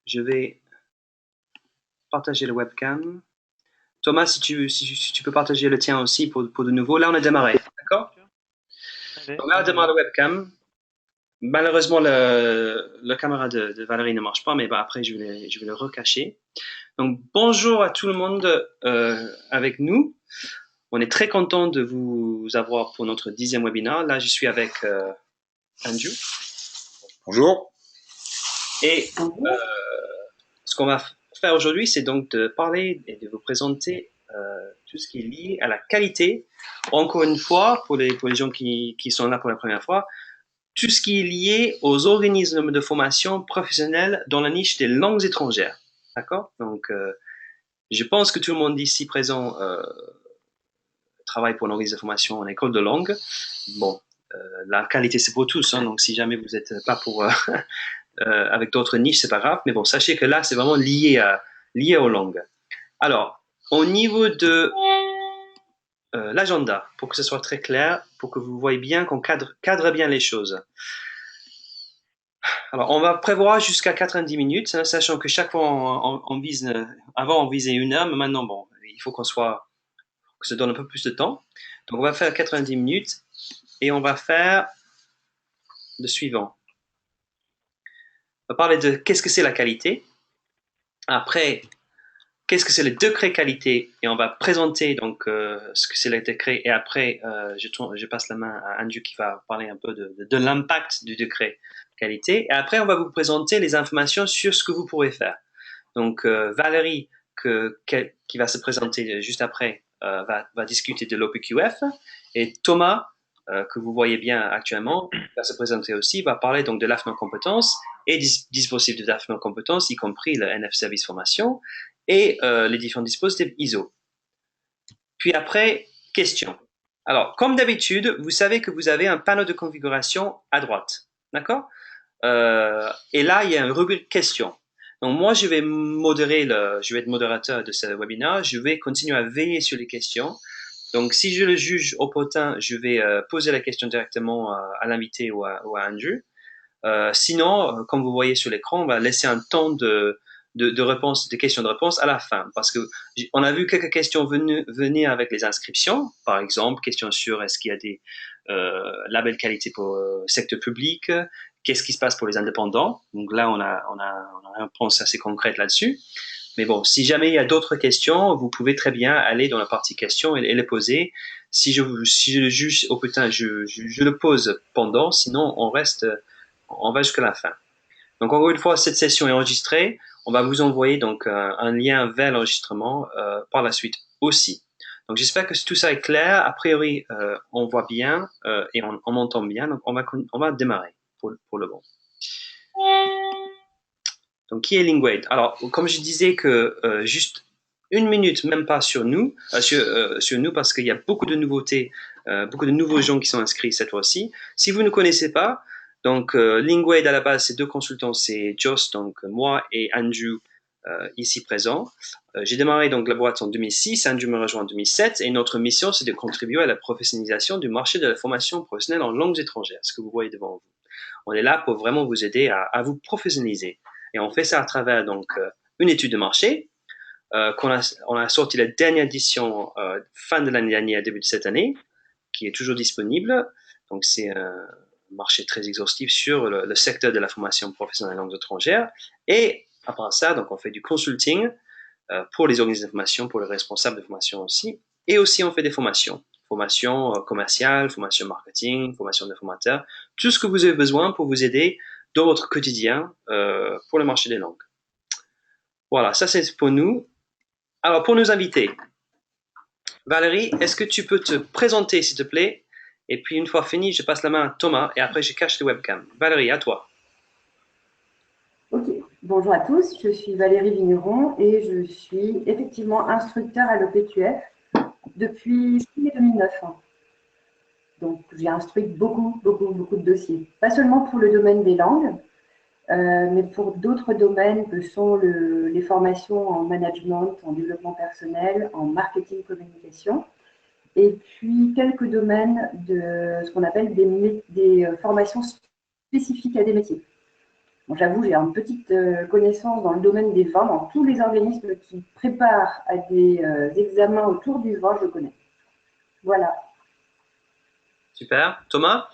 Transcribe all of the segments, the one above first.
je vais partager le webcam. Thomas, si tu peux partager le tien aussi pour de nouveau. Là, on a démarré, d'accord? Allez, Donc là, on allez, démarre le allez. webcam. Malheureusement, le caméra de Valérie ne marche pas, mais bah, après, je vais le recacher. Donc, bonjour à tout le monde avec nous. On est très content de vous avoir pour notre 10e webinaire. Là, je suis avec Andrew. Bonjour. Et ce qu'on va faire aujourd'hui, c'est donc de parler et de vous présenter tout ce qui est lié à la qualité. Encore une fois, pour les gens qui sont là pour la première fois, tout ce qui est lié aux organismes de formation professionnelle dans la niche des langues étrangères. D'accord? Donc, je pense que tout le monde ici présent travaille pour une organisme de formation en école de langue. Bon, la qualité, c'est pour tous. Hein, donc, si jamais vous n'êtes pas pour avec d'autres niches, c'est pas grave. Mais bon, sachez que là, c'est vraiment lié aux langues. Alors, au niveau de l'agenda, pour que ce soit très clair, pour que vous voyez bien qu'on cadre bien les choses. Alors, on va prévoir jusqu'à 90 minutes, hein, sachant que chaque fois on vise, avant on visait 1 heure, mais maintenant, bon, il faut que se donne un peu plus de temps. Donc, on va faire 90 minutes et on va faire le suivant. On va parler de qu'est-ce que c'est la qualité. Après, qu'est-ce que c'est le décret qualité et on va présenter donc ce que c'est le décret et après je passe la main à Andrew qui va parler un peu de l'impact du décret qualité et après on va vous présenter les informations sur ce que vous pourrez faire. Donc Valérie qui va se présenter juste après va discuter de l'OPQF et Thomas que vous voyez bien actuellement va se présenter aussi, va parler donc de l'AFNO compétences et dispositifs d'AFNO compétences, y compris le NF Service Formation et les différents dispositifs ISO. Puis après, questions. Alors, comme d'habitude, vous savez que vous avez un panneau de configuration à droite. D'accord? Et là, il y a une rubrique questions. Donc, moi, je vais être modérateur de ce webinaire. Je vais continuer à veiller sur les questions. Donc, si je le juge opportun, je vais poser la question directement à l'invité ou à Andrew. Sinon, comme vous voyez sur l'écran, on va laisser un temps de réponse, de questions de réponse à la fin, parce que on a vu quelques questions venir avec les inscriptions, par exemple, questions sur est-ce qu'il y a des labels qualité pour secteur public, qu'est-ce qui se passe pour les indépendants. Donc là, on a une réponse assez concrète là-dessus. Mais bon, si jamais il y a d'autres questions, vous pouvez très bien aller dans la partie questions et les poser. Si je le juge au putain, je le pose pendant, sinon on va jusqu'à la fin. Donc encore une fois, cette session est enregistrée. On va vous envoyer donc un lien vers l'enregistrement par la suite aussi. Donc j'espère que tout ça est clair. A priori, on voit bien et on m'entend bien. Donc on va démarrer pour le bon. Donc qui est Linguade? Alors comme je disais que juste 1 minute, même pas sur nous, sur nous parce qu'il y a beaucoup de nouveautés, beaucoup de nouveaux gens qui sont inscrits cette fois-ci. Si vous ne connaissez pas, donc Linguade à la base, c'est 2 consultants, c'est Joss, donc moi et Andrew ici présent. J'ai démarré donc la boîte en 2006, Andrew me rejoint en 2007 et notre mission c'est de contribuer à la professionnalisation du marché de la formation professionnelle en langues étrangères, ce que vous voyez devant vous. On est là pour vraiment vous aider à vous professionnaliser. Et on fait ça à travers donc une étude de marché on a sorti la dernière édition fin de l'année dernière, début de cette année, qui est toujours disponible. Donc c'est un marché très exhaustif sur le secteur de la formation professionnelle en langues étrangères. Et à part ça, donc on fait du consulting pour les organismes de formation, pour les responsables de formation aussi. Et aussi on fait des formations. Formation commerciale, formation marketing, formation de formateurs, tout ce que vous avez besoin pour vous aider dans votre quotidien pour le marché des langues. Voilà, ça c'est pour nous. Alors, pour nos invités, Valérie, est-ce que tu peux te présenter, s'il te plaît? Et puis, une fois fini, je passe la main à Thomas et après, je cache le webcam. Valérie, à toi. Ok, bonjour à tous, je suis Valérie Vigneron et je suis effectivement instructeur à l'OPQF depuis juillet 2009. Donc, j'ai instruit beaucoup de dossiers. Pas seulement pour le domaine des langues, mais pour d'autres domaines que sont les formations en management, en développement personnel, en marketing communication, et puis quelques domaines de ce qu'on appelle des formations spécifiques à des métiers. Bon, j'avoue, j'ai une petite connaissance dans le domaine des vins. Dans tous les organismes qui préparent à des examens autour du vin, je connais. Voilà. Super. Thomas?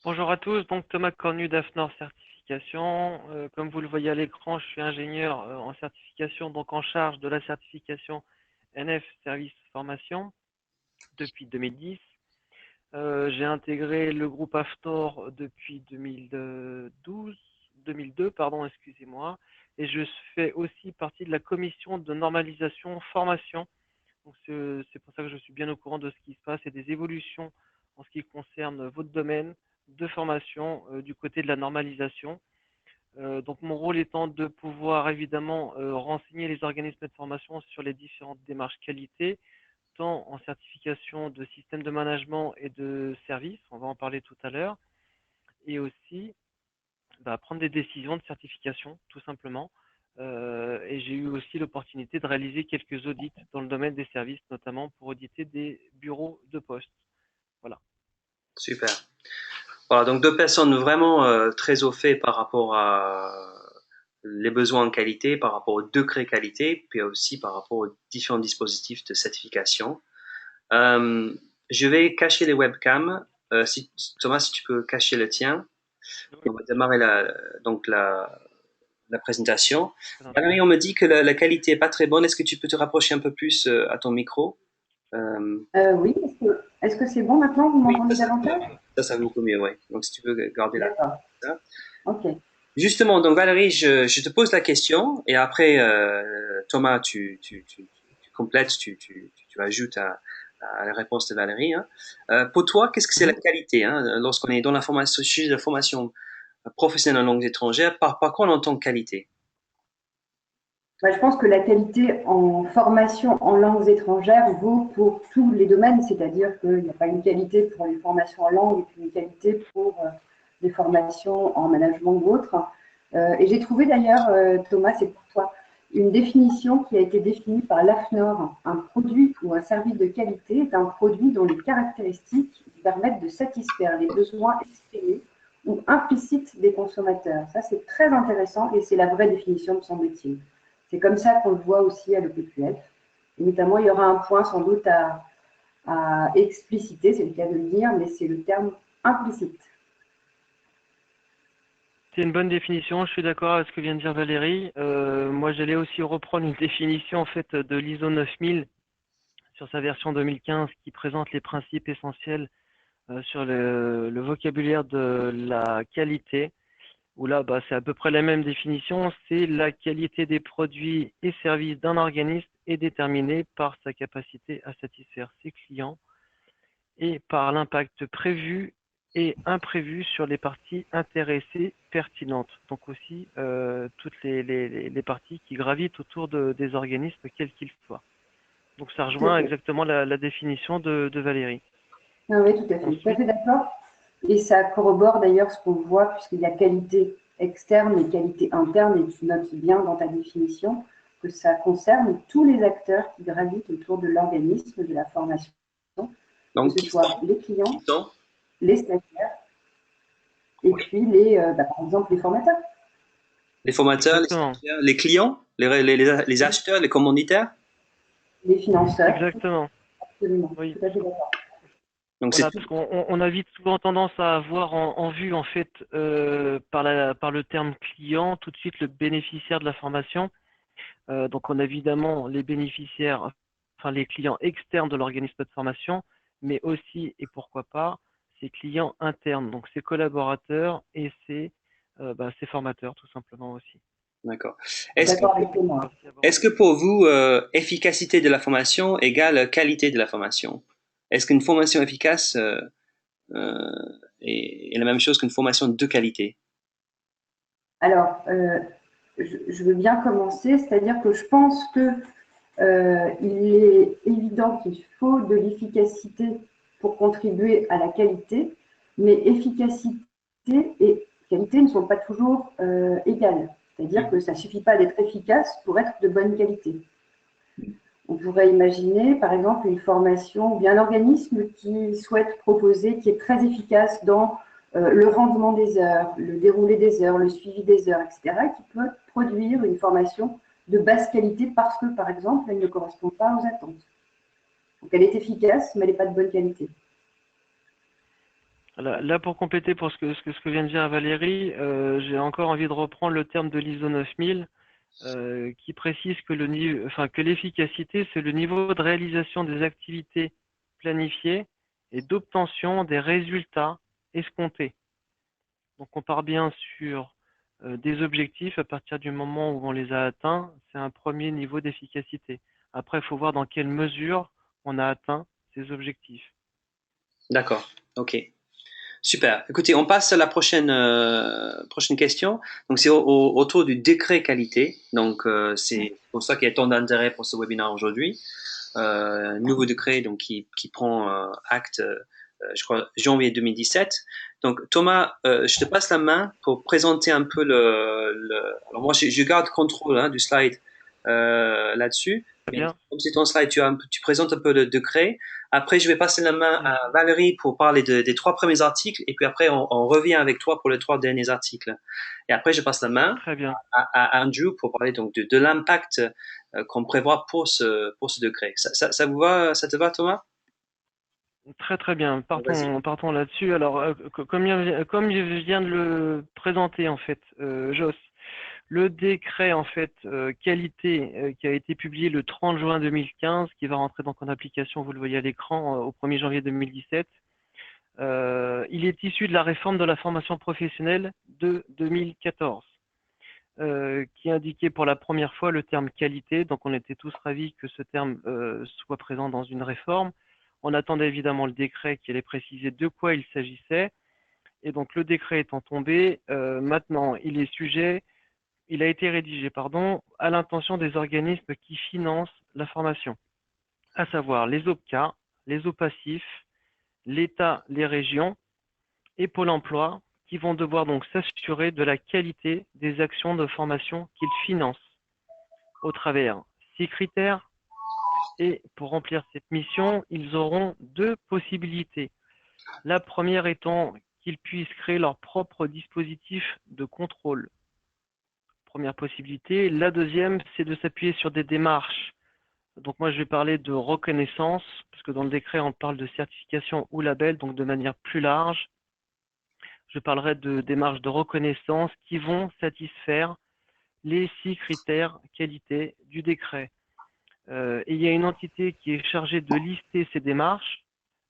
Bonjour à tous, donc Thomas Cornu d'AFNOR Certification. Comme vous le voyez à l'écran, je suis ingénieur en certification, donc en charge de la certification NF Service Formation depuis 2010. J'ai intégré le groupe AFNOR depuis 2002, pardon, excusez-moi, et je fais aussi partie de la commission de normalisation formation. Donc c'est pour ça que je suis bien au courant de ce qui se passe et des évolutions en ce qui concerne votre domaine de formation du côté de la normalisation. Donc mon rôle étant de pouvoir évidemment renseigner les organismes de formation sur les différentes démarches qualité, tant en certification de système de management et de services, on va en parler tout à l'heure, et aussi prendre des décisions de certification tout simplement. Et j'ai eu aussi l'opportunité de réaliser quelques audits dans le domaine des services, notamment pour auditer des bureaux de poste. Voilà. Super. Voilà, donc deux personnes vraiment très au fait par rapport à les besoins en qualité, par rapport aux décrets qualité, puis aussi par rapport aux différents dispositifs de certification. Je vais cacher les webcams. Thomas, si tu peux cacher le tien. On va démarrer la présentation. Valérie, on me dit que la qualité est pas très bonne. Est-ce que tu peux te rapprocher un peu plus à ton micro? Oui, est-ce que c'est bon maintenant? Vous m'entendez ça, davantage? ça va beaucoup mieux, oui. Donc, si tu veux garder là. D'accord. Ok. Justement, donc Valérie, je te pose la question et après, Thomas, tu complètes, tu ajoutes à la réponse de Valérie. Hein. Pour toi, qu'est-ce que c'est la qualité hein, lorsqu'on est dans la formation, sujet de formation professionnelle en langues étrangères, par quoi on entend qualité? Je pense que la qualité en formation en langues étrangères vaut pour tous les domaines, c'est-à-dire qu'il n'y a pas une qualité pour les formations en langue et puis une qualité pour des formations en management ou autre. Et j'ai trouvé d'ailleurs, Thomas, c'est pour toi, une définition qui a été définie par l'AFNOR. Un produit ou un service de qualité est un produit dont les caractéristiques permettent de satisfaire les besoins exprimés ou implicites des consommateurs. Ça, c'est très intéressant et c'est la vraie définition, me semble-t-il. C'est comme ça qu'on le voit aussi à l'EPQF. Et notamment, il y aura un point sans doute à expliciter, c'est le cas de le dire, mais c'est le terme implicite. C'est une bonne définition, je suis d'accord avec ce que vient de dire Valérie. Moi, j'allais aussi reprendre une définition en fait de l'ISO 9000 sur sa version 2015 qui présente les principes essentiels sur le vocabulaire de la qualité. Où là, c'est à peu près la même définition, c'est la qualité des produits et services d'un organisme est déterminée par sa capacité à satisfaire ses clients et par l'impact prévu et imprévu sur les parties intéressées pertinentes. Donc aussi toutes les parties qui gravitent autour des organismes, quels qu'ils soient. Donc ça rejoint exactement la définition de Valérie. Ah oui, tout à fait. Ensuite, tout à fait d'accord. Et ça corrobore d'ailleurs ce qu'on voit, puisqu'il y a qualité externe et qualité interne, et tu notes bien dans ta définition que ça concerne tous les acteurs qui gravitent autour de l'organisme, de la formation, Donc, que ce soit les clients, sont les stagiaires, et puis par exemple les formateurs. les formateurs, les clients, les acheteurs, les commanditaires? Les financeurs. Exactement. Absolument, Oui. tout à fait d'accord. Donc voilà, parce qu'on a vite souvent tendance à avoir en vue, en fait, par le terme client, tout de suite le bénéficiaire de la formation. Donc on a évidemment les bénéficiaires, enfin les clients externes de l'organisme de formation, mais aussi, et pourquoi pas, ses clients internes, donc ses collaborateurs et ses formateurs, tout simplement aussi. D'accord. Est-ce que pour vous, efficacité de la formation égale qualité de la formation? Est-ce qu'une formation efficace est la même chose qu'une formation de qualité? Alors, je veux bien commencer, c'est-à-dire que je pense que il est évident qu'il faut de l'efficacité pour contribuer à la qualité, mais efficacité et qualité ne sont pas toujours égales. C'est-à-dire que ça ne suffit pas d'être efficace pour être de bonne qualité. On pourrait imaginer, par exemple, une formation ou bien un organisme qui souhaite proposer, qui est très efficace dans le rendement des heures, le déroulé des heures, le suivi des heures, etc., qui peut produire une formation de basse qualité parce que, par exemple, elle ne correspond pas aux attentes. Donc, elle est efficace, mais elle n'est pas de bonne qualité. Là, pour compléter pour ce que vient de dire Valérie, j'ai encore envie de reprendre le terme de l'ISO 9000 qui précise que que l'efficacité, c'est le niveau de réalisation des activités planifiées et d'obtention des résultats escomptés. Donc on part bien sur des objectifs à partir du moment où on les a atteints, c'est un premier niveau d'efficacité. Après, il faut voir dans quelle mesure on a atteint ces objectifs. D'accord, ok. Super. Écoutez, on passe à la prochaine question. Donc, c'est autour du décret qualité. Donc, c'est pour ça qu'il y a tant d'intérêt pour ce webinaire aujourd'hui. Nouveau décret donc qui prend acte, je crois, janvier 2017. Donc, Thomas, je te passe la main pour présenter un peu Alors, moi, je garde contrôle du slide là-dessus. Mais Bien. comme c'est ton slide, tu présentes un peu le décret. Après, je vais passer la main à Valérie pour parler des 3 premiers articles. Et puis après, on revient avec toi pour les 3 derniers articles. Et après, je passe la main Très bien. à Andrew pour parler donc de l'impact qu'on prévoit pour ce décret. Ça vous va, ça te va, Thomas? Très très bien. Vas-y. Partons là-dessus. Alors, comme je viens de le présenter en fait, Joss, le décret en fait qualité qui a été publié le 30 juin 2015, qui va rentrer donc en application, vous le voyez à l'écran, au 1er janvier 2017. Il est issu de la réforme de la formation professionnelle de 2014, qui indiquait pour la première fois le terme qualité. Donc on était tous ravis que ce terme soit présent dans une réforme. On attendait évidemment le décret qui allait préciser de quoi il s'agissait. Et donc le décret étant tombé, maintenant il a été rédigé, à l'intention des organismes qui financent la formation, à savoir les OPCA, les OPACIF, l'État, les régions et Pôle emploi, qui vont devoir donc s'assurer de la qualité des actions de formation qu'ils financent au travers 6 critères. Et pour remplir cette mission, ils auront 2 possibilités. La première étant qu'ils puissent créer leur propre dispositif de contrôle. Première possibilité. La deuxième, c'est de s'appuyer sur des démarches. Donc moi, je vais parler de reconnaissance, parce que dans le décret, on parle de certification ou label, donc de manière plus large. Je parlerai de démarches de reconnaissance qui vont satisfaire les 6 critères qualité du décret. Et il y a une entité qui est chargée de lister ces démarches,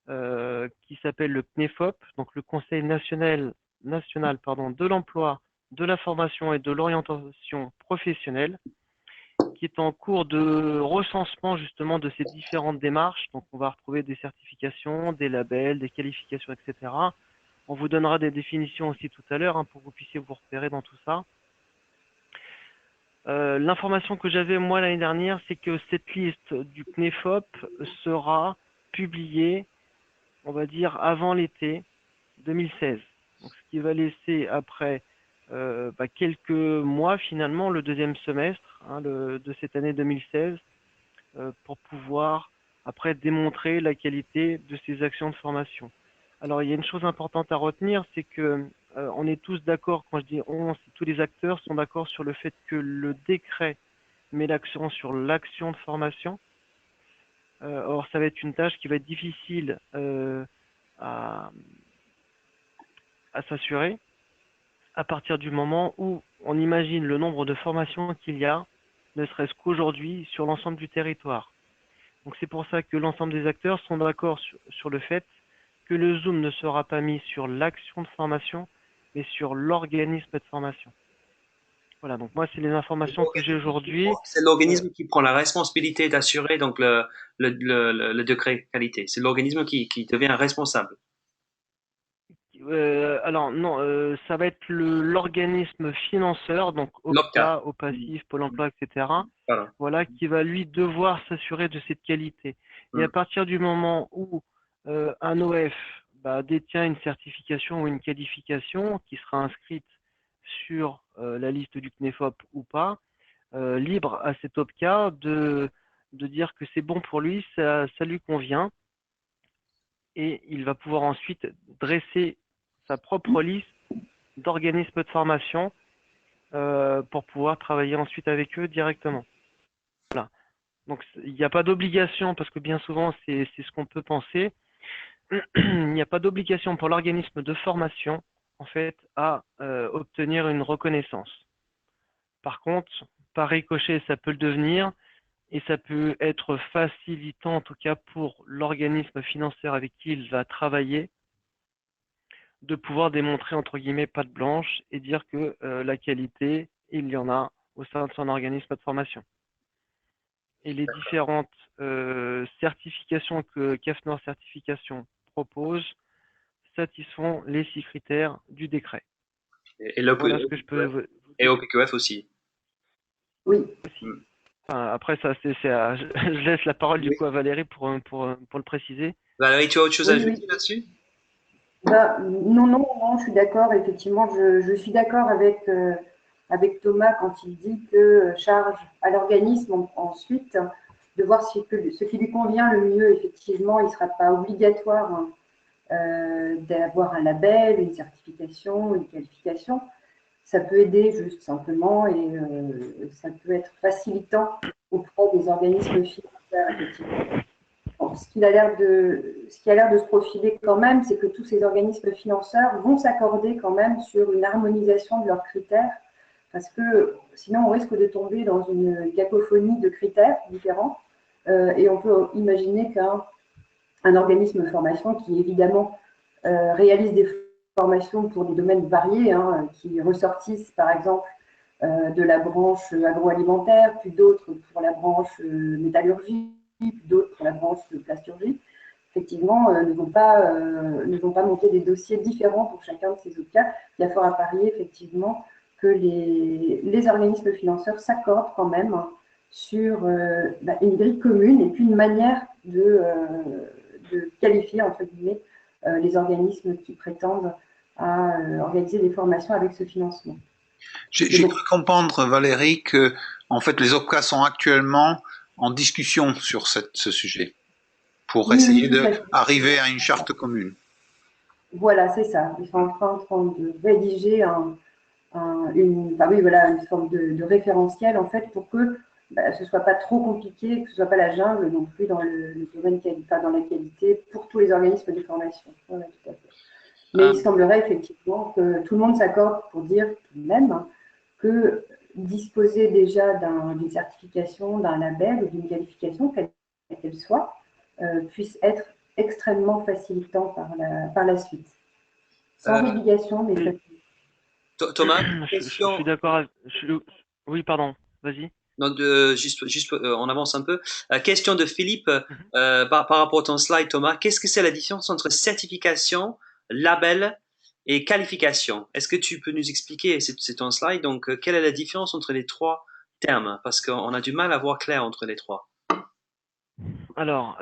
qui s'appelle le CNEFOP, donc le Conseil national de l'emploi, de la formation et de l'orientation professionnelle, qui est en cours de recensement justement de ces différentes démarches. Donc on va retrouver des certifications, des labels, des qualifications, etc. On vous donnera des définitions aussi tout à l'heure pour que vous puissiez vous repérer dans tout ça. L'information que j'avais moi l'année dernière, c'est que cette liste du CNEFOP sera publiée, on va dire, avant l'été 2016. Donc, ce qui va laisser après quelques mois finalement, le deuxième semestre de cette année 2016, pour pouvoir après démontrer la qualité de ces actions de formation. Alors il y a une chose importante à retenir, c'est que on est tous d'accord, quand je dis on, tous les acteurs sont d'accord sur le fait que le décret met l'accent sur l'action de formation. Or ça va être une tâche qui va être difficile à s'assurer à partir du moment où on imagine le nombre de formations qu'il y a, ne serait-ce qu'aujourd'hui, sur l'ensemble du territoire. Donc c'est pour ça que l'ensemble des acteurs sont d'accord sur le fait que le zoom ne sera pas mis sur l'action de formation, mais sur l'organisme de formation. Voilà, donc moi c'est les informations que j'ai aujourd'hui. C'est l'organisme qui prend la responsabilité d'assurer donc le décret qualité. C'est l'organisme qui devient responsable. Alors non, ça va être l'organisme financeur, donc OPCA, OPACIF, Pôle emploi, etc. Voilà, qui va lui devoir s'assurer de cette qualité. Et à partir du moment où un OF détient une certification ou une qualification qui sera inscrite sur la liste du CNEFOP ou pas, libre à cet OPCA de dire que c'est bon pour lui, ça lui convient, et il va pouvoir ensuite dresser sa propre liste d'organismes de formation pour pouvoir travailler ensuite avec eux directement. Voilà. Donc il n'y a pas d'obligation, parce que bien souvent c'est ce qu'on peut penser, il n'y a pas d'obligation pour l'organisme de formation en fait à obtenir une reconnaissance. Par contre, par ricochet, ça peut le devenir et ça peut être facilitant en tout cas pour l'organisme financier avec qui il va travailler de pouvoir démontrer entre guillemets patte blanche et dire que la qualité, il y en a au sein de son organisme de formation. Et les différentes certifications que CAFNOR Certification propose satisfont les 6 critères du décret. Et Voilà ce que je peux et OPQF aussi. Oui. aussi. Enfin, après, ça, je laisse la parole du coup à Valérie pour le préciser. Valérie, tu as autre chose à Oui, ajouter là-dessus? Non, je suis d'accord. Effectivement, je suis d'accord avec Thomas quand il dit que charge à l'organisme ensuite de voir ce qui lui convient le mieux. Effectivement, il ne sera pas obligatoire d'avoir un label, une certification, une qualification. Ça peut aider juste simplement et ça peut être facilitant auprès des organismes financiers, effectivement. Bon, ce qui a l'air de se profiler quand même, c'est que tous ces organismes financeurs vont s'accorder quand même sur une harmonisation de leurs critères, parce que sinon on risque de tomber dans une cacophonie de critères différents. Et on peut imaginer qu'un organisme de formation qui évidemment réalise des formations pour des domaines variés, qui ressortissent par exemple de la branche agroalimentaire, puis d'autres pour la branche métallurgie, d'autres pour la branche de plasturgie, effectivement, ne vont pas monter des dossiers différents pour chacun de ces autres cas. Il y a fort à parier, effectivement, que les organismes financeurs s'accordent quand même sur une grille commune et puis une manière de qualifier, entre guillemets, les organismes qui prétendent à organiser des formations avec ce financement. J'ai cru comprendre, Valérie, que en fait les OPCA sont actuellement en discussion sur ce sujet pour essayer d'arriver à une charte commune. Voilà, c'est ça. Ils sont en train de rédiger une forme de référentiel en fait pour que ce soit pas trop compliqué, que ce soit pas la jungle non plus dans le domaine dans la qualité pour tous les organismes de formation. Voilà, tout à fait. Mais il semblerait effectivement que tout le monde s'accorde pour dire tout de même que disposer déjà d'une certification, d'un label ou d'une qualification, quelle qu'elle soit, puisse être extrêmement facilitant par la suite. Sans obligation, mais facilitant. Thomas, je suis d'accord. Oui, pardon, vas-y. Non, juste on avance un peu. Question de Philippe par rapport à ton slide, Thomas. Qu'est-ce que c'est la différence entre certification, label et qualification? Est-ce que tu peux nous expliquer, c'est ton slide, donc quelle est la différence entre les trois termes? Parce qu'on a du mal à voir clair entre les trois. Alors,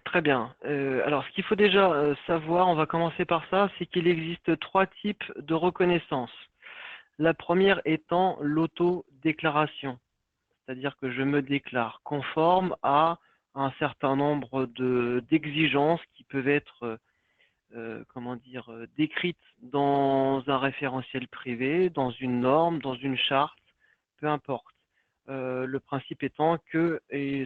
très bien. Alors, ce qu'il faut déjà savoir, on va commencer par ça, c'est qu'il existe 3 types de reconnaissance. La première étant l'autodéclaration, c'est-à-dire que je me déclare conforme à un certain nombre d'exigences qui peuvent être décrites dans un référentiel privé, dans une norme, dans une charte, peu importe. Le principe étant que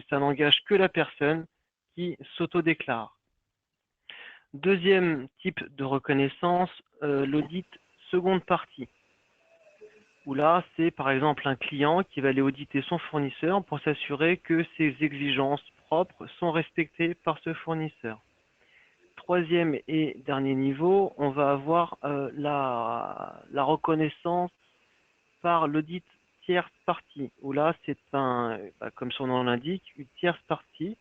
ça n'engage que la personne qui s'autodéclare. Deuxième type de reconnaissance, l'audit seconde partie, où là, c'est par exemple un client qui va aller auditer son fournisseur pour s'assurer que ses exigences propres sont respectées par ce fournisseur. Troisième et dernier niveau, on va avoir la reconnaissance par l'audit tierce partie, où là, c'est comme son nom l'indique, une tierce partie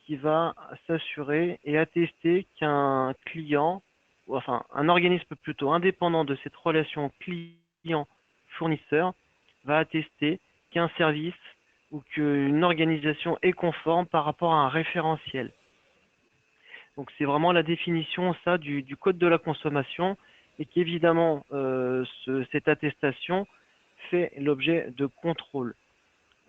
qui va s'assurer et attester qu'un client, enfin un organisme plutôt indépendant de cette relation client-fournisseur, va attester qu'un service ou qu'une organisation est conforme par rapport à un référentiel. Donc c'est vraiment la définition ça du code de la consommation et qu'évidemment cette attestation fait l'objet de contrôle.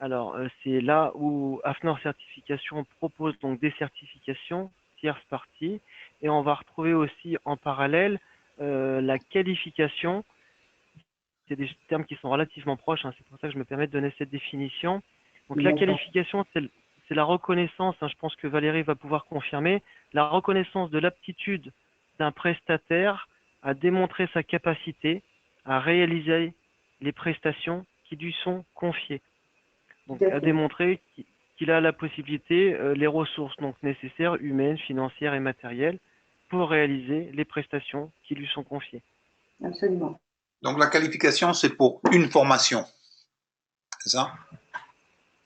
Alors c'est là où AFNOR Certification propose donc des certifications tierces parties et on va retrouver aussi en parallèle la qualification, c'est des termes qui sont relativement proches, hein, c'est pour ça que je me permets de donner cette définition. Donc la qualification, c'est la reconnaissance, hein, je pense que Valérie va pouvoir confirmer, la reconnaissance de l'aptitude d'un prestataire à démontrer sa capacité à réaliser les prestations qui lui sont confiées. Donc à démontrer qu'il a la possibilité, les ressources donc nécessaires, humaines, financières et matérielles, pour réaliser les prestations qui lui sont confiées. Absolument. Donc la qualification, c'est pour une formation, c'est ça?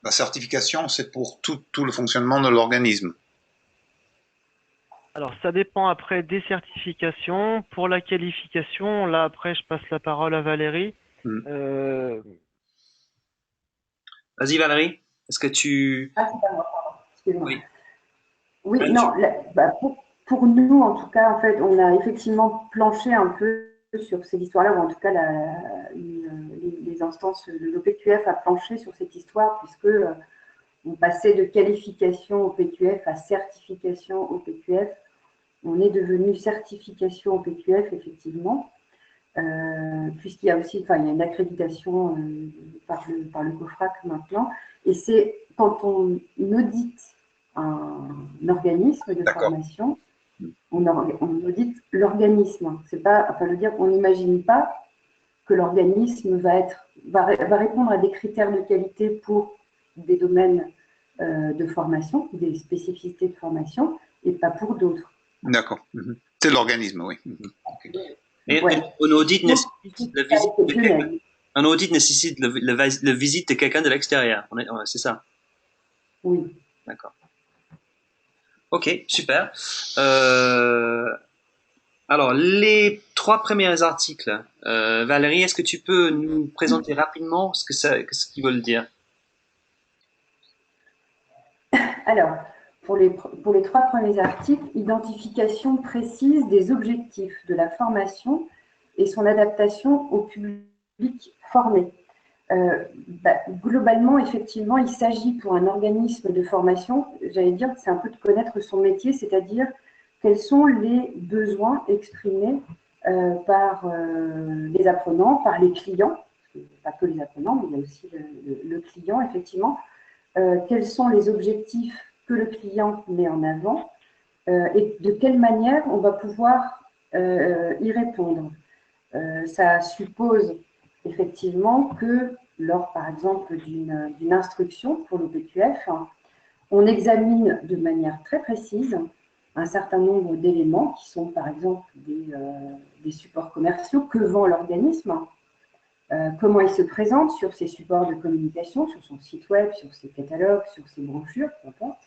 La certification, c'est pour tout le fonctionnement de l'organisme. Alors ça dépend après des certifications. Pour la qualification, là après je passe la parole à Valérie. Vas-y Valérie, est-ce que tu... Ah, c'est pas moi, pardon. Excuse-moi. Oui. Oui, non, pour nous, en tout cas, en fait, on a effectivement planché un peu sur cette histoire-là, ou en tout cas, les instances de l'OPQF a planché sur cette histoire, puisque on passait de qualification au PQF à certification au PQF. On est devenu certification au PQF, effectivement, puisqu'il y a aussi, enfin, il y a une accréditation par le COFRAC maintenant, et c'est quand on audite un organisme de formation, on audite l'organisme. C'est pas, enfin, je veux dire, on n'imagine pas que l'organisme va répondre à des critères de qualité pour des domaines de formation, des spécificités de formation, et pas pour d'autres. D'accord. C'est l'organisme, oui. Et un audit nécessite la visite de quelqu'un. Un audit nécessite la visite de quelqu'un de l'extérieur. C'est ça? Oui. D'accord. Ok, super. Alors, les 3 premiers articles, Valérie, est-ce que tu peux nous présenter rapidement ce qu'ils veulent dire? Alors, pour les 3 premiers articles, identification précise des objectifs de la formation et son adaptation au public formé. Globalement, effectivement, il s'agit pour un organisme de formation, j'allais dire, c'est un peu de connaître son métier, c'est-à-dire quels sont les besoins exprimés par les apprenants, par les clients, pas que les apprenants, mais il y a aussi le client, effectivement. Quels sont les objectifs que le client met en avant et de quelle manière on va pouvoir y répondre. Ça suppose effectivement que lors, par exemple, d'une instruction pour le PQF, on examine de manière très précise un certain nombre d'éléments qui sont, par exemple, des supports commerciaux que vend l'organisme, comment il se présente sur ses supports de communication, sur son site web, sur ses catalogues, sur ses brochures, peu importe,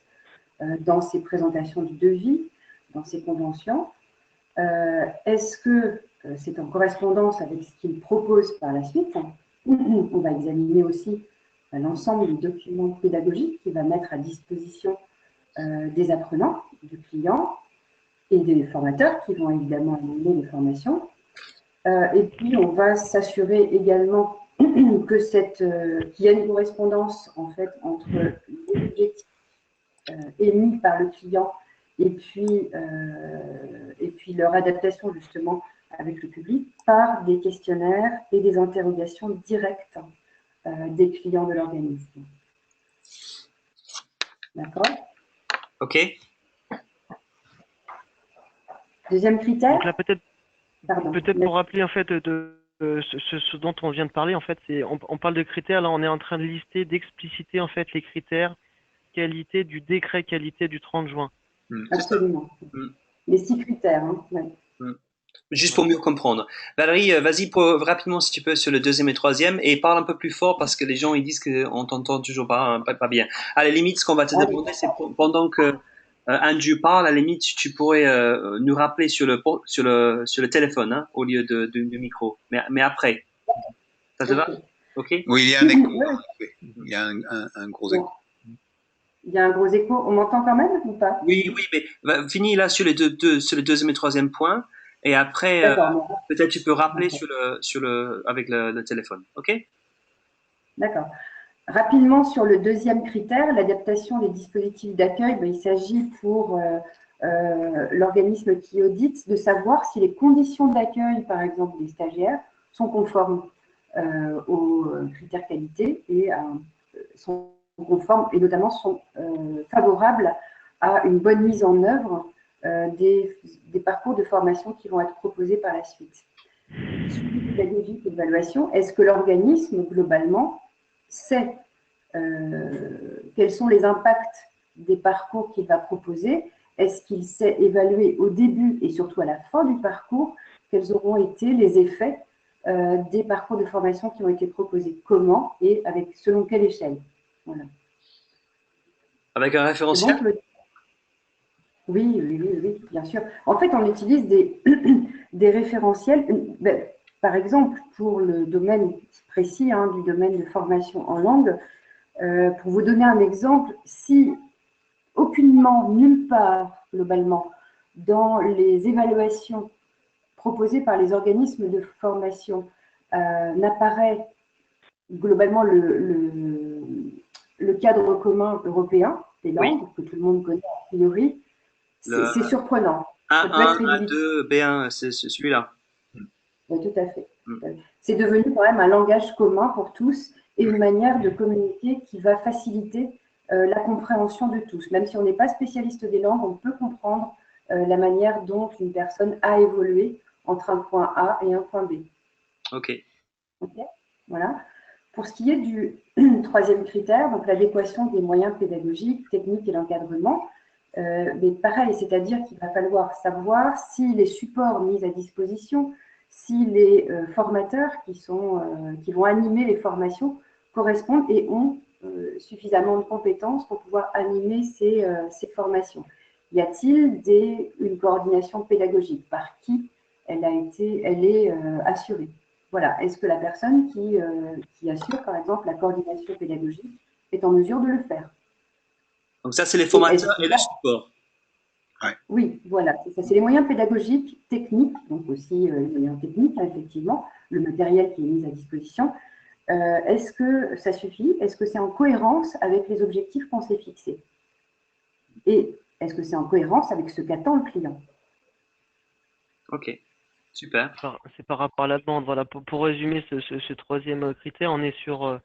dans ses présentations du devis, dans ses conventions. Est-ce que c'est en correspondance avec ce qu'il propose par la suite? On va examiner aussi l'ensemble des documents pédagogiques qu'il va mettre à disposition des apprenants, des clients et des formateurs qui vont évidemment animer les formations. Et puis, on va s'assurer également qu'il y a une correspondance en fait entre les objectifs émis par le client et puis leur adaptation justement avec le public par des questionnaires et des interrogations directes des clients de l'organisme. D'accord? Ok. Deuxième critère. Donc là, peut-être pour rappeler en fait ce dont on vient de parler, en fait, on parle de critères. Là, on est en train de lister, d'expliciter en fait les critères qualité du décret qualité du 30 juin. Absolument. Les 6 critères. Hein. Ouais. Juste pour mieux comprendre. Valérie, vas-y rapidement si tu peux sur le deuxième et troisième et parle un peu plus fort parce que les gens ils disent qu'on t'entend toujours pas bien. À la limite, ce qu'on va te demander, c'est pendant que Andrew parle, à la limite, tu pourrais nous rappeler sur le téléphone hein, au lieu du micro. Mais après, ça te va? Ok. Oui, il y a un écho. Il y a un gros écho. Il y a un gros écho. On m'entend quand même ou pas? Oui, mais finis là sur sur le deuxième et troisième point. Et après, peut-être tu peux rappeler avec le téléphone. OK? D'accord. Rapidement sur le deuxième critère, l'adaptation des dispositifs d'accueil, il s'agit pour l'organisme qui audite de savoir si les conditions d'accueil, par exemple des stagiaires, sont conformes aux critères qualité et sont conformes et notamment sont favorables à une bonne mise en œuvre des parcours de formation qui vont être proposés par la suite. Suivi pédagogique et d'évaluation, est-ce que l'organisme, globalement, sait quels sont les impacts des parcours qu'il va proposer? Est-ce qu'il sait évaluer au début et surtout à la fin du parcours quels auront été les effets des parcours de formation qui ont été proposés? Comment et avec selon quelle échelle? Voilà. Avec un référentiel? Bon, oui, bien sûr. En fait, on utilise des référentiels. Par exemple, pour le domaine précis du domaine de formation en langue, pour vous donner un exemple, si aucunement, nulle part, globalement, dans les évaluations proposées par les organismes de formation, n'apparaît globalement le cadre commun européen des langues, que tout le monde connaît a priori, c'est surprenant. A1, A2, B1, c'est celui-là. Oui, tout à fait. C'est devenu quand même un langage commun pour tous et une manière de communiquer qui va faciliter la compréhension de tous. Même si on n'est pas spécialiste des langues, on peut comprendre la manière dont une personne a évolué entre un point A et un point B. Ok. Voilà. Pour ce qui est du troisième critère, donc l'adéquation des moyens pédagogiques, techniques et l'encadrement, mais pareil, c'est-à-dire qu'il va falloir savoir si les supports mis à disposition, si les formateurs qui vont animer les formations correspondent et ont suffisamment de compétences pour pouvoir animer ces formations. Y a-t-il une coordination pédagogique? Par qui elle est assurée? Voilà. Est-ce que la personne qui assure, par exemple, la coordination pédagogique est en mesure de le faire? Donc ça, c'est les formateurs et le support. Ouais. Oui, voilà, c'est ça. C'est les moyens pédagogiques, techniques, donc aussi les moyens techniques, effectivement, le matériel qui est mis à disposition. Est-ce que ça suffit? Est-ce que c'est en cohérence avec les objectifs qu'on s'est fixés? Et est-ce que c'est en cohérence avec ce qu'attend le client? Ok, super. C'est par rapport à la demande. Voilà, pour résumer ce troisième critère, on est sur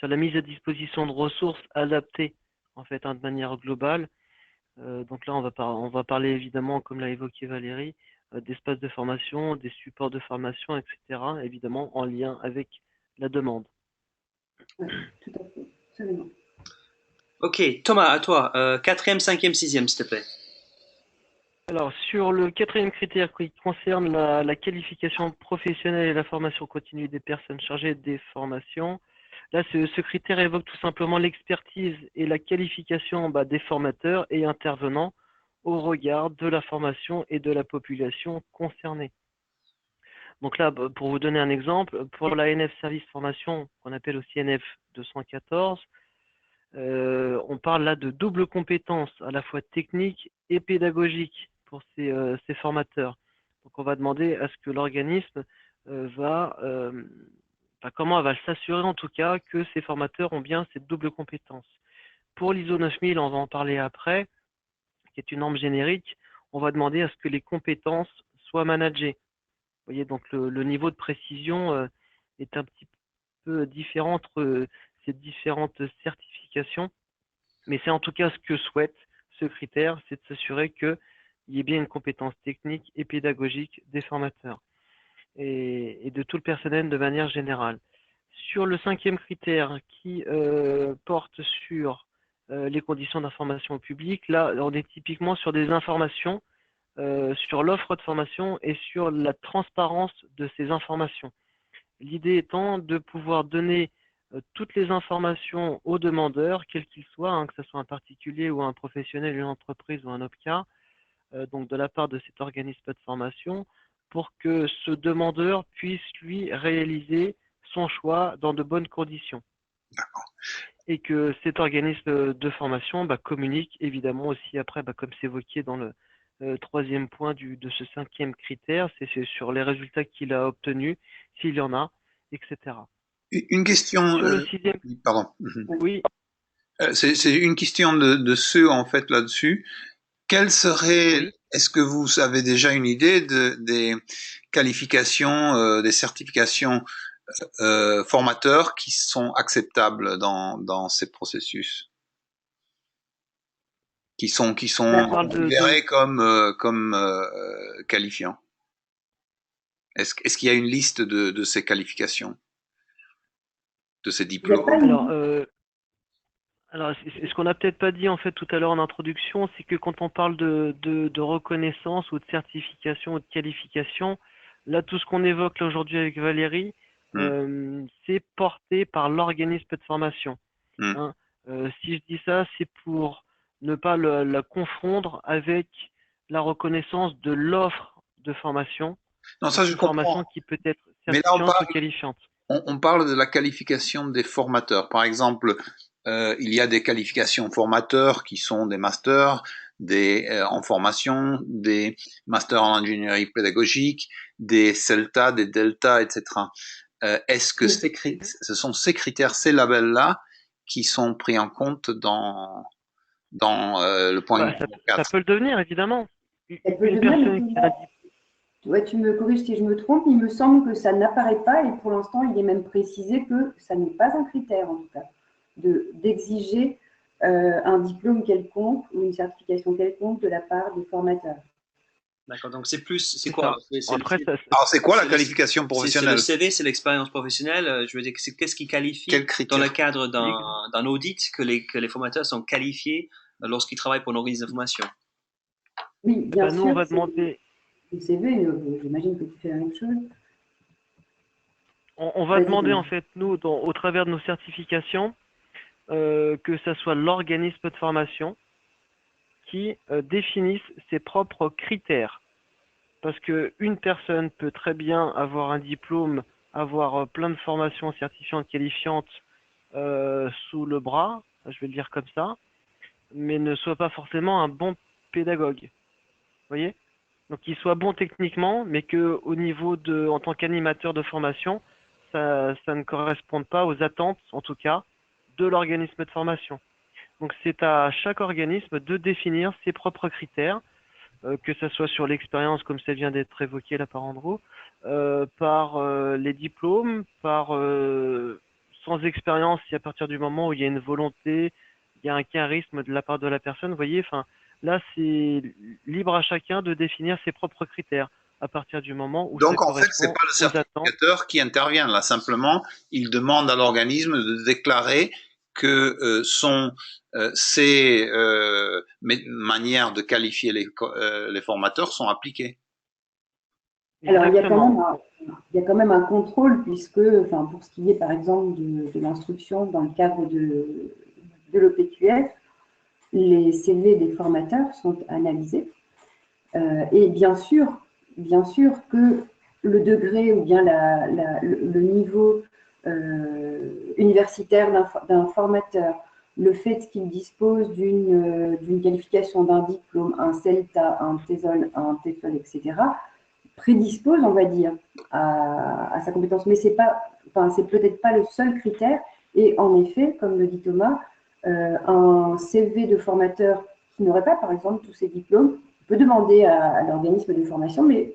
la mise à disposition de ressources adaptées, en fait, de manière globale. Donc là, on va parler évidemment, comme l'a évoqué Valérie, d'espaces de formation, des supports de formation, etc. Évidemment, en lien avec la demande. Oui, tout à fait, absolument. Ok, Thomas, à toi. Quatrième, cinquième, sixième, s'il te plaît. Alors, sur le quatrième critère qui concerne la qualification professionnelle et la formation continue des personnes chargées des formations, là, ce critère évoque tout simplement l'expertise et la qualification des formateurs et intervenants au regard de la formation et de la population concernée. Donc là, pour vous donner un exemple, pour la NF Service Formation, qu'on appelle aussi NF 214, on parle là de double compétence, à la fois technique et pédagogique pour ces formateurs. Donc on va demander à ce que l'organisme comment va s'assurer en tout cas que ces formateurs ont bien cette double compétence. Pour l'ISO 9000, on va en parler après, qui est une norme générique, on va demander à ce que les compétences soient managées. Vous voyez, donc le niveau de précision est un petit peu différent entre ces différentes certifications. Mais c'est en tout cas ce que souhaite ce critère, c'est de s'assurer qu'il y ait bien une compétence technique et pédagogique des formateurs et de tout le personnel de manière générale. Sur le cinquième critère qui porte sur les conditions d'information au public, là, on est typiquement sur des informations, sur l'offre de formation et sur la transparence de ces informations. L'idée étant de pouvoir donner toutes les informations aux demandeurs, quels qu'ils soient, que ce soit un particulier ou un professionnel, une entreprise ou un OPCA, donc de la part de cet organisme de formation, pour que ce demandeur puisse, lui, réaliser son choix dans de bonnes conditions. Et que cet organisme de formation communique évidemment aussi après, comme c'est évoqué dans le troisième point de ce cinquième critère, c'est sur les résultats qu'il a obtenus, s'il y en a, etc. Une question. Sur le sixième. Pardon. Oui. C'est une question de ceux en fait là-dessus. Quelle serait, Oui. est-ce que vous avez déjà une idée des qualifications, des certifications formateurs qui sont acceptables dans ces processus, qui sont On parle considérés comme qualifiants? Est-ce qu'il y a une liste de ces qualifications, de ces Il n'y a pas diplômes? une Alors, liste. ce qu'on n'a peut-être pas dit en fait tout à l'heure en introduction, c'est que quand on parle de reconnaissance ou de certification ou de qualification, là tout ce qu'on évoque là aujourd'hui avec Valérie, Hmm, c'est porté par l'organisme de formation. hmm. Hein. Si je dis ça, c'est pour ne pas la confondre avec la reconnaissance de l'offre de formation. Non, ça Donc je une formation comprends. qui peut être Mais là, certifiante ou qualifiante. on parle de la qualification des formateurs. Par exemple, il y a des qualifications formateurs qui sont des masters, en formation, des masters en ingénierie pédagogique, des CELTA, des DELTA, etc. Est-ce que Oui. ce sont ces critères, ces labels-là, qui sont pris en compte dans le point Bah, numéro ça 4? peut le devenir, évidemment. Elle peut Une devenir, mais personne qui a un ouais, tu me corriges si je me trompe, il me semble que ça n'apparaît pas et pour l'instant, il est même précisé que ça n'est pas un critère, en tout cas, d'exiger un diplôme quelconque ou une certification quelconque de la part des formateurs. D'accord, donc c'est plus, c'est c'est quoi? ça. Après, Alors, c'est quoi la c'est le, qualification c'est le professionnelle? CV, c'est l'expérience professionnelle. Je veux dire, qu'est-ce qui Quels qualifie dans le critères? cadre ex- d'un audit que les formateurs sont qualifiés lorsqu'ils travaillent pour une organisme de formation? Oui, bien bah, nous, on sûr, va c'est demander, le CV, j'imagine que tu fais la même chose. on va Vas-y, demander Thomas. en fait, nous, au travers de nos certifications, que ça soit l'organisme de formation qui définisse ses propres critères. Parce que une personne peut très bien avoir un diplôme, avoir plein de formations certifiantes, qualifiantes sous le bras, je vais le dire comme ça, mais ne soit pas forcément un bon pédagogue. Vous voyez? Donc qu'il soit bon techniquement, mais que au niveau en tant qu'animateur de formation, ça ne corresponde pas aux attentes, en tout cas, de l'organisme de formation. Donc c'est à chaque organisme de définir ses propres critères, que ce soit sur l'expérience, comme ça vient d'être évoqué là par Andrew, par les diplômes, par sans expérience, si à partir du moment où il y a une volonté, il y a un charisme de la part de la personne, vous voyez, enfin, là c'est libre à chacun de définir ses propres critères à partir du moment où ça Donc, en fait, c'est correspond pas le aux attentes. certificateur qui intervient là. Simplement, il demande à l'organisme de déclarer que ces manières de qualifier les formateurs sont appliquées. Alors, Exactement. il y a quand même un contrôle, puisque, enfin, pour ce qui est, par exemple, de l'instruction dans le cadre de l'OPQF, les CV des formateurs sont analysés. Et bien sûr que le degré ou bien le niveau universitaire d'un formateur, le fait qu'il dispose d'une qualification d'un diplôme, un CELTA, un TESOL, un TEFL, etc., prédispose, on va dire, à sa compétence. Mais c'est pas, enfin, c'est peut-être pas le seul critère. Et en effet, comme le dit Thomas, un CV de formateur qui n'aurait pas, par exemple, tous ces diplômes, peut demander à l'organisme de formation, mais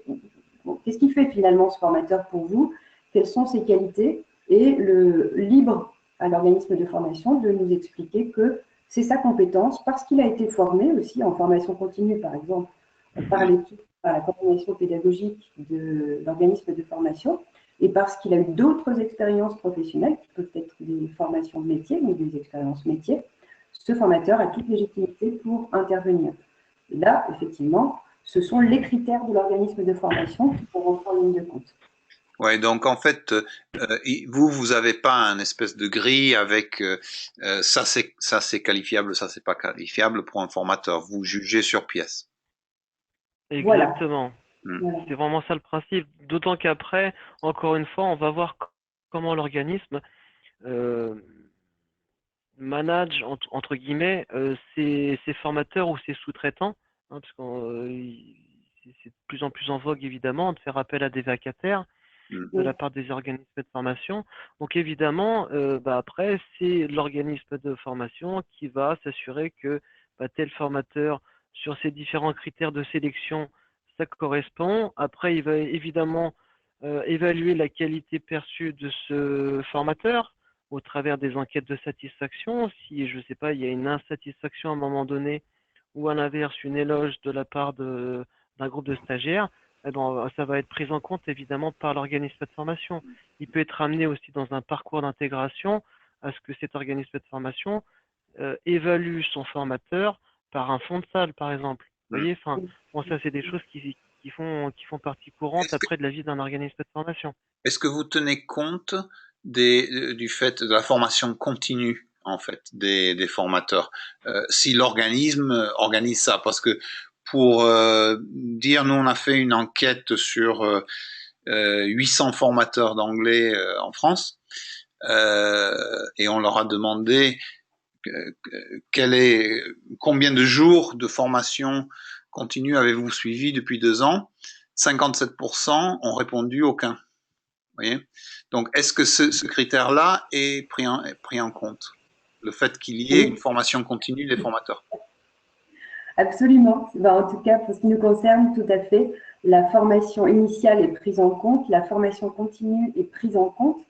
bon, qu'est-ce qui fait finalement ce formateur pour vous? Quelles sont ses qualités? Et le libre à l'organisme de formation de nous expliquer que c'est sa compétence parce qu'il a été formé aussi en formation continue, par exemple, par l'équipe, par la coordination pédagogique de l'organisme de formation, et parce qu'il a eu d'autres expériences professionnelles, qui peuvent être des formations métiers ou des expériences métiers, ce formateur a toute légitimité pour intervenir. Et là, effectivement, ce sont les critères de l'organisme de formation qui vont rentrer en ligne de compte. Ouais, donc en fait, vous avez pas un espèce de grille avec ça c'est qualifiable, ça c'est pas qualifiable pour un formateur. Vous jugez sur pièce. Voilà. Exactement. Hmm. Voilà. C'est vraiment ça le principe. D'autant qu'après, encore une fois, on va voir comment l'organisme euh, manage entre guillemets ses formateurs ou ses sous-traitants, hein, parce que c'est de plus en plus en vogue évidemment de faire appel à des vacataires Hmm. de Oui. la part des organismes de formation. Donc évidemment, bah, après c'est l'organisme de formation qui va s'assurer que bah, tel formateur sur ces différents critères de sélection, ça correspond. Après, il va évidemment évaluer la qualité perçue de ce formateur au travers des enquêtes de satisfaction. Si, je ne sais pas, il y a une insatisfaction à un moment donné ou à l'inverse, une éloge de la part d'un groupe de stagiaires, eh ben, ça va être pris en compte évidemment par l'organisme de formation. Il peut être amené aussi dans un parcours d'intégration à ce que cet organisme de formation évalue son formateur par un fond de salle, par exemple. Vous voyez, enfin, bon, ça c'est des choses qui font partie courante après de la vie d'un organisme de formation. Est-ce que vous tenez compte du fait de la formation continue en fait des formateurs, si l'organisme organise ça? Parce que pour dire, nous on a fait une enquête sur 800 formateurs d'anglais en France, et on leur a demandé combien de jours de formation continue avez-vous suivi depuis 2 ans? 57% ont répondu aucun. Vous voyez? Donc, est-ce que ce critère-là est pris en compte? Le fait qu'il y ait une formation continue des formateurs? Absolument. Ben, en tout cas, pour ce qui nous concerne, tout à fait. La formation initiale est prise en compte, la formation continue est prise en compte.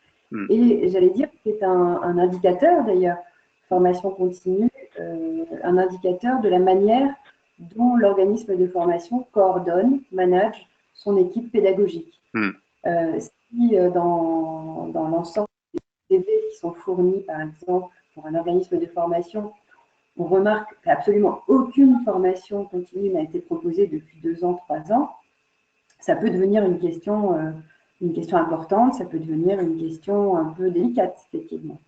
Et j'allais dire que c'est un indicateur d'ailleurs, formation continue, un indicateur de la manière dont l'organisme de formation coordonne, manage son équipe pédagogique. Si dans l'ensemble des CV qui sont fournis, par exemple, pour un organisme de formation, on remarque qu'absolument aucune formation continue n'a été proposée depuis 2 ans, 3 ans, ça peut devenir une question importante, ça peut devenir une question un peu délicate, effectivement.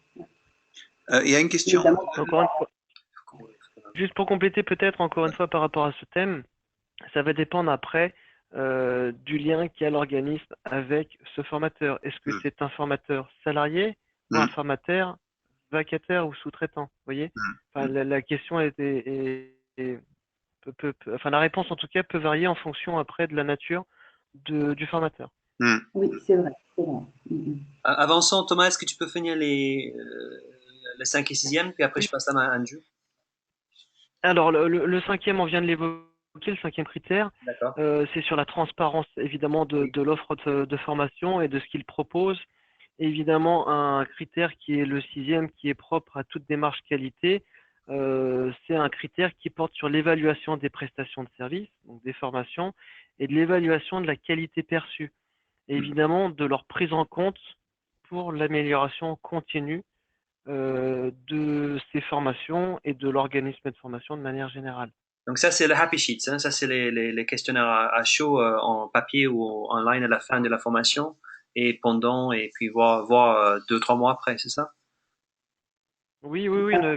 Il y a une question. Encore une fois, juste pour compléter peut-être encore une fois par rapport à ce thème, ça va dépendre après du lien qu'il y a l'organisme avec ce formateur. Est-ce que c'est un formateur salarié ou un formateur vacataire ou sous-traitant? Vous voyez, enfin, la question enfin, la réponse en tout cas peut varier en fonction après de la nature du formateur. Oui, c'est vrai. Avançons, Thomas, est-ce que tu peux finir les 5 et 6e, puis après je passe la main à Andrew? Alors, le 5e, on vient de l'évoquer, le 5e critère, c'est sur la transparence évidemment de l'offre de formation et de ce qu'il propose. Évidemment, un critère qui est le 6e, qui est propre à toute démarche qualité, c'est un critère qui porte sur l'évaluation des prestations de services, donc des formations, et de l'évaluation de la qualité perçue. Et évidemment, de leur prise en compte pour l'amélioration continue de ces formations et de l'organisme de formation de manière générale. Donc ça, c'est le happy sheets, hein? Ça, c'est les questionnaires à chaud en papier ou en ligne à la fin de la formation et pendant, et puis voir 2-3 mois après, c'est ça? Oui,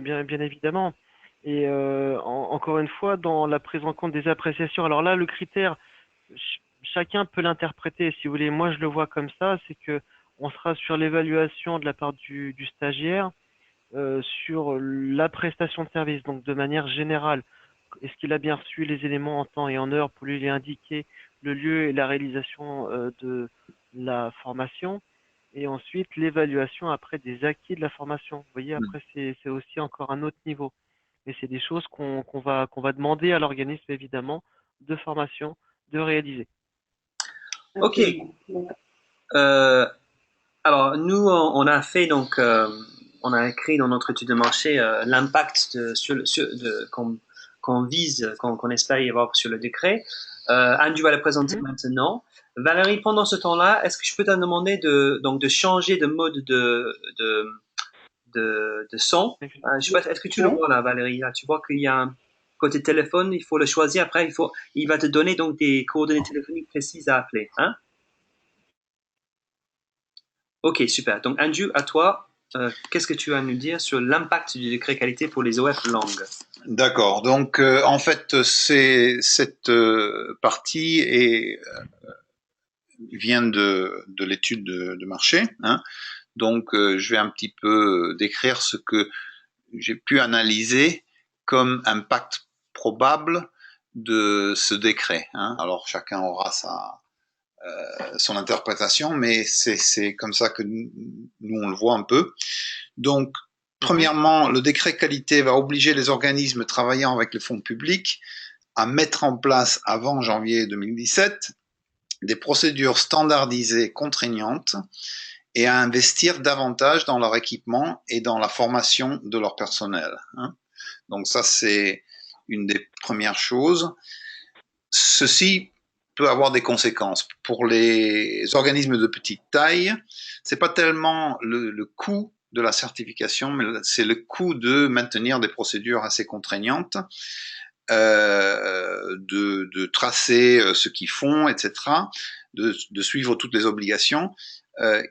bien évidemment. Et encore une fois, dans la prise en compte des appréciations, alors là, le critère, chacun peut l'interpréter. Si vous voulez, moi, je le vois comme ça, c'est que on sera sur l'évaluation de la part du stagiaire sur la prestation de service, donc de manière générale. Est-ce qu'il a bien reçu les éléments en temps et en heure pour lui indiquer le lieu et la réalisation de la formation? Et ensuite, l'évaluation après des acquis de la formation. Vous voyez, après, c'est aussi encore un autre niveau. Et c'est des choses qu'on va demander à l'organisme, évidemment, de formation, de réaliser. Ok. Alors, nous, on a fait donc, on a écrit dans notre étude de marché l'impact qu'on vise, qu'on espère y avoir sur le décret. Andrew va le présenter maintenant. Valérie, pendant ce temps-là, est-ce que je peux te demander de changer de mode de son? Je sais pas, est-ce que tu le vois là, Valérie? Là, tu vois qu'il y a un côté téléphone, il faut le choisir. Après, il va te donner donc des coordonnées téléphoniques précises à appeler, hein? Ok, super. Donc, Andrew, à toi, qu'est-ce que tu as à nous dire sur l'impact du décret qualité pour les OF langues? D'accord. Donc, en fait, cette partie vient de l'étude de marché, hein. Donc, je vais un petit peu décrire ce que j'ai pu analyser comme impact probable de ce décret, hein. Alors, chacun aura son interprétation, mais c'est comme ça que nous on le voit un peu. Donc, premièrement, le décret qualité va obliger les organismes travaillant avec les fonds publics à mettre en place avant janvier 2017 des procédures standardisées contraignantes et à investir davantage dans leur équipement et dans la formation de leur personnel. Donc ça, c'est une des premières choses. Ceci peut avoir des conséquences. Pour les organismes de petite taille, c'est pas tellement le coût de la certification, mais c'est le coût de maintenir des procédures assez contraignantes, de tracer ce qu'ils font, etc., de suivre toutes les obligations,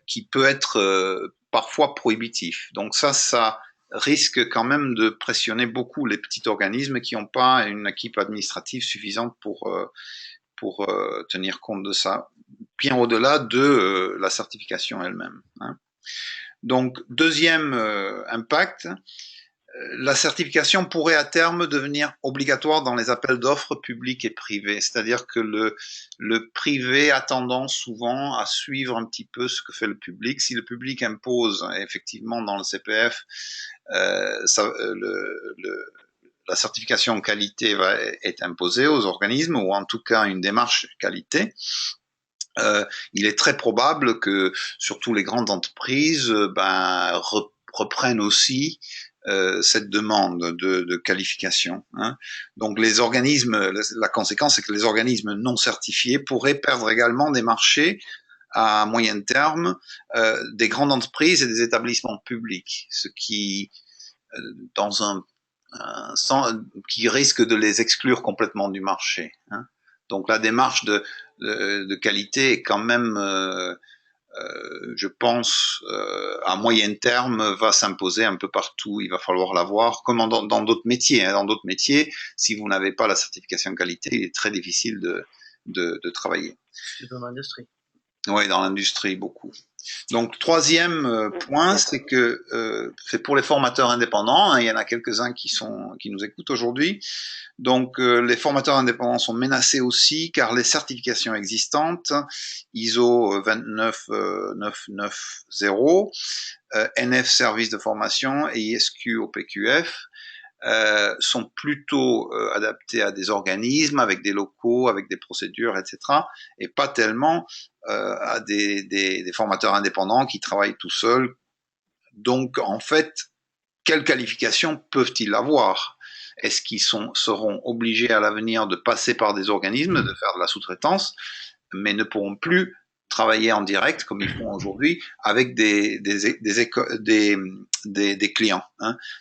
qui peut être parfois prohibitif. Donc ça risque quand même de pressionner beaucoup les petits organismes qui n'ont pas une équipe administrative suffisante pour tenir compte de ça, bien au-delà de la certification elle-même. Donc, deuxième impact, la certification pourrait à terme devenir obligatoire dans les appels d'offres publics et privés, c'est-à-dire que le privé a tendance souvent à suivre un petit peu ce que fait le public. Si le public impose effectivement dans le CPF la certification qualité est imposée aux organismes, ou en tout cas une démarche qualité, il est très probable que surtout les grandes entreprises reprennent aussi cette demande de qualification. Donc les organismes, la conséquence c'est que les organismes non certifiés pourraient perdre également des marchés à moyen terme des grandes entreprises et des établissements publics, ce qui qui risque de les exclure complètement du marché. Donc la démarche de qualité est quand même, je pense, à moyen terme, va s'imposer un peu partout. Il va falloir l'avoir, comme dans d'autres métiers. Dans d'autres métiers, si vous n'avez pas la certification qualité, il est très difficile de travailler. Dans l'industrie. Oui, dans l'industrie, beaucoup. Donc, troisième point, c'est que c'est pour les formateurs indépendants. Il y en a quelques-uns qui nous écoutent aujourd'hui. Donc, les formateurs indépendants sont menacés aussi, car les certifications existantes, ISO 29990, NF Service de formation et ISQ OPQF, sont plutôt adaptés à des organismes avec des locaux, avec des procédures, etc., et pas tellement à des formateurs indépendants qui travaillent tout seuls. Donc, en fait, quelles qualifications peuvent-ils avoir? Est-ce qu'ils seront obligés à l'avenir de passer par des organismes, de faire de la sous-traitance, mais ne pourront plus travailler en direct comme ils font aujourd'hui avec des clients.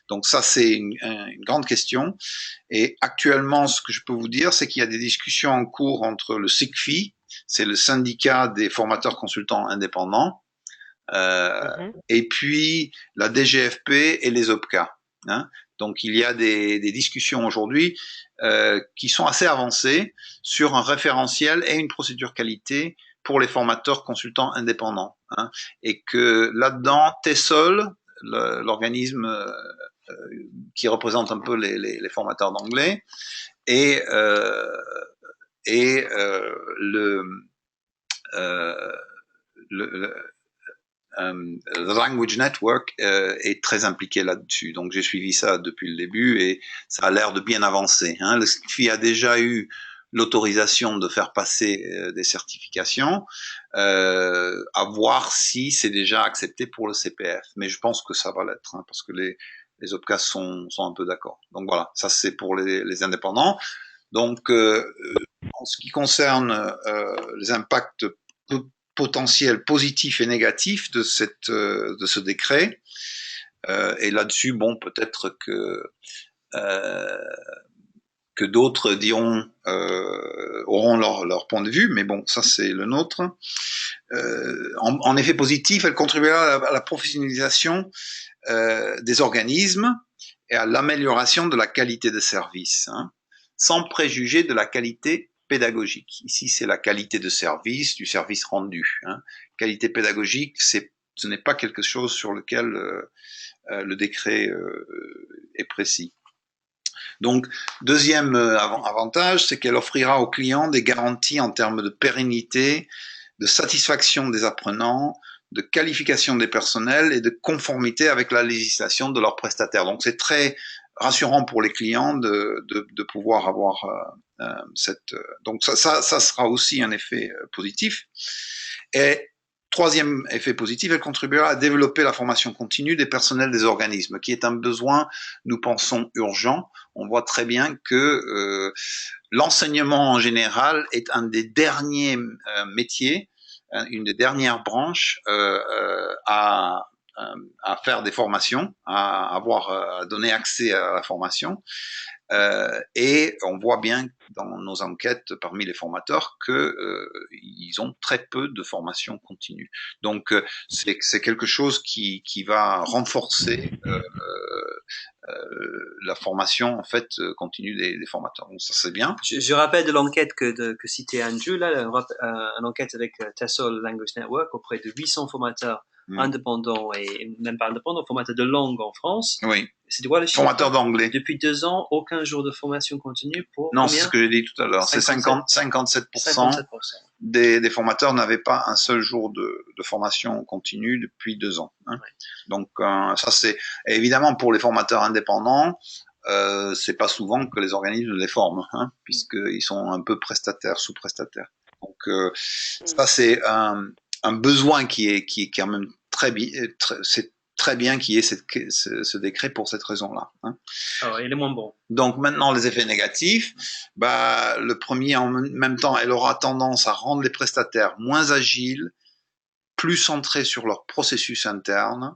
Donc ça, c'est une grande question. Et actuellement, ce que je peux vous dire, c'est qu'il y a des discussions en cours entre le SICFI, c'est le syndicat des formateurs consultants indépendants, et puis la DGFP et les OPCA. Donc il y a des discussions aujourd'hui qui sont assez avancées sur un référentiel et une procédure qualité pour les formateurs consultants indépendants. Et que là-dedans, TESOL, l'organisme qui représente un peu les formateurs d'anglais, et The Language Network est très impliqué là-dessus. Donc j'ai suivi ça depuis le début et ça a l'air de bien avancer. Le SCFI a déjà eu l'autorisation de faire passer des certifications, à voir si c'est déjà accepté pour le CPF. Mais je pense que ça va l'être, parce que les OPCA sont un peu d'accord. Donc voilà, ça c'est pour les indépendants. Donc en ce qui concerne les impacts potentiels positifs et négatifs de ce décret, et là-dessus, bon, peut-être que d'autres diront auront leur point de vue, mais bon, ça c'est le nôtre. En effet positif, elle contribuera à la professionnalisation des organismes et à l'amélioration de la qualité de service, sans préjuger de la qualité pédagogique. Ici, c'est la qualité de service, du service rendu. Qualité pédagogique, ce n'est pas quelque chose sur lequel le décret est précis. Donc, deuxième avantage, c'est qu'elle offrira aux clients des garanties en termes de pérennité, de satisfaction des apprenants, de qualification des personnels et de conformité avec la législation de leurs prestataires. Donc, c'est très rassurant pour les clients de pouvoir avoir Donc ça sera aussi un effet positif. Et troisième effet positif, elle contribuera à développer la formation continue des personnels des organismes, qui est un besoin, nous pensons, urgent. On voit très bien que l'enseignement en général est un des derniers métiers, une des dernières branches à faire des formations, à donner accès à la formation. Et on voit bien dans nos enquêtes parmi les formateurs qu'ils ont très peu de formation continue. Donc c'est quelque chose qui va renforcer la formation en fait continue des formateurs. Donc ça c'est bien. Je rappelle de l'enquête que citait Andrew, là, une enquête avec TESOL Language Network auprès de 800 formateurs indépendants et même pas indépendants, formateurs de langue en France. Oui. C'est quoi le chiffre? Formateurs d'anglais. Depuis 2 ans, aucun jour de formation continue pour non, combien? c'est ce que j'ai dit tout à l'heure. C'est 57% des formateurs n'avaient pas un seul jour de formation continue depuis 2 ans. Hein. Ouais. Donc ça c'est évidemment pour les formateurs indépendants. C'est pas souvent que les organismes les forment, hein, puisqu'ils sont un peu prestataires, sous-prestataires. Donc ça c'est un besoin qui est quand même c'est très bien qu'il y ait ce décret pour cette raison-là. Hein. Alors, il est moins bon. Donc maintenant, les effets négatifs, le premier, en même temps, elle aura tendance à rendre les prestataires moins agiles, plus centrés sur leur processus interne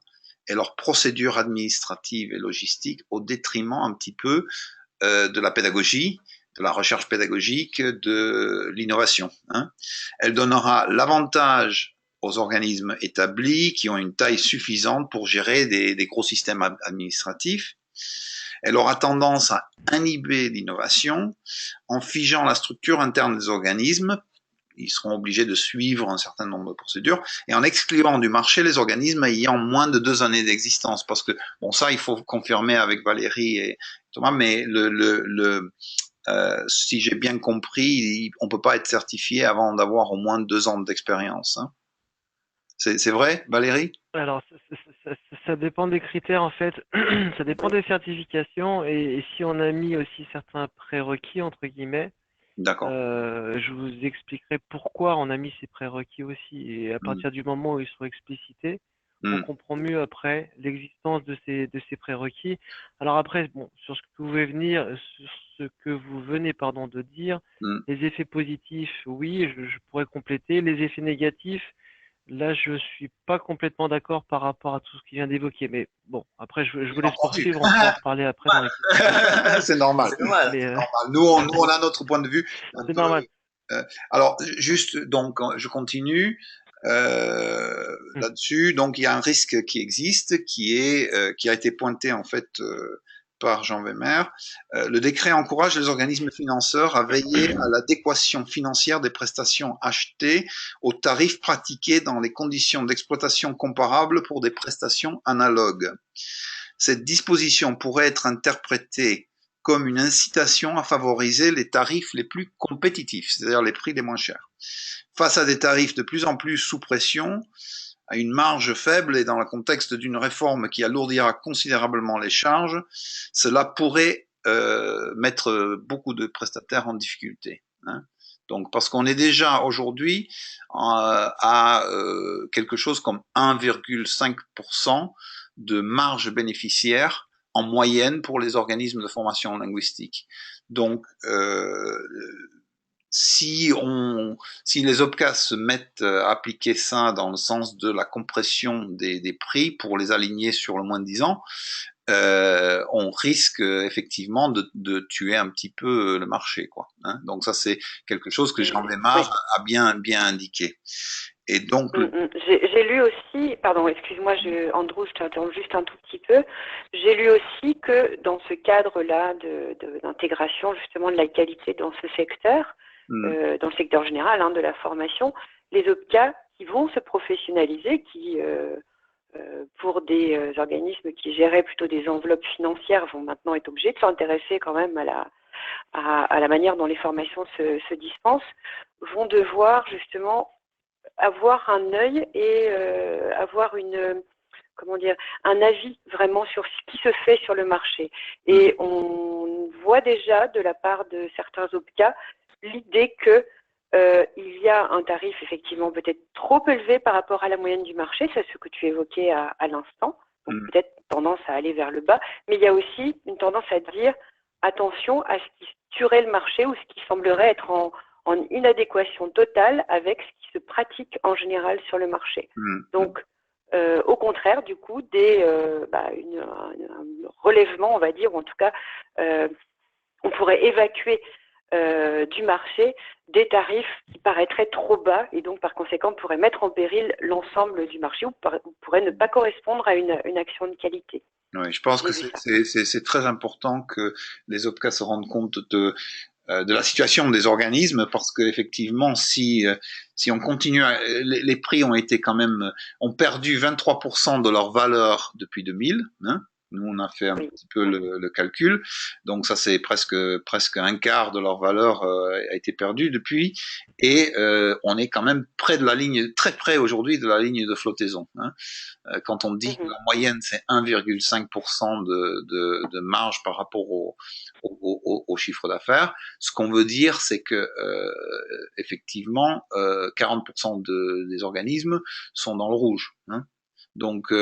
et leurs procédures administratives et logistiques, au détriment un petit peu de la pédagogie, de la recherche pédagogique, de l'innovation. Hein. Elle donnera l'avantage aux organismes établis qui ont une taille suffisante pour gérer des gros systèmes administratifs. Elle aura tendance à inhiber l'innovation en figeant la structure interne des organismes. Ils seront obligés de suivre un certain nombre de procédures et en excluant du marché les organismes ayant moins de 2 années d'existence. Parce que, bon, ça, il faut confirmer avec Valérie et Thomas, mais si j'ai bien compris, on peut pas être certifié avant d'avoir au moins 2 ans d'expérience. Hein. C'est vrai, Valérie? Alors, ça dépend des critères, en fait. Ça dépend des certifications. Et si on a mis aussi certains prérequis, entre guillemets, d'accord. Je vous expliquerai pourquoi on a mis ces prérequis aussi. Et à partir du moment où ils sont explicités, on comprend mieux après l'existence de ces prérequis. Alors après, bon, sur ce que vous venez de dire, les effets positifs, oui, je pourrais compléter. Les effets négatifs, là, je suis pas complètement d'accord par rapport à tout ce qui vient d'évoquer. Mais bon, après, je vous laisse poursuivre. On pourra en reparler après dans les questions. C'est normal. C'est normal. Mais, Nous, on a notre point de vue. C'est normal. Alors, juste, donc, je continue là-dessus. Donc, il y a un risque qui existe, qui a été pointé en fait par Jean Wehmer. Le décret encourage les organismes financeurs à veiller à l'adéquation financière des prestations achetées aux tarifs pratiqués dans les conditions d'exploitation comparables pour des prestations analogues. Cette disposition pourrait être interprétée comme une incitation à favoriser les tarifs les plus compétitifs, c'est-à-dire les prix les moins chers. Face à des tarifs de plus en plus sous pression, à une marge faible et dans le contexte d'une réforme qui alourdira considérablement les charges, cela pourrait mettre beaucoup de prestataires en difficulté. Hein. Donc, parce qu'on est déjà aujourd'hui à quelque chose comme 1,5% de marge bénéficiaire en moyenne pour les organismes de formation linguistique. Donc, si les OPCA se mettent à appliquer ça dans le sens de la compression des prix pour les aligner sur le moins de 10 ans, on risque effectivement de tuer un petit peu le marché, quoi. Hein. Donc ça c'est quelque chose que Jean Wehmer a bien indiqué. Et donc j'ai lu aussi, pardon, excuse-moi, Andrew, je t'interromps juste un tout petit peu. J'ai lu aussi que dans ce cadre-là d'intégration justement de la qualité dans ce secteur, dans le secteur général de la formation, les OPCA qui vont se professionnaliser, qui pour des organismes qui géraient plutôt des enveloppes financières vont maintenant être obligés de s'intéresser quand même à la manière dont les formations se dispensent, vont devoir justement avoir un œil et avoir une comment dire, un avis vraiment sur ce qui se fait sur le marché. Et on voit déjà de la part de certains OPCA l'idée que il y a un tarif effectivement peut-être trop élevé par rapport à la moyenne du marché, c'est ce que tu évoquais à l'instant, donc peut-être tendance à aller vers le bas, mais il y a aussi une tendance à dire attention à ce qui tuerait le marché ou ce qui semblerait être en inadéquation totale avec ce qui se pratique en général sur le marché. Donc, au contraire, du coup, un relèvement, on va dire, ou en tout cas, on pourrait évacuer du marché des tarifs qui paraîtraient trop bas et donc, par conséquent, pourraient mettre en péril l'ensemble du marché ou pourraient ne pas correspondre à une action de qualité. Oui, je pense que c'est très important que les OPCA se rendent compte de la situation des organismes parce qu'effectivement, si on continue, les prix ont été quand même, ont perdu 23% de leur valeur depuis 2000. Hein. Nous, on a fait un petit peu le calcul. Donc, ça, c'est presque un quart de leur valeur a été perdu depuis. Et on est quand même près de la ligne, très près aujourd'hui de la ligne de flottaison. Hein. Quand on dit que la moyenne, c'est 1,5% de marge par rapport au chiffre d'affaires, ce qu'on veut dire, c'est que effectivement, 40% des organismes sont dans le rouge. Hein. Donc,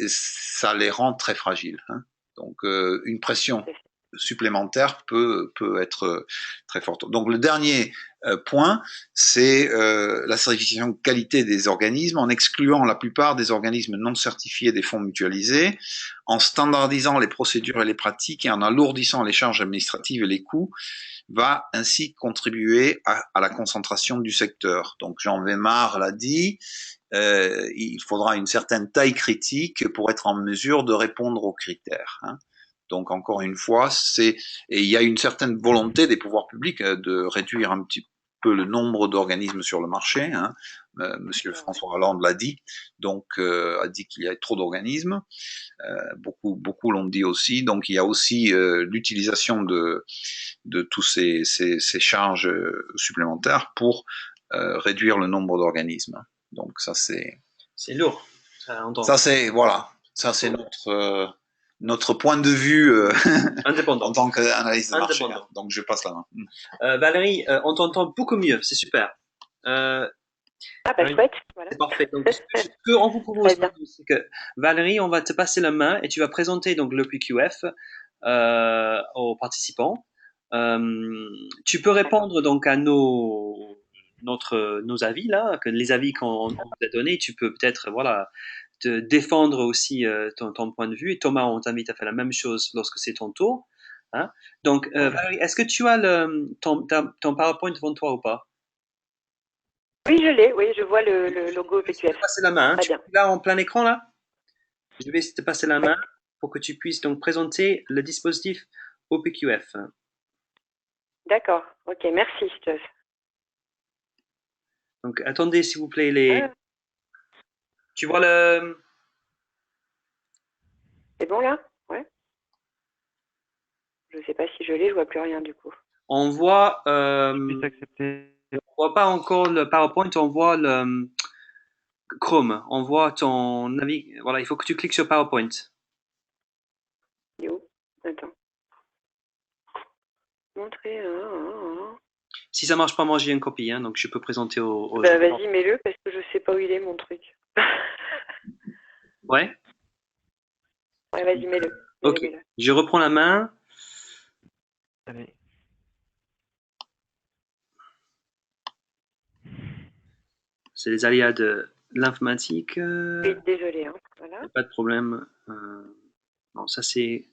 ça les rend très fragiles. Hein. Donc, une pression supplémentaire peut être très forte. Donc, le dernier point, c'est la certification qualité des organismes, en excluant la plupart des organismes non certifiés des fonds mutualisés, en standardisant les procédures et les pratiques et en alourdissant les charges administratives et les coûts, va ainsi contribuer à la concentration du secteur. Donc, Jean Weimar l'a dit, il faudra une certaine taille critique pour être en mesure de répondre aux critères. Hein. Donc encore une fois, et il y a une certaine volonté des pouvoirs publics de réduire un petit peu le nombre d'organismes sur le marché. Hein. Monsieur François Hollande l'a dit, donc a dit qu'il y a trop d'organismes. Beaucoup l'ont dit aussi. Donc il y a aussi l'utilisation de tous ces charges supplémentaires pour réduire le nombre d'organismes. Donc ça c'est lourd. Ça c'est c'est notre point de vue indépendant en tant qu'analyste de marché. Donc je passe la main. Valérie, on t'entend beaucoup mieux, c'est super. Chouette, voilà. C'est parfait. Donc ce qu'on vous propose, c'est que Valérie, on va te passer la main et tu vas présenter donc le PQF aux participants. Tu peux répondre donc à nos avis là, que les avis qu'on vous a donnés, tu peux peut-être te défendre aussi ton point de vue. Et Thomas, on t'invite à faire la même chose lorsque c'est ton tour. Hein. Donc Valérie, est-ce que tu as ton PowerPoint devant toi ou pas? Oui, je l'ai. Oui, je vois le logo PQF. Je vais te passer la main. Tu es là en plein écran là. Je vais te passer la main pour que tu puisses donc présenter le dispositif OPQF. D'accord. Ok, merci, Steph. Donc, attendez, s'il vous plaît, Tu vois le... C'est bon, là? Ouais. Je ne sais pas si je l'ai, je vois plus rien, du coup. On voit... accepter. On voit pas encore le PowerPoint, on voit le Chrome. On voit ton avis. Voilà, il faut que tu cliques sur PowerPoint. Yo. Attends. Montrer... Si ça marche pas, moi j'ai une copie, hein, donc je peux présenter aux gens. Vas-y, mets-le, parce que je sais pas où il est, mon truc. Ouais. Ouais, vas-y, mets-le. Ok, je reprends la main. Allez. C'est les aléas de l'informatique. Oui, désolé, hein. Voilà. Pas de problème. Non, ça c'est...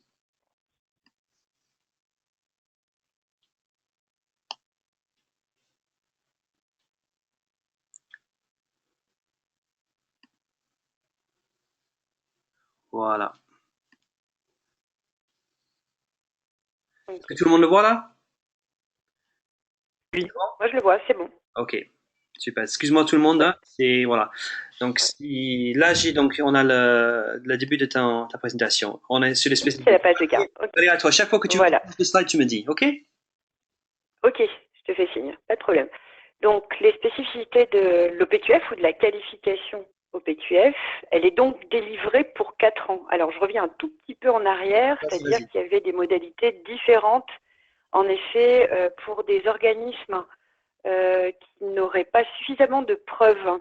Voilà. Est-ce que tout le monde le voit là? Oui, moi je le vois, c'est bon. Ok, super. Excuse-moi tout le monde. Hein. C'est voilà. Donc là on a le début de ta présentation. On est sur les spécificités. C'est la page de garde. Okay. Allez à toi. Chaque fois que tu vois le slide, tu me dis. Ok. Ok, je te fais signe. Pas de problème. Donc les spécificités de l'OPQF ou de la qualification OPQF. Elle est donc délivrée pour 4 ans. Alors, je reviens un tout petit peu en arrière, c'est-à-dire qu'il y avait des modalités différentes, en effet, pour des organismes qui n'auraient pas suffisamment de preuves,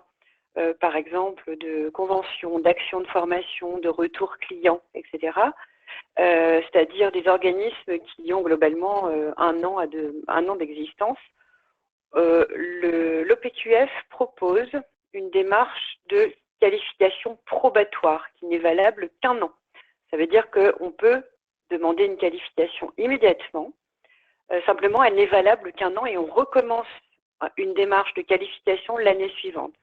par exemple de conventions, d'actions de formation, de retour client, etc. C'est-à-dire des organismes qui ont globalement un an d'existence. L'OPQF propose une démarche de qualification probatoire qui n'est valable qu'1 an. Ça veut dire qu'on peut demander une qualification immédiatement. Simplement, elle n'est valable qu'1 an et on recommence une démarche de qualification l'année suivante.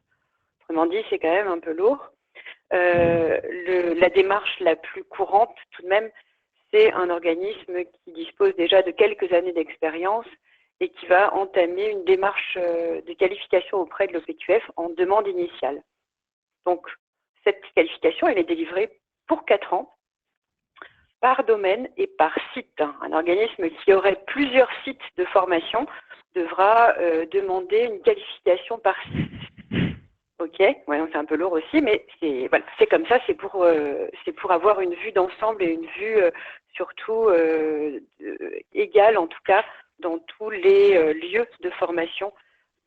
Autrement dit, c'est quand même un peu lourd. La démarche la plus courante, tout de même, c'est un organisme qui dispose déjà de quelques années d'expérience et qui va entamer une démarche de qualification auprès de l'OPQF en demande initiale. Donc, cette qualification, elle est délivrée pour 4 ans, par domaine et par site. Un organisme qui aurait plusieurs sites de formation devra demander une qualification par site. Ok, ouais, c'est un peu lourd aussi, mais c'est voilà, comme ça, c'est pour avoir une vue d'ensemble et une vue surtout égale, en tout cas, dans tous les lieux de formation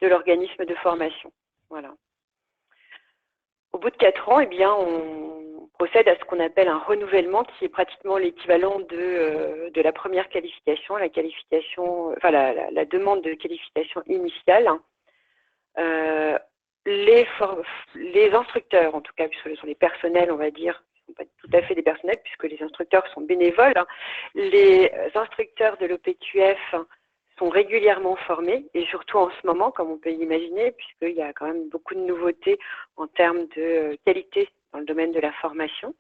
de l'organisme de formation. Voilà. Au bout de 4 ans, eh bien, on procède à ce qu'on appelle un renouvellement, qui est pratiquement l'équivalent de la première qualification, la demande de qualification initiale. Les instructeurs, en tout cas, puisque ce sont les personnels, on va dire, ne sont pas tout à fait des personnels, puisque les instructeurs sont bénévoles. Les instructeurs de l'OPQF sont régulièrement formés, et surtout en ce moment, comme on peut l'imaginer, puisqu'il y a quand même beaucoup de nouveautés en termes de qualité dans le domaine de la formation.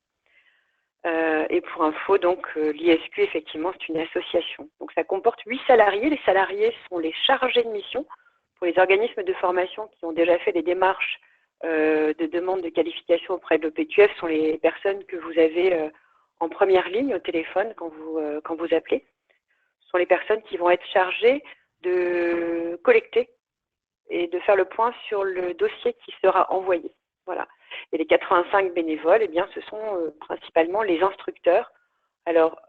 Et pour info, donc, l'ISQ, effectivement, c'est une association. Donc, ça comporte 8 salariés. Les salariés sont les chargés de mission. Pour les organismes de formation qui ont déjà fait des démarches de demande de qualification auprès de l'OPQF, sont les personnes que vous avez en première ligne au téléphone quand vous appelez. Ce sont les personnes qui vont être chargées de collecter et de faire le point sur le dossier qui sera envoyé. Voilà. Et les 85 bénévoles, eh bien, ce sont principalement les instructeurs. Alors,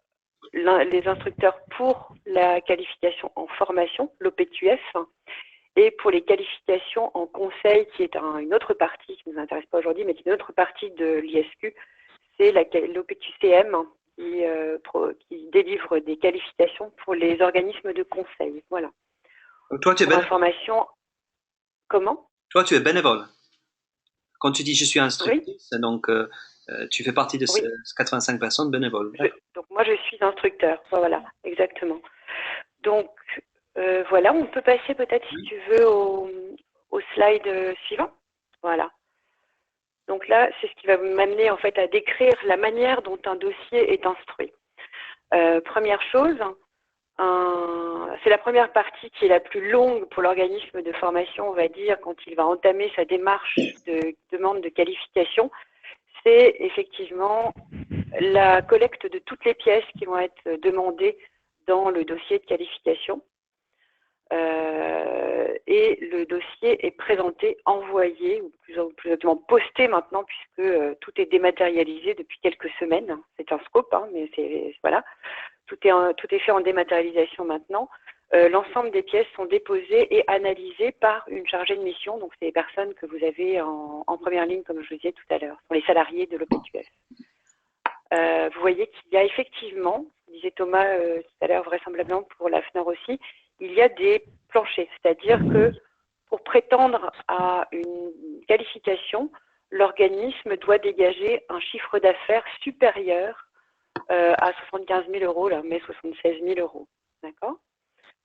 les instructeurs pour la qualification en formation, l'OPQF, et pour les qualifications en conseil, qui est une autre partie qui ne nous intéresse pas aujourd'hui, mais qui est une autre partie de l'ISQ, c'est l'OPQCM qui délivre des qualifications pour les organismes de conseil. Voilà. Donc toi, tu es bénévole. Information. Comment? Toi, tu es bénévole. Quand tu dis je suis instructrice, oui. Donc tu fais partie de ces 85 personnes bénévoles. Donc moi, je suis instructeur. Voilà, exactement. Donc, voilà, on peut passer peut-être, si tu veux, au slide suivant. Voilà. Donc là, c'est ce qui va m'amener en fait à décrire la manière dont un dossier est instruit. Première chose, c'est la première partie qui est la plus longue pour l'organisme de formation, on va dire, quand il va entamer sa démarche de demande de qualification. C'est effectivement la collecte de toutes les pièces qui vont être demandées dans le dossier de qualification. Et le dossier est présenté, envoyé, ou plus exactement posté maintenant, puisque tout est dématérialisé depuis quelques semaines. C'est un scope, mais voilà, tout est fait en dématérialisation maintenant. L'ensemble des pièces sont déposées et analysées par une chargée de mission. Donc, c'est les personnes que vous avez en première ligne, comme je le disais tout à l'heure, sont les salariés de l'OPQF. Vous voyez qu'il y a effectivement, disait Thomas tout à l'heure, vraisemblablement pour la FNOR aussi, il y a des planchers. C'est-à-dire que pour prétendre à une qualification, l'organisme doit dégager un chiffre d'affaires supérieur à 75 000 euros, là, mais 76 000 euros. D'accord?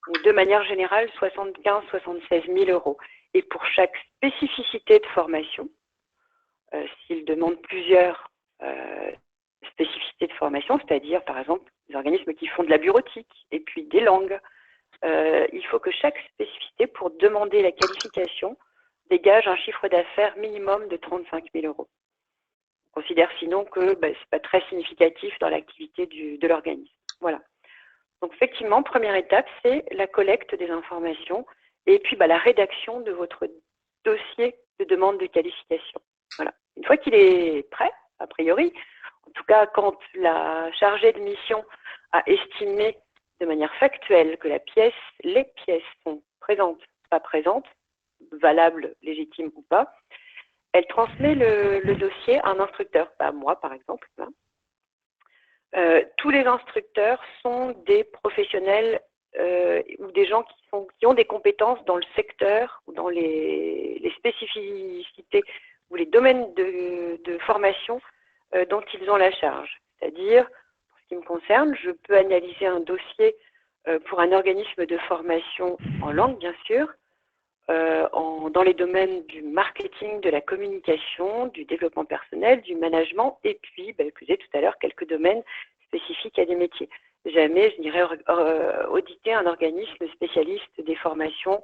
Donc, de manière générale, 75-76 000 euros. Et pour chaque spécificité de formation, s'il demande plusieurs spécificités de formation, c'est-à-dire, par exemple, des organismes qui font de la bureautique et puis des langues, il faut que chaque spécificité, pour demander la qualification, dégage un chiffre d'affaires minimum de 35 000 euros. On considère sinon que ce n'est pas très significatif dans l'activité de l'organisme. Voilà. Donc effectivement, première étape, c'est la collecte des informations et puis la rédaction de votre dossier de demande de qualification. Voilà. Une fois qu'il est prêt, a priori, en tout cas quand la chargée de mission a estimé de manière factuelle que les pièces sont présentes, pas présentes, valables, légitimes ou pas, elle transmet le dossier à un instructeur, pas à moi par exemple. Tous les instructeurs sont des professionnels ou des gens qui ont des compétences dans le secteur ou dans les spécificités ou les domaines de formation dont ils ont la charge. C'est-à-dire, pour ce qui me concerne, je peux analyser un dossier pour un organisme de formation en langue, bien sûr, dans les domaines du marketing, de la communication, du développement personnel, du management, et puis, je disais tout à l'heure, quelques domaines spécifiques à des métiers. Jamais je n'irai auditer un organisme spécialiste des formations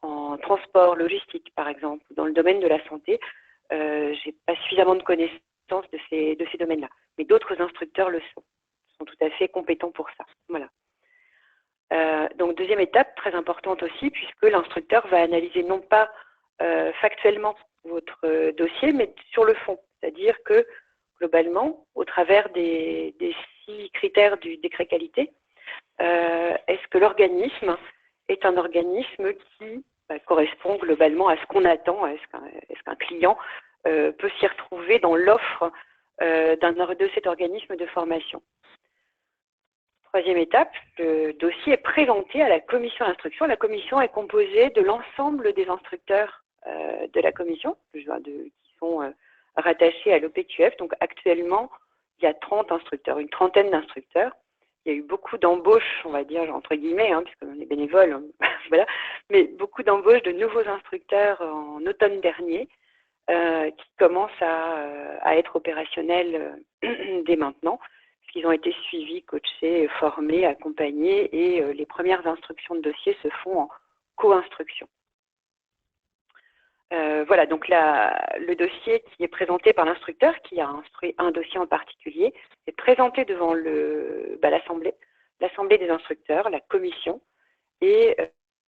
en transport, logistique, par exemple, dans le domaine de la santé. Je n'ai pas suffisamment de connaissances de ces domaines-là. Mais d'autres instructeurs le sont tout à fait compétents pour ça. Voilà. Donc, deuxième étape, très importante aussi, puisque l'instructeur va analyser non pas factuellement votre dossier, mais sur le fond. C'est-à-dire que, globalement, au travers des 6 critères du décret qualité, est-ce que l'organisme est un organisme qui correspond globalement à ce qu'on attend, est-ce qu'un client peut s'y retrouver dans l'offre de cet organisme de formation. Troisième étape, le dossier est présenté à la commission d'instruction. La commission est composée de l'ensemble des instructeurs de la commission, qui sont rattachés à l'OPQF. Donc actuellement, il y a 30 instructeurs, une trentaine d'instructeurs. Il y a eu beaucoup d'embauches, on va dire, entre guillemets, puisqu'on est bénévole, voilà, mais beaucoup d'embauches de nouveaux instructeurs en automne dernier qui commencent à être opérationnels dès maintenant. Ils ont été suivis, coachés, formés, accompagnés et les premières instructions de dossier se font en co-instruction. Voilà, donc le dossier qui est présenté par l'instructeur, qui a instruit un dossier en particulier, est présenté devant l'assemblée des instructeurs, la commission, et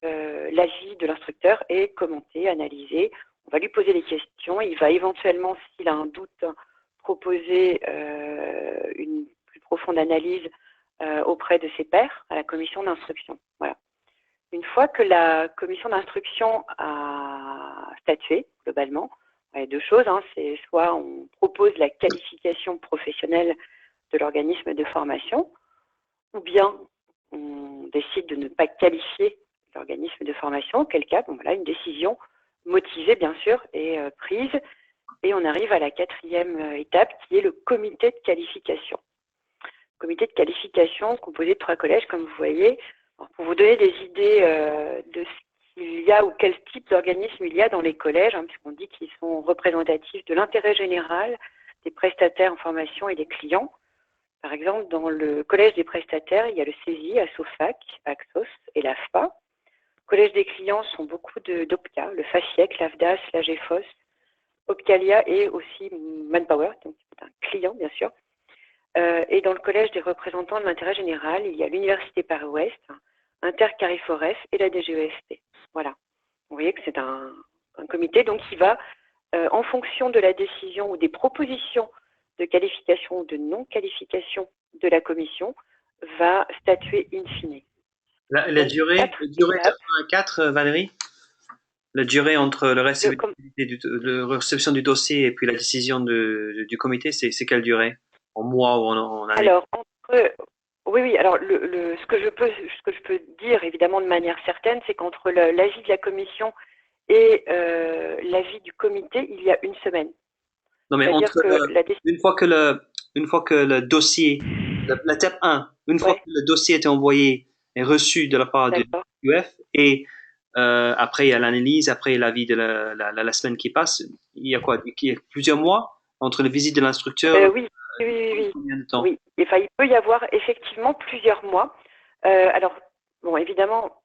l'avis de l'instructeur est commenté, analysé. On va lui poser des questions, il va éventuellement, s'il a un doute, proposer une profonde analyse auprès de ses pairs à la commission d'instruction. Voilà. Une fois que la commission d'instruction a statué, globalement, il y a 2 choses. C'est soit on propose la qualification professionnelle de l'organisme de formation, ou bien on décide de ne pas qualifier l'organisme de formation, auquel cas, une décision motivée, bien sûr, est prise. Et on arrive à la 4e étape, qui est le comité de qualification. Comité de qualification composé de 3 collèges, comme vous voyez. Alors, pour vous donner des idées de ce qu'il y a ou quel type d'organisme il y a dans les collèges, puisqu'on dit qu'ils sont représentatifs de l'intérêt général, des prestataires en formation et des clients. Par exemple, dans le collège des prestataires, il y a le CESI, ASOFAC, AXOS et l'AFPA. Le collège des clients sont beaucoup d'OPCA, le FACIEC, l'AFDAS, l'AGFOS, Opcalia et aussi Manpower, donc c'est un client bien sûr. Et dans le collège des représentants de l'intérêt général, il y a l'Université Paris-Ouest, Intercarrefour et la DGEST. Voilà. Vous voyez que c'est un comité donc qui va, en fonction de la décision ou des propositions de qualification ou de non-qualification de la commission, va statuer in fine. La durée de 1 à 4, Valérie? La durée entre la réception du dossier et puis la décision du comité, c'est quelle durée? En mois ou en année? Alors, oui. Alors, ce que je peux dire, évidemment, de manière certaine, c'est qu'entre l'avis de la commission et l'avis du comité, il y a 1 semaine. Non, mais une fois que le dossier, l'étape 1, une fois que le dossier est envoyé et reçu de la part de l'UF et après, il y a l'analyse, après l'avis de la semaine qui passe. Il y a quoi? Il y a plusieurs mois entre la visite de l'instructeur? Oui. Combien de temps? Oui. Enfin, il peut y avoir effectivement plusieurs mois. Alors, évidemment,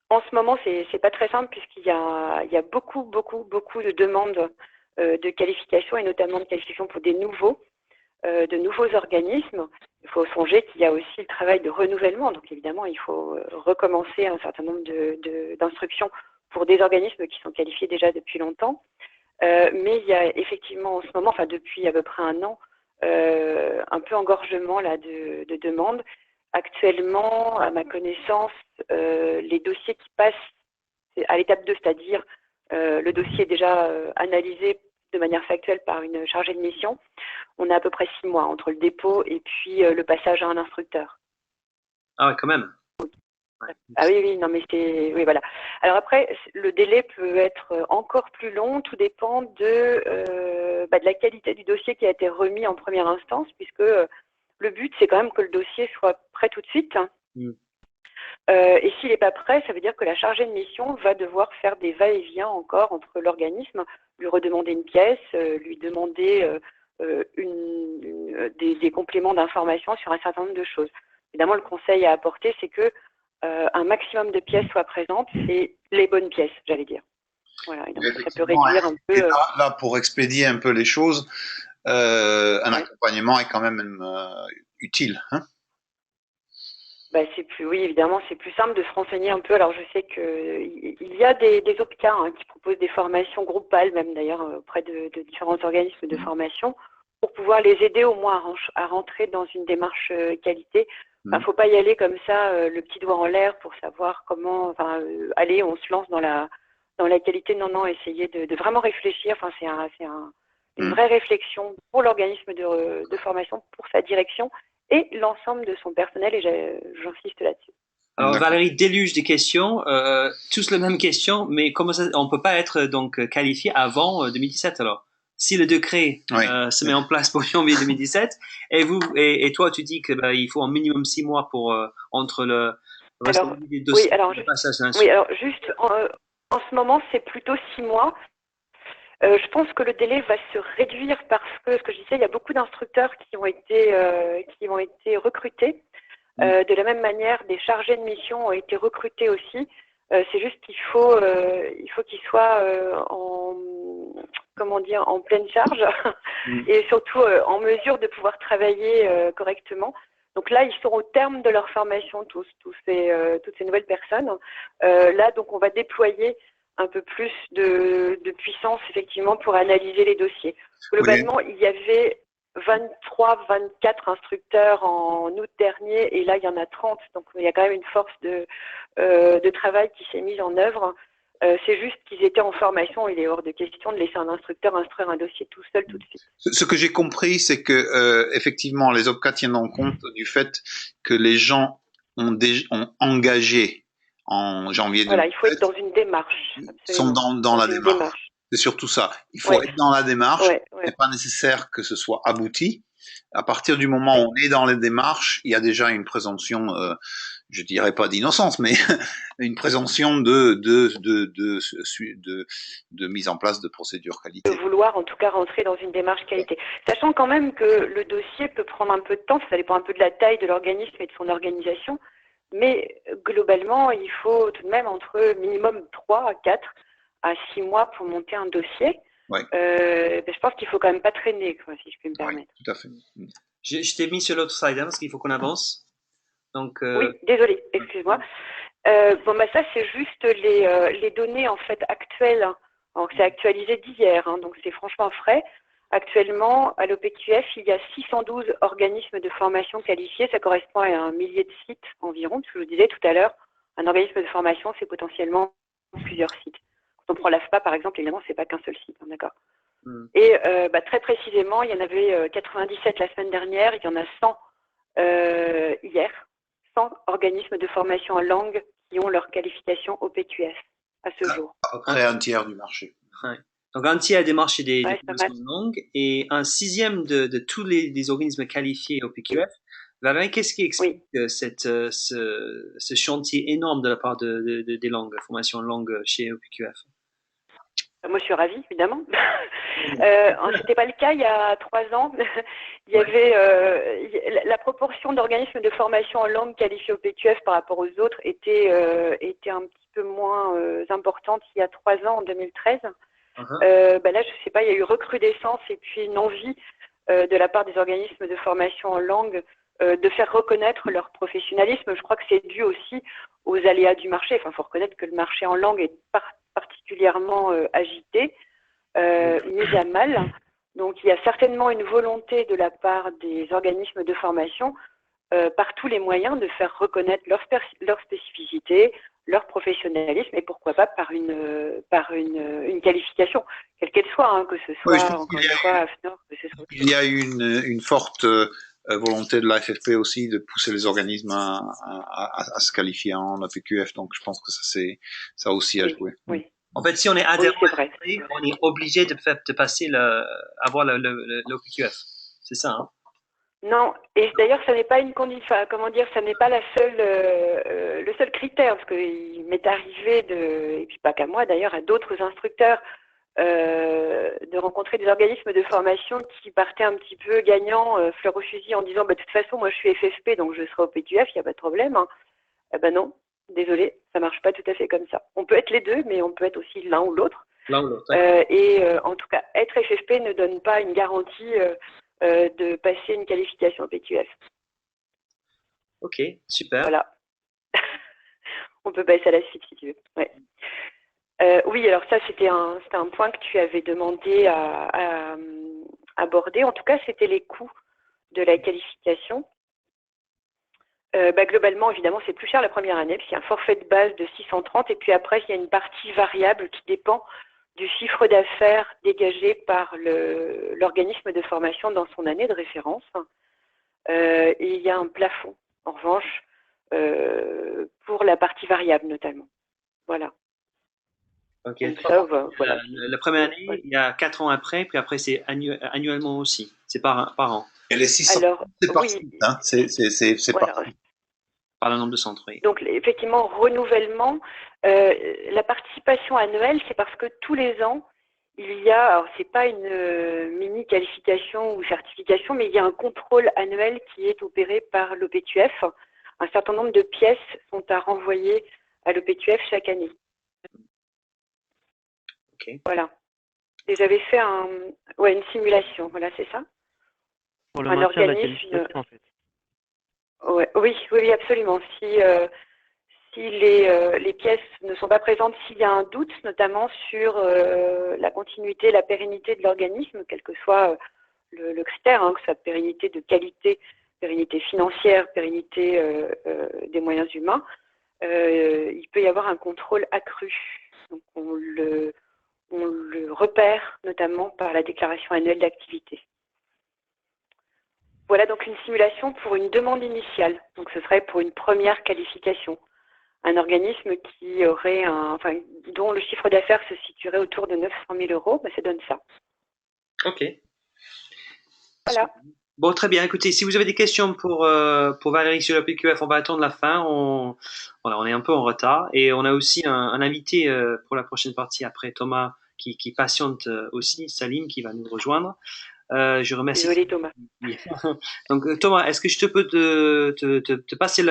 en ce moment, c'est pas très simple puisqu'il y a beaucoup de demandes de qualification et notamment de qualification pour de nouveaux organismes. Il faut songer qu'il y a aussi le travail de renouvellement. Donc, évidemment, il faut recommencer un certain nombre d'instructions pour des organismes qui sont qualifiés déjà depuis longtemps. Mais il y a effectivement en ce moment, enfin depuis à peu près un an, un peu engorgement là de demandes. Actuellement, à ma connaissance, les dossiers qui passent à l'étape 2, c'est-à-dire le dossier est déjà analysé de manière factuelle par une chargée de mission, on a à peu près 6 mois entre le dépôt et puis le passage à un instructeur. Ah ouais, quand même. Ouais. Ah oui, oui, non, mais c'est. Oui, voilà. Alors après, le délai peut être encore plus long, tout dépend de la qualité du dossier qui a été remis en première instance, puisque le but, c'est quand même que le dossier soit prêt tout de suite. Mm. Et s'il n'est pas prêt, ça veut dire que la chargée de mission va devoir faire des va-et-vient encore entre l'organisme, lui redemander une pièce, lui demander des compléments d'information sur un certain nombre de choses. Évidemment, le conseil à apporter, c'est que un maximum de pièces soient présentes et les bonnes pièces, j'allais dire. Voilà, et donc ça peut réduire un peu. Et là, pour expédier un peu les choses, un accompagnement est quand même utile. Hein, oui, évidemment, c'est plus simple de se renseigner un peu. Alors, je sais qu'il y a des OPCA qui proposent des formations groupales, même d'ailleurs auprès de différents organismes de formation, pour pouvoir les aider au moins à rentrer dans une démarche qualité. Il ne faut pas y aller comme ça, le petit doigt en l'air pour savoir comment. Allez, on se lance dans la qualité. Non, non, essayer de vraiment réfléchir. Enfin, c'est une vraie réflexion pour l'organisme de formation, pour sa direction et l'ensemble de son personnel, et j'insiste là-dessus. Alors Valérie, déluge des questions, tous les mêmes questions, mais comment ça, on peut pas être donc qualifié avant 2017 alors? Si le décret se met en place pour janvier 2017, et toi tu dis que il faut un minimum 6 mois pour entre le dossier et le passage d'un oui, alors juste en ce moment c'est plutôt 6 mois. Je pense que le délai va se réduire parce que, ce que je disais, il y a beaucoup d'instructeurs qui ont été recrutés. De la même manière, des chargés de mission ont été recrutés aussi. C'est juste qu'il faut qu'ils soient en pleine charge et surtout en mesure de pouvoir travailler correctement. Donc là, ils sont au terme de leur formation, toutes ces nouvelles personnes. Là, donc, on va déployer un peu plus de puissance, effectivement, pour analyser les dossiers. Globalement, il y avait 23, 24 instructeurs en août dernier, et là, il y en a 30. Donc, il y a quand même une force de travail qui s'est mise en œuvre. C'est juste qu'ils étaient en formation. Il est hors de question de laisser un instructeur instruire un dossier tout seul tout de suite. Ce que j'ai compris, c'est que effectivement, les OPCA tiennent en compte du fait que les gens ont engagé en janvier 2017. Voilà, il faut être dans une démarche. Sont dans la démarche. C'est surtout ça. Il faut être dans la démarche. Ce n'est pas nécessaire que ce soit abouti. À partir du moment où on est dans les démarches, il y a déjà une présomption, je dirais pas d'innocence, mais une présomption de mise en place de procédures qualité. De vouloir en tout cas rentrer dans une démarche qualité. Sachant quand même que le dossier peut prendre un peu de temps, ça dépend un peu de la taille de l'organisme et de son organisation, mais globalement, il faut tout de même entre minimum 3 à 4 à 6 mois pour monter un dossier. Je pense qu'il ne faut quand même pas traîner, quoi, si je peux me permettre. Tout à fait. Je t'ai mis sur l'autre slide parce qu'il faut qu'on avance. Donc, oui, désolé, excuse-moi. Ça, c'est juste les données en fait actuelles. Donc, c'est actualisé d'hier, donc c'est franchement frais. Actuellement, à l'OPQF, il y a 612 organismes de formation qualifiés. Ça correspond à 1 millier de sites environ. Parce que je vous disais tout à l'heure, un organisme de formation, c'est potentiellement plusieurs sites. Quand on prend l'AFPA, par exemple, évidemment, c'est pas qu'un seul site, d'accord. Et très précisément, il y en avait 97 la semaine dernière, il y en a 100 hier. 100 organismes de formation en langue qui ont leur qualification OPQF à ce jour. À peu près un tiers du marché. Ouais. Donc un tiers des marchés des formations de langue et un sixième de tous les organismes qualifiés OPQF. Valérie, qu'est-ce qui explique ce chantier énorme de la part des langues, formation en langue chez OPQF? Moi, je suis ravie, évidemment. C'était pas le cas il y a 3 ans. Il y avait la proportion d'organismes de formation en langue qualifiés au PQF par rapport aux autres était un petit peu moins importante il y a 3 ans, en 2013. Là, je sais pas, il y a eu recrudescence et puis une envie de la part des organismes de formation en langue de faire reconnaître leur professionnalisme. Je crois que c'est dû aussi aux aléas du marché. Enfin, il faut reconnaître que le marché en langue est particulièrement agité. mise à mal. Donc, il y a certainement une volonté de la part des organismes de formation, par tous les moyens, de faire reconnaître leur spécificité, leur professionnalisme, et pourquoi pas par une qualification, quelle qu'elle soit, hein, que ce Oui, soit, encore une fois, AFNOR, que ce soit autre il y chose. a une forte volonté de la FFP aussi de pousser les organismes à se qualifier en APQF, donc je pense que ça aussi a Oui, joué. oui, En fait, si on est oui, adhérent c'est à vrai. l'AFP, on est obligé de passer avoir l'OPQF. C'est ça, hein? Non, et d'ailleurs, ça n'est pas une condition, comment dire, ça n'est pas le seul critère, parce qu'il m'est arrivé et puis pas qu'à moi d'ailleurs, à d'autres instructeurs, de rencontrer des organismes de formation qui partaient un petit peu gagnants, fleur au fusil, en disant, bah, de toute façon, moi je suis FFP, donc je serai au PQF, il n'y a pas de problème, hein. Eh ben non, désolé, ça marche pas tout à fait comme ça. On peut être les deux, mais on peut être aussi l'un ou l'autre. L'un ou l'autre. En tout cas, être FFP ne donne pas une garantie de passer une qualification PQF. Ok, super. Voilà. On peut passer à la suite si tu veux. Ouais. Oui, alors ça, c'était un point que tu avais demandé à aborder. En tout cas, c'était les coûts de la qualification. Globalement, évidemment, c'est plus cher la première année, puisqu'il y a un forfait de base de 630, et puis après, il y a une partie variable qui dépend du chiffre d'affaires dégagé par l'organisme de formation dans son année de référence. Et il y a un plafond, en revanche, pour la partie variable notamment. Voilà. Ok. Donc ça, voilà. La première année, Oui. il y a 4 ans après, puis après c'est annuellement aussi. C'est par an. Et les 600, Alors, c'est par oui, site, hein, c'est voilà. par Par le nombre de centres, oui. Donc, effectivement, renouvellement. La participation annuelle, c'est parce que tous les ans, il y a, alors c'est pas une mini qualification ou certification, mais il y a un contrôle annuel qui est opéré par l'OPQF. Un certain nombre de pièces sont à renvoyer à l'OPQF chaque année. Ok. Voilà. Et j'avais fait une simulation, voilà, c'est ça. Pour le Un maintien de la organisme, qualification, en fait. oui, absolument. Si les pièces ne sont pas présentes, s'il y a un doute, notamment sur la continuité, la pérennité de l'organisme, quel que soit le critère, hein, que ce soit pérennité de qualité, pérennité financière, pérennité des moyens humains, il peut y avoir un contrôle accru. Donc on le repère notamment par la déclaration annuelle d'activité. Voilà donc une simulation pour une demande initiale. Donc ce serait pour une première qualification. Un organisme qui aurait dont le chiffre d'affaires se situerait autour de 900 000 euros, ça donne ça. Ok. Voilà. Bon, très bien. Écoutez, si vous avez des questions pour Valérie sur le PQF, on va attendre la fin. On est un peu en retard. Et on a aussi un invité pour la prochaine partie après Thomas qui patiente aussi, Salim, qui va nous rejoindre. Je remercie. Désolée Thomas. Donc Thomas, est-ce que je peux te passer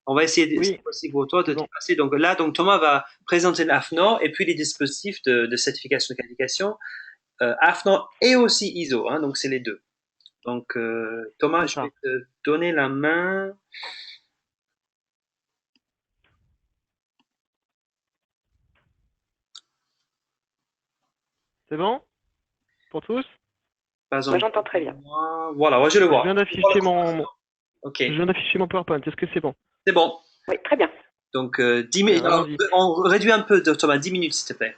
On va essayer, Oui, si possible pour toi, de te bon. passer. Donc là, Thomas va présenter l'AFNOR et puis les dispositifs de certification de qualification. AFNOR et aussi ISO, hein, donc c'est les deux. Donc Thomas, C'est je ça. vais te donner la main. C'est bon pour tous? Pas Moi encore. j'entends très bien. Voilà, ouais, je le Je vois. viens d'afficher Ok, je viens d'afficher mon PowerPoint. Est-ce que c'est bon? c'est bon. Oui, très bien. Donc 10 minutes. Alors, allons-y. On réduit un peu, Thomas, 10 minutes, s'il te plaît.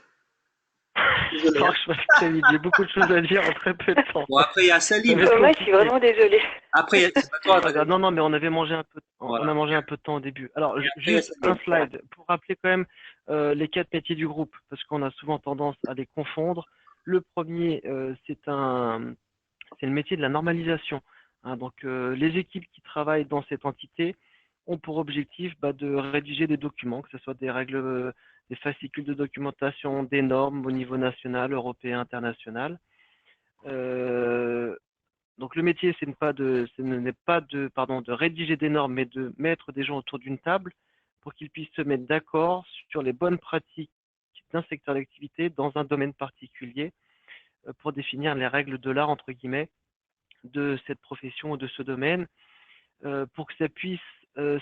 Désolé. Alors, je vais très vite. J'ai beaucoup de choses à dire en très peu de temps. Bon, après, il y a Salim. Ça va être Thomas, je suis vraiment désolée. Après, c'est pas toi. Regarde, non, mais on avait mangé un peu, Voilà. on a mangé un peu de temps au début. Alors, Et après, juste c'est un slide pour rappeler quand même les 4 métiers du groupe, parce qu'on a souvent tendance à les confondre. Le premier, c'est le métier de la normalisation. Hein, donc, les équipes qui travaillent dans cette entité ont pour objectif de rédiger des documents, que ce soit des règles, des fascicules de documentation, des normes au niveau national, européen, international. Donc le métier, ce n'est pas de rédiger des normes, mais de mettre des gens autour d'une table pour qu'ils puissent se mettre d'accord sur les bonnes pratiques d'un secteur d'activité dans un domaine particulier pour définir les règles de l'art, entre guillemets, de cette profession ou de ce domaine, pour que ça puisse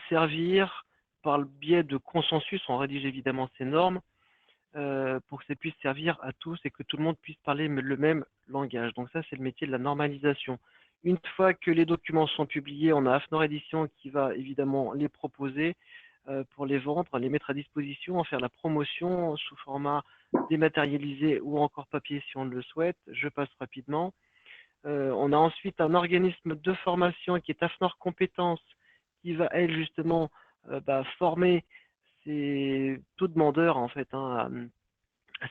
servir par le biais de consensus, on rédige évidemment ces normes, pour que ça puisse servir à tous et que tout le monde puisse parler le même langage. Donc ça, c'est le métier de la normalisation. Une fois que les documents sont publiés, on a AFNOR Édition qui va évidemment les proposer pour les vendre, les mettre à disposition, en faire la promotion sous format dématérialisé ou encore papier si on le souhaite. Je passe rapidement. On a ensuite un organisme de formation qui est AFNOR Compétences qui va, elle, justement, former tout demandeur en fait à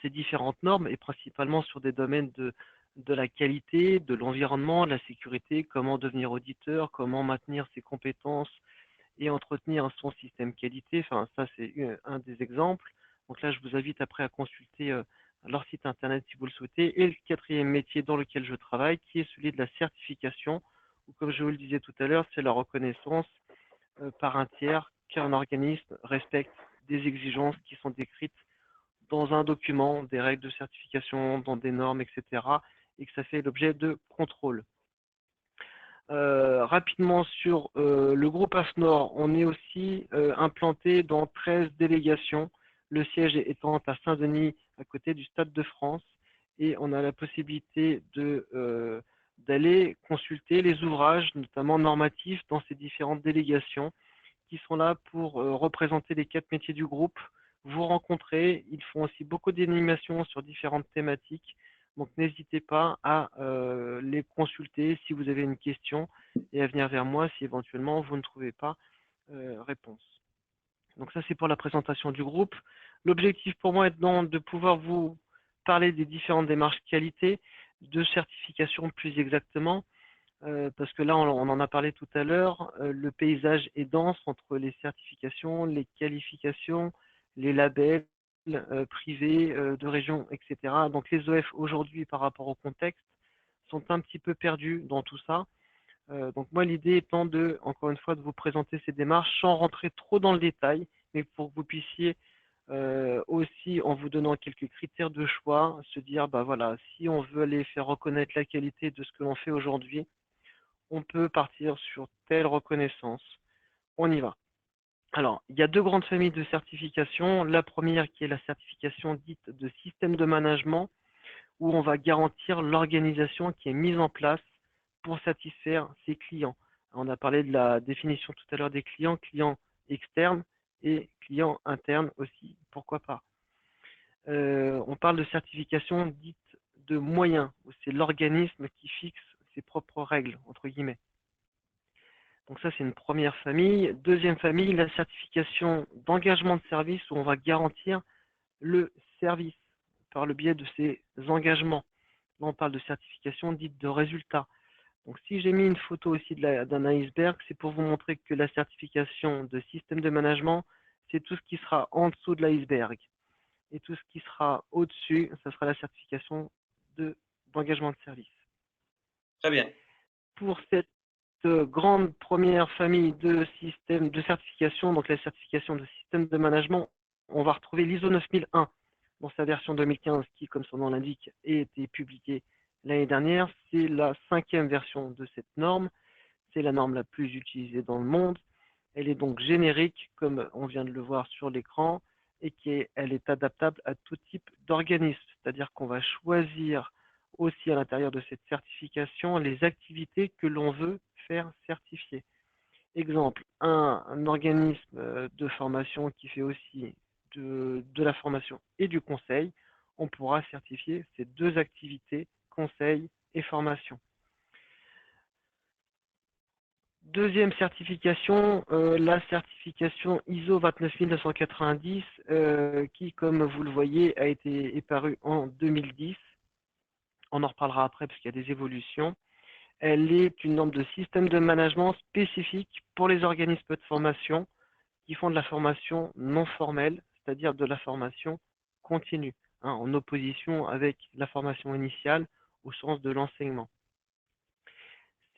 ces différentes normes et principalement sur des domaines de la qualité, de l'environnement, de la sécurité, comment devenir auditeur, comment maintenir ses compétences et entretenir son système qualité. Enfin, ça, c'est un des exemples. Donc là, je vous invite après à consulter leur site internet si vous le souhaitez. Et le quatrième métier dans lequel je travaille, qui est celui de la certification, où, comme je vous le disais tout à l'heure, c'est la reconnaissance par un tiers qu'un organisme respecte des exigences qui sont décrites dans un document, des règles de certification, dans des normes, etc. et que ça fait l'objet de contrôle. Rapidement sur le groupe AFNOR, on est aussi implanté dans 13 délégations, le siège étant à Saint-Denis, à côté du Stade de France, et on a la possibilité d'aller consulter les ouvrages, notamment normatifs, dans ces différentes délégations, qui sont là pour représenter les 4 métiers du groupe, vous rencontrer. Ils font aussi beaucoup d'animations sur différentes thématiques. Donc n'hésitez pas à les consulter si vous avez une question et à venir vers moi si éventuellement vous ne trouvez pas réponse. Donc ça c'est pour la présentation du groupe. L'objectif pour moi est donc de pouvoir vous parler des différentes démarches qualité, de certification plus exactement, parce que là on en a parlé tout à l'heure, le paysage est dense entre les certifications, les qualifications, les labels, privés, de région, etc. Donc les OF aujourd'hui par rapport au contexte sont un petit peu perdus dans tout ça. Donc moi l'idée étant de, encore une fois, de vous présenter ces démarches sans rentrer trop dans le détail, mais pour que vous puissiez aussi, en vous donnant quelques critères de choix, se dire, bah voilà, si on veut aller faire reconnaître la qualité de ce que l'on fait aujourd'hui, on peut partir sur telle reconnaissance. On y va. Alors, il y a 2 grandes familles de certifications. La première qui est la certification dite de système de management, où on va garantir l'organisation qui est mise en place pour satisfaire ses clients. On a parlé de la définition tout à l'heure des clients, clients externes et clients internes aussi, pourquoi pas. On parle de certification dite de moyens, où c'est l'organisme qui fixe ses propres règles, entre guillemets. Donc ça, c'est une première famille. Deuxième famille, la certification d'engagement de service, où on va garantir le service par le biais de ces engagements. Là, on parle de certification dite de résultat. Donc si j'ai mis une photo aussi d'un iceberg, c'est pour vous montrer que la certification de système de management, c'est tout ce qui sera en dessous de l'iceberg. Et tout ce qui sera au-dessus, ça sera la certification d'engagement de service. Très bien. Pour cette grande première famille de systèmes de certification, donc la certification de système de management, on va retrouver l'ISO 9001 dans sa version 2015 qui, comme son nom l'indique, a été publiée l'année dernière. C'est la 5e version de cette norme. C'est la norme la plus utilisée dans le monde. Elle est donc générique, comme on vient de le voir sur l'écran, et elle est adaptable à tout type d'organisme. C'est-à-dire qu'on va choisir aussi à l'intérieur de cette certification les activités que l'on veut faire certifier. Exemple, un organisme de formation qui fait aussi de la formation et du conseil, on pourra certifier ces 2 activités, conseil et formation. Deuxième certification, la certification ISO 29990 qui, comme vous le voyez, a été parue en 2010. On en reparlera après parce qu'il y a des évolutions. Elle est une norme de système de management spécifique pour les organismes de formation qui font de la formation non formelle, c'est-à-dire de la formation continue, en opposition avec la formation initiale au sens de l'enseignement.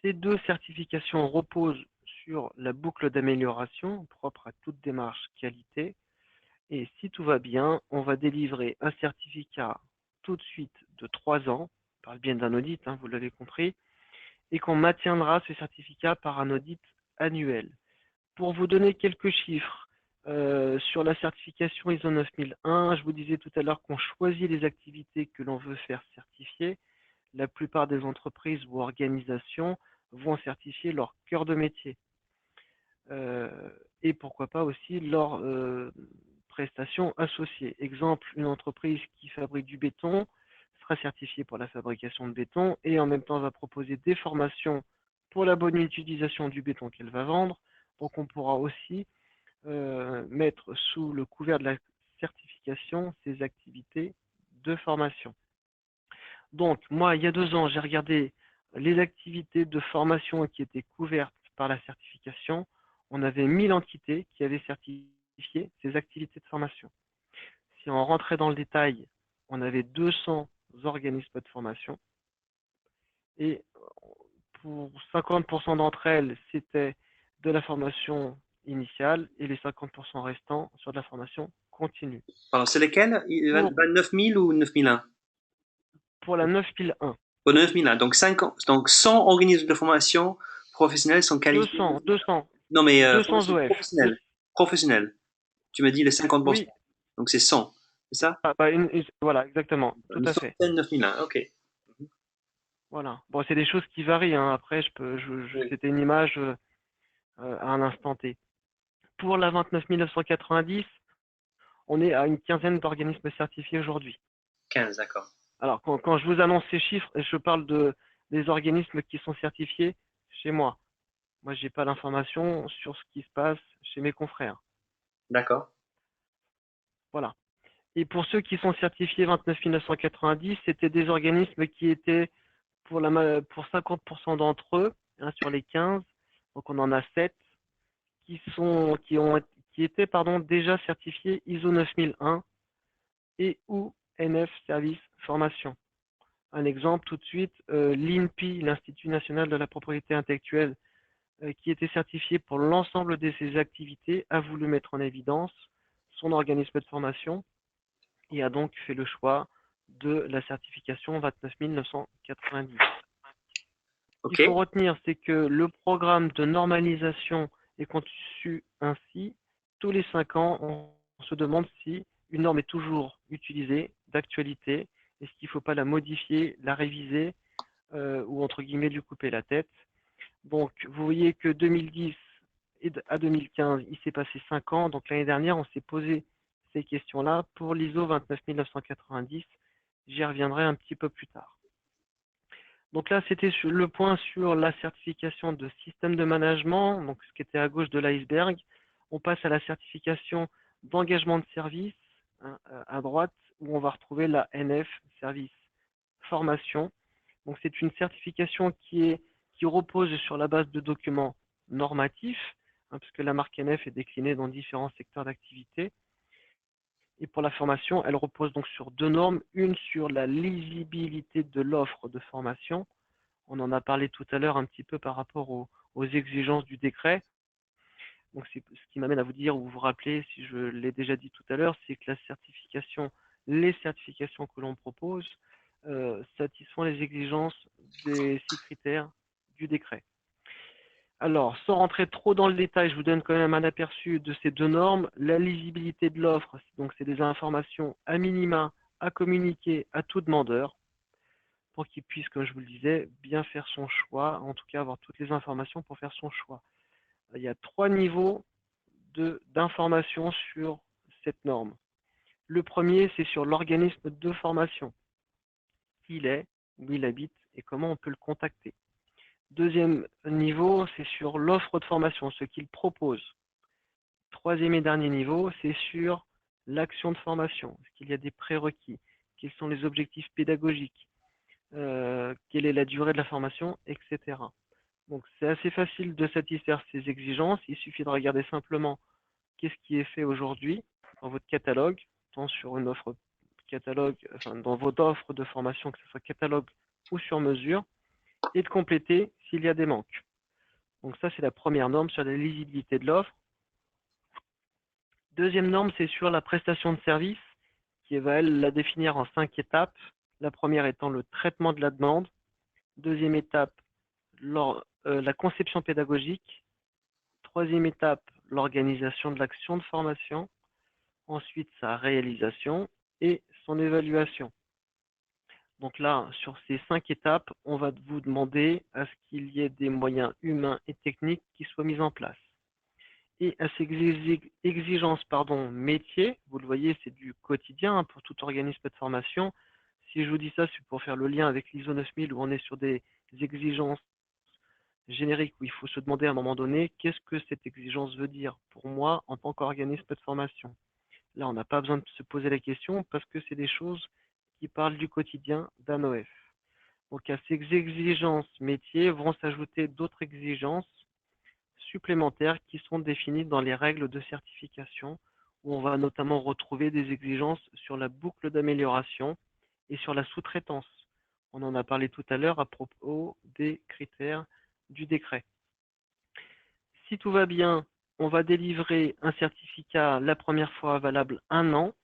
Ces 2 certifications reposent sur la boucle d'amélioration propre à toute démarche qualité. Et si tout va bien, on va délivrer un certificat tout de suite de 3 ans, par le biais d'un audit, vous l'avez compris, et qu'on maintiendra ce certificat par un audit annuel. Pour vous donner quelques chiffres, Sur la certification ISO 9001, je vous disais tout à l'heure qu'on choisit les activités que l'on veut faire certifier. La plupart des entreprises ou organisations vont certifier leur cœur de métier. Et pourquoi pas aussi leurs prestations associées. Exemple, une entreprise qui fabrique du béton sera certifiée pour la fabrication de béton et en même temps va proposer des formations pour la bonne utilisation du béton qu'elle va vendre. Donc on pourra aussi mettre sous le couvert de la certification ces activités de formation. Donc moi, il y a 2 ans, j'ai regardé les activités de formation qui étaient couvertes par la certification. On avait 1000 entités qui avaient certifié ces activités de formation. Si on rentrait dans le détail, on avait 200 organismes de formation et pour 50% d'entre elles, c'était de la formation initiale et les 50% restants sur de la formation continue. Alors, c'est lesquels? 29 000 ou 9001? Pour la 9001. Pour 9001. Donc, 100 organismes de formation professionnels sont qualifiés. 200. Non, mais 200 OF. professionnels. Tu m'as dit les 50%. Oui. Donc, c'est 100. C'est ça? Voilà, exactement. Tout à fait. 9001, ok. Voilà. Bon, c'est des choses qui varient. Hein. Après, c'était une image à un instant T. Pour la 29 990, on est à une quinzaine d'organismes certifiés aujourd'hui. 15, d'accord. Alors, quand je vous annonce ces chiffres, je parle des organismes qui sont certifiés chez moi. Moi, je n'ai pas l'information sur ce qui se passe chez mes confrères. D'accord. Voilà. Et pour ceux qui sont certifiés 29 990, c'était des organismes qui étaient pour 50% d'entre eux, hein, sur les 15, donc on en a 7, qui étaient déjà certifiés ISO 9001 et ou NF Service Formation. Un exemple tout de suite, l'INPI, l'Institut National de la Propriété Intellectuelle, qui était certifié pour l'ensemble de ses activités, a voulu mettre en évidence son organisme de formation et a donc fait le choix de la certification 29 990. Ce qu'il faut retenir, c'est que le programme de normalisation est conçu ainsi. Tous les 5 ans, on se demande si une norme est toujours utilisée, d'actualité, est-ce qu'il ne faut pas la modifier, la réviser ou entre guillemets lui couper la tête. Donc vous voyez que 2010 à 2015, il s'est passé 5 ans. Donc l'année dernière, on s'est posé ces questions-là. Pour l'ISO 29 990, j'y reviendrai un petit peu plus tard. Donc là, c'était le point sur la certification de système de management, donc ce qui était à gauche de l'iceberg. On passe à la certification d'engagement de service, hein, à droite, où on va retrouver la NF, service formation. Donc c'est une certification qui repose sur la base de documents normatifs, hein, puisque la marque NF est déclinée dans différents secteurs d'activité. Et pour la formation, elle repose donc sur 2 normes, une sur la lisibilité de l'offre de formation. On en a parlé tout à l'heure un petit peu par rapport aux exigences du décret. Donc c'est ce qui m'amène à vous dire, ou vous vous rappelez, si je l'ai déjà dit tout à l'heure, c'est que les certifications que l'on propose satisfont les exigences des 6 critères du décret. Alors, sans rentrer trop dans le détail, je vous donne quand même un aperçu de ces 2 normes. La lisibilité de l'offre, donc c'est des informations à minima à communiquer à tout demandeur pour qu'il puisse, comme je vous le disais, bien faire son choix, en tout cas avoir toutes les informations pour faire son choix. Il y a 3 niveaux d'information sur cette norme. Le premier, c'est sur l'organisme de formation, qui il est, où il habite et comment on peut le contacter. Deuxième niveau, c'est sur l'offre de formation, ce qu'il propose. Troisième et dernier niveau, c'est sur l'action de formation. Est-ce qu'il y a des prérequis? Quels sont les objectifs pédagogiques? Quelle est la durée de la formation, etc. Donc c'est assez facile de satisfaire ces exigences. Il suffit de regarder simplement qu'est-ce qui est fait aujourd'hui dans votre catalogue, tant sur une offre catalogue, enfin dans votre offre de formation, que ce soit catalogue ou sur mesure, et de compléter s'il y a des manques. Donc ça, c'est la première norme sur la lisibilité de l'offre. Deuxième norme, c'est sur la prestation de service, qui va, elle, la définir en 5 étapes. La première étant le traitement de la demande. Deuxième étape, la conception pédagogique. Troisième étape, l'organisation de l'action de formation, ensuite sa réalisation et son évaluation. Donc là, sur ces 5 étapes, on va vous demander à ce qu'il y ait des moyens humains et techniques qui soient mis en place. Et à ces exigences métiers, vous le voyez, c'est du quotidien pour tout organisme de formation. Si je vous dis ça, c'est pour faire le lien avec l'ISO 9000 où on est sur des exigences génériques où il faut se demander à un moment donné qu'est-ce que cette exigence veut dire pour moi en tant qu'organisme de formation. Là, on n'a pas besoin de se poser la question parce que c'est des choses qui parlent du quotidien d'un OF. Donc à ces exigences métiers vont s'ajouter d'autres exigences supplémentaires qui sont définies dans les règles de certification, où on va notamment retrouver des exigences sur la boucle d'amélioration et sur la sous-traitance. On en a parlé tout à l'heure à propos des critères du décret. Si tout va bien, on va délivrer un certificat la première fois valable 1 an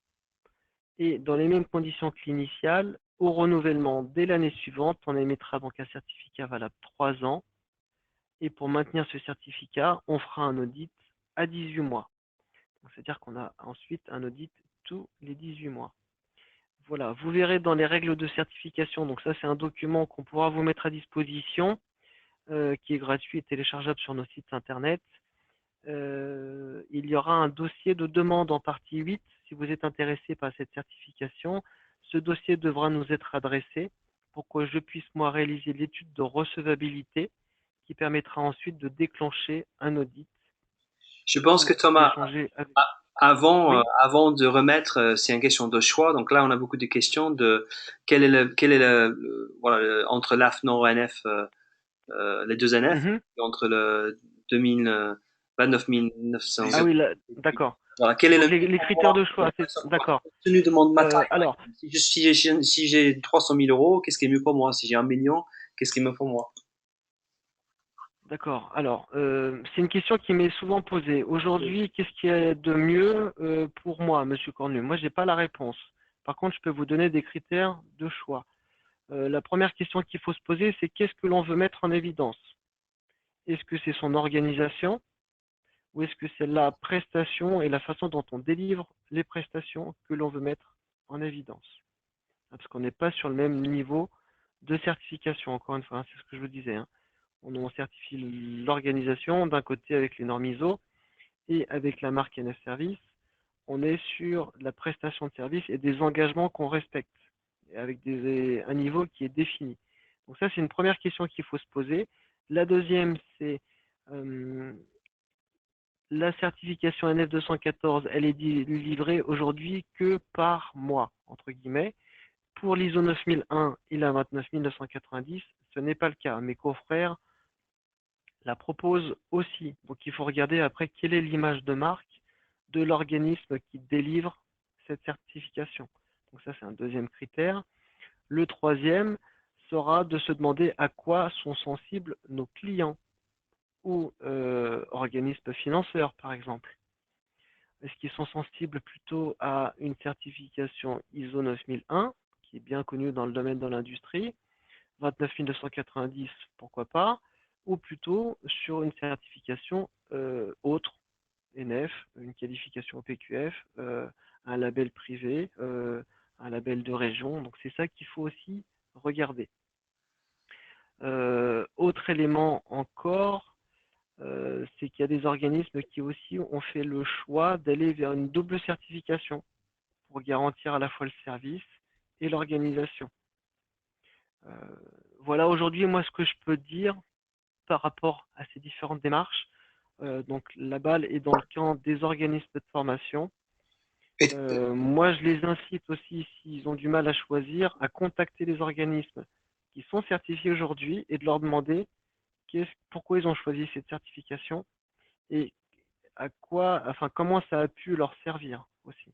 et dans les mêmes conditions que l'initial, au renouvellement dès l'année suivante, on émettra donc un certificat valable 3 ans. Et pour maintenir ce certificat, on fera un audit à 18 mois. C'est-à-dire qu'on a ensuite un audit tous les 18 mois. Voilà, vous verrez dans les règles de certification, donc ça c'est un document qu'on pourra vous mettre à disposition, qui est gratuit et téléchargeable sur nos sites internet. Il y aura un dossier de demande en partie 8 si vous êtes intéressé par cette certification. Ce dossier devra nous être adressé pour que je puisse moi réaliser l'étude de recevabilité qui permettra ensuite de déclencher un audit. Je pense que Thomas, Oui. avant de remettre, c'est une question de choix. Donc là, on a beaucoup de questions de quel est voilà, entre l'AFNOR et NF, les deux NF, entre le 29 900. Ah oui, d'accord. Voilà, quel est Donc les critères de choix, d'accord. Tenu demande ma taille. Alors, si j'ai 300 000 euros, qu'est-ce qui est mieux pour moi? Si j'ai 1 million, qu'est-ce qui est mieux pour moi? D'accord. Alors, c'est une question qui m'est souvent posée. Aujourd'hui, qu'est-ce qui est de mieux pour moi, Monsieur Cornu? Moi, j'ai pas la réponse. Par contre, je peux vous donner des critères de choix. La première question qu'il faut se poser, c'est qu'est-ce que l'on veut mettre en évidence? Est-ce que c'est son organisation ou est-ce que c'est la prestation et la façon dont on délivre les prestations que l'on veut mettre en évidence? Parce qu'on n'est pas sur le même niveau de certification, encore une fois, hein, c'est ce que je vous disais. Hein. On certifie l'organisation d'un côté avec les normes ISO et avec la marque NF Service, on est sur la prestation de service et des engagements qu'on respecte, avec un niveau qui est défini. Donc ça, c'est une première question qu'il faut se poser. La deuxième, c'est la certification NF 214, elle est livrée aujourd'hui que par mois, entre guillemets. Pour l'ISO 9001 et la 29990, ce n'est pas le cas. Mes confrères la propose aussi. Donc il faut regarder après quelle est l'image de marque de l'organisme qui délivre cette certification. Donc ça, c'est un deuxième critère. Le troisième sera de se demander à quoi sont sensibles nos clients ou organismes financeurs, par exemple. Est-ce qu'ils sont sensibles plutôt à une certification ISO 9001, qui est bien connue dans le domaine de l'industrie, 29990, pourquoi pas, ou plutôt sur une certification autre, NF, une qualification OPQF, un label privé, un label de région. Donc c'est ça qu'il faut aussi regarder. Autre élément encore, c'est qu'il y a des organismes qui aussi ont fait le choix d'aller vers une double certification pour garantir à la fois le service et l'organisation. Voilà aujourd'hui moi ce que je peux dire par rapport à ces différentes démarches. Donc la balle est dans le camp des organismes de formation. Moi je les incite aussi, s'ils ont du mal à choisir, à contacter les organismes qui sont certifiés aujourd'hui et de leur demander pourquoi ils ont choisi cette certification et comment ça a pu leur servir aussi.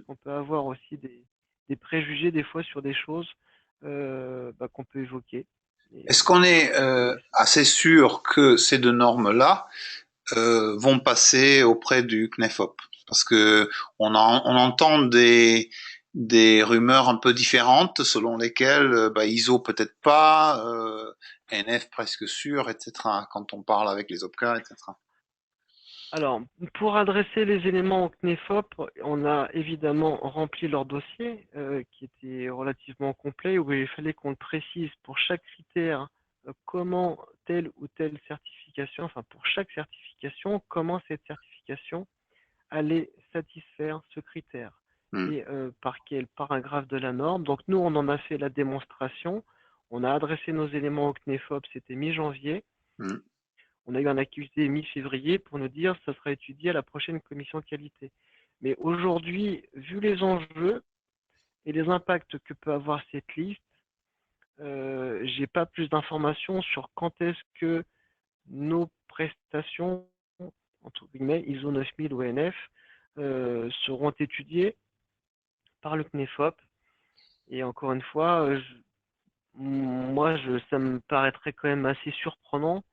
On peut avoir aussi des préjugés des fois sur des choses qu'on peut évoquer. Est-ce qu'on est assez sûr que ces deux normes-là vont passer auprès du CNEFOP? Parce que on entend des rumeurs un peu différentes selon lesquelles ISO peut-être pas, NF presque sûr, etc. Quand on parle avec les OPCA, etc. Alors, pour adresser les éléments au CNEFOP, on a évidemment rempli leur dossier qui était relativement complet où il fallait qu'on précise pour chaque critère comment telle ou telle certification, enfin pour chaque certification, comment cette certification allait satisfaire ce critère Hmm. et par quel paragraphe de la norme. Donc nous, on en a fait la démonstration, on a adressé nos éléments au CNEFOP, c'était mi-janvier. Hmm. On a eu un accusé mi-février pour nous dire que ça sera étudié à la prochaine commission de qualité. Mais aujourd'hui, vu les enjeux et les impacts que peut avoir cette liste, j'ai pas plus d'informations sur quand est-ce que nos prestations, entre guillemets, ISO 9000 ou NF, seront étudiées par le CNEFOP. Et encore une fois, ça me paraîtrait quand même assez surprenant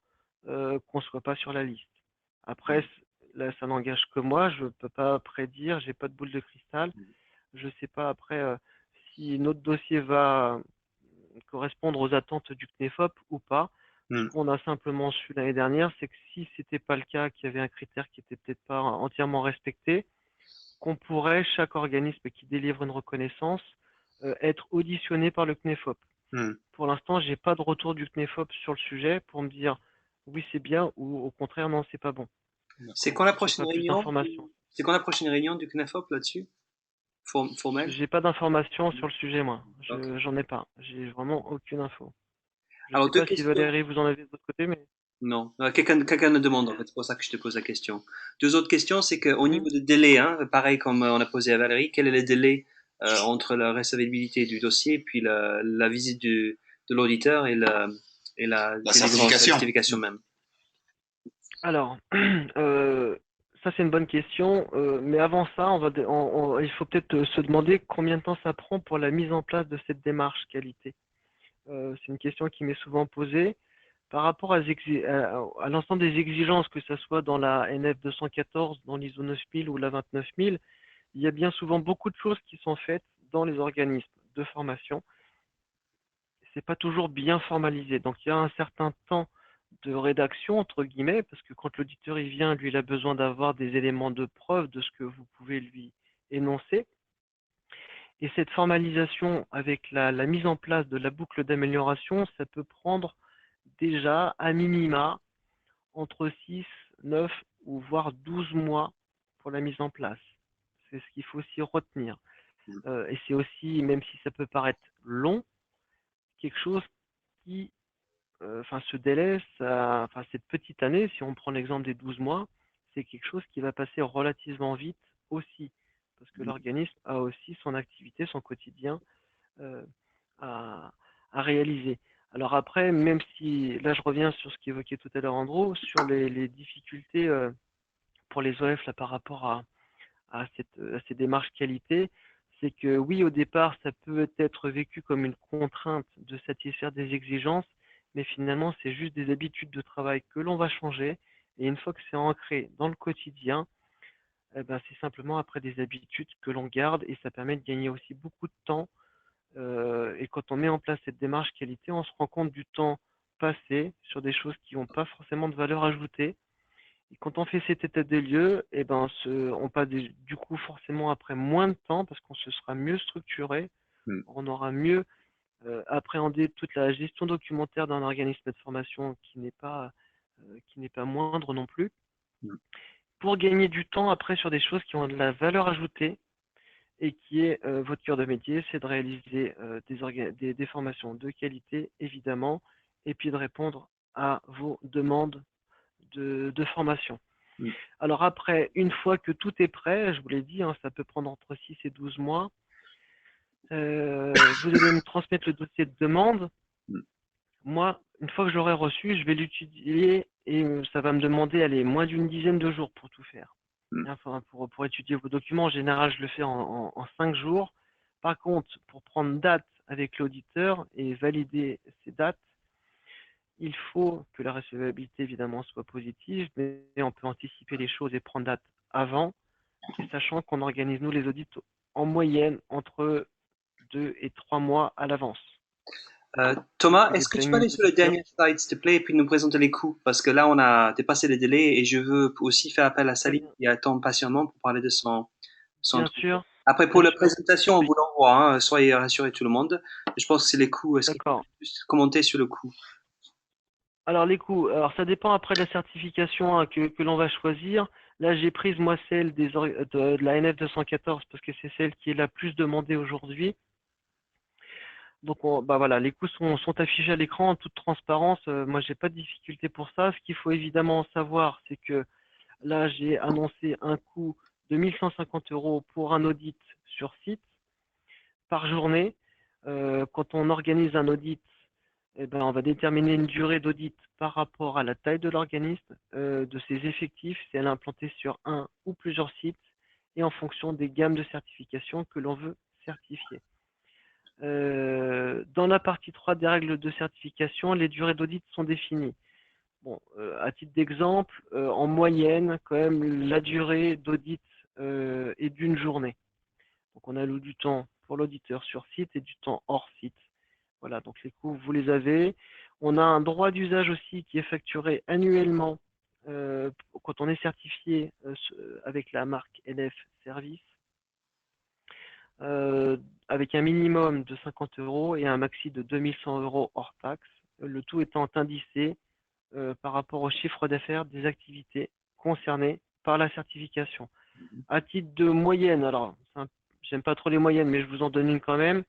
qu'on ne soit pas sur la liste. Après, là, ça n'engage que moi, je ne peux pas prédire, j'ai pas de boule de cristal. Je ne sais pas après si notre dossier va correspondre aux attentes du CNEFOP ou pas. Ce Hmm. qu'on a simplement su l'année dernière, c'est que si c'était pas le cas, qu'il y avait un critère qui était peut-être pas entièrement respecté, qu'on pourrait, chaque organisme qui délivre une reconnaissance, être auditionné par le CNEFOP. Hmm. Pour l'instant, j'ai pas de retour du CNEFOP sur le sujet pour me dire oui c'est bien ou au contraire non c'est pas bon. C'est quand la J'ai prochaine pas plus réunion? d'informations. C'est quand la prochaine réunion du CNEFOP là-dessus? Formelle? J'ai pas d'informations sur le sujet moi. Ok. J'en ai pas. J'ai vraiment aucune info. Je Alors, sais deux pas si questions. Valérie vous en avez de votre côté, mais Non, quelqu'un me demande, en fait, c'est pour ça que je te pose la question. Deux autres questions, c'est qu'au Mhm. niveau des délais, hein, pareil comme on a posé à Valérie, quel est le délai entre la recevabilité du dossier et puis la visite de l'auditeur et la La délivrance, la certification. certification même? Alors, ça c'est une bonne question, mais avant ça, il faut peut-être se demander combien de temps ça prend pour la mise en place de cette démarche qualité. C'est une question qui m'est souvent posée. Par rapport à l'ensemble des exigences, que ce soit dans la NF 214, dans l'ISO 9000 ou la 29000, il y a bien souvent beaucoup de choses qui sont faites dans les organismes de formation. C'est pas toujours bien formalisé. Donc il y a un certain temps de rédaction, entre guillemets, parce que quand l'auditeur il vient, lui, il a besoin d'avoir des éléments de preuve de ce que vous pouvez lui énoncer. Et cette formalisation avec la mise en place de la boucle d'amélioration, ça peut prendre déjà à minima entre 6, 9 ou voire 12 mois pour la mise en place. C'est ce qu'il faut aussi retenir. Et c'est aussi, même si ça peut paraître long, quelque chose qui, ce délai, cette petite année, si on prend l'exemple des 12 mois, c'est quelque chose qui va passer relativement vite aussi, parce que l'organisme a aussi son activité, son quotidien euh, à, à réaliser. Alors après, même si, là je reviens sur ce qu'évoquait tout à l'heure Andrew, sur les difficultés pour les OF là, par rapport à ces démarches qualité, c'est que oui, au départ, ça peut être vécu comme une contrainte de satisfaire des exigences, mais finalement, c'est juste des habitudes de travail que l'on va changer. Et une fois que c'est ancré dans le quotidien, eh ben, c'est simplement après des habitudes que l'on garde et ça permet de gagner aussi beaucoup de temps. Et quand on met en place cette démarche qualité, on se rend compte du temps passé sur des choses qui n'ont pas forcément de valeur ajoutée. Et quand on fait cet état des lieux, eh ben, on passe du coup forcément après moins de temps parce qu'on se sera mieux structuré, Hmm. on aura mieux appréhendé toute la gestion documentaire d'un organisme de formation qui n'est pas moindre non plus. Hmm. Pour gagner du temps après sur des choses qui ont de la valeur ajoutée et qui est votre cœur de métier, c'est de réaliser des formations de qualité évidemment et puis de répondre à vos demandes de formation. Hmm. Alors après, une fois que tout est prêt, je vous l'ai dit, hein, ça peut prendre entre 6 et 12 mois, vous allez me transmettre le dossier de demande. Hmm. Moi, une fois que je l'aurai reçu, je vais l'étudier et ça va me demander allez, moins d'une dizaine de jours pour tout faire. Hmm. Enfin, pour étudier vos documents, en général, je le fais en 5 jours. Par contre, pour prendre date avec l'auditeur et valider ces dates, il faut que la recevabilité, évidemment, soit positive, mais on peut anticiper les choses et prendre date avant, et sachant qu'on organise, nous, les audits en moyenne entre 2 et 3 mois à l'avance. Thomas, des est-ce que tu peux plannings aller sur le d'auditeurs. dernier slide, s'il te plaît, et puis nous présenter les coûts? Parce que là, on a dépassé les délais et je veux aussi faire appel à Très Salim bien, qui attend patiemment pour parler de son bien truc. sûr, Après, pour bien la sûr. présentation, on Oui, vous l'envoie, hein, soyez rassurés tout le monde. Je pense que c'est les coûts. Est-ce qu'il faut d'accord. juste commenter sur le coût? Alors les coûts, alors ça dépend après de la certification hein, que l'on va choisir. Là, j'ai prise moi celle de la NF 214 parce que c'est celle qui est la plus demandée aujourd'hui. Donc bah voilà, les coûts sont affichés à l'écran en toute transparence. Moi, j'ai pas de difficulté pour ça. Ce qu'il faut évidemment savoir, c'est que là, j'ai annoncé un coût de 1150 € pour un audit sur site par journée. Quand on organise un audit, eh ben, on va déterminer une durée d'audit par rapport à la taille de l'organisme, de ses effectifs, si elle est implantée sur un ou plusieurs sites, et en fonction des gammes de certification que l'on veut certifier. Dans la partie 3 des règles de certification, les durées d'audit sont définies. Bon, à titre d'exemple, en moyenne, quand même, la durée d'audit est d'une journée. Donc, on alloue du temps pour l'auditeur sur site et du temps hors site. Voilà, donc les coûts, vous les avez. On a un droit d'usage aussi qui est facturé annuellement quand on est certifié avec la marque NF Service, euh, avec un minimum de 50 € et un maxi de 2100 € hors taxe, le tout étant indicé par rapport au chiffre d'affaires des activités concernées par la certification. À titre de moyenne, alors j'aime pas trop les moyennes, mais je vous en donne une quand même.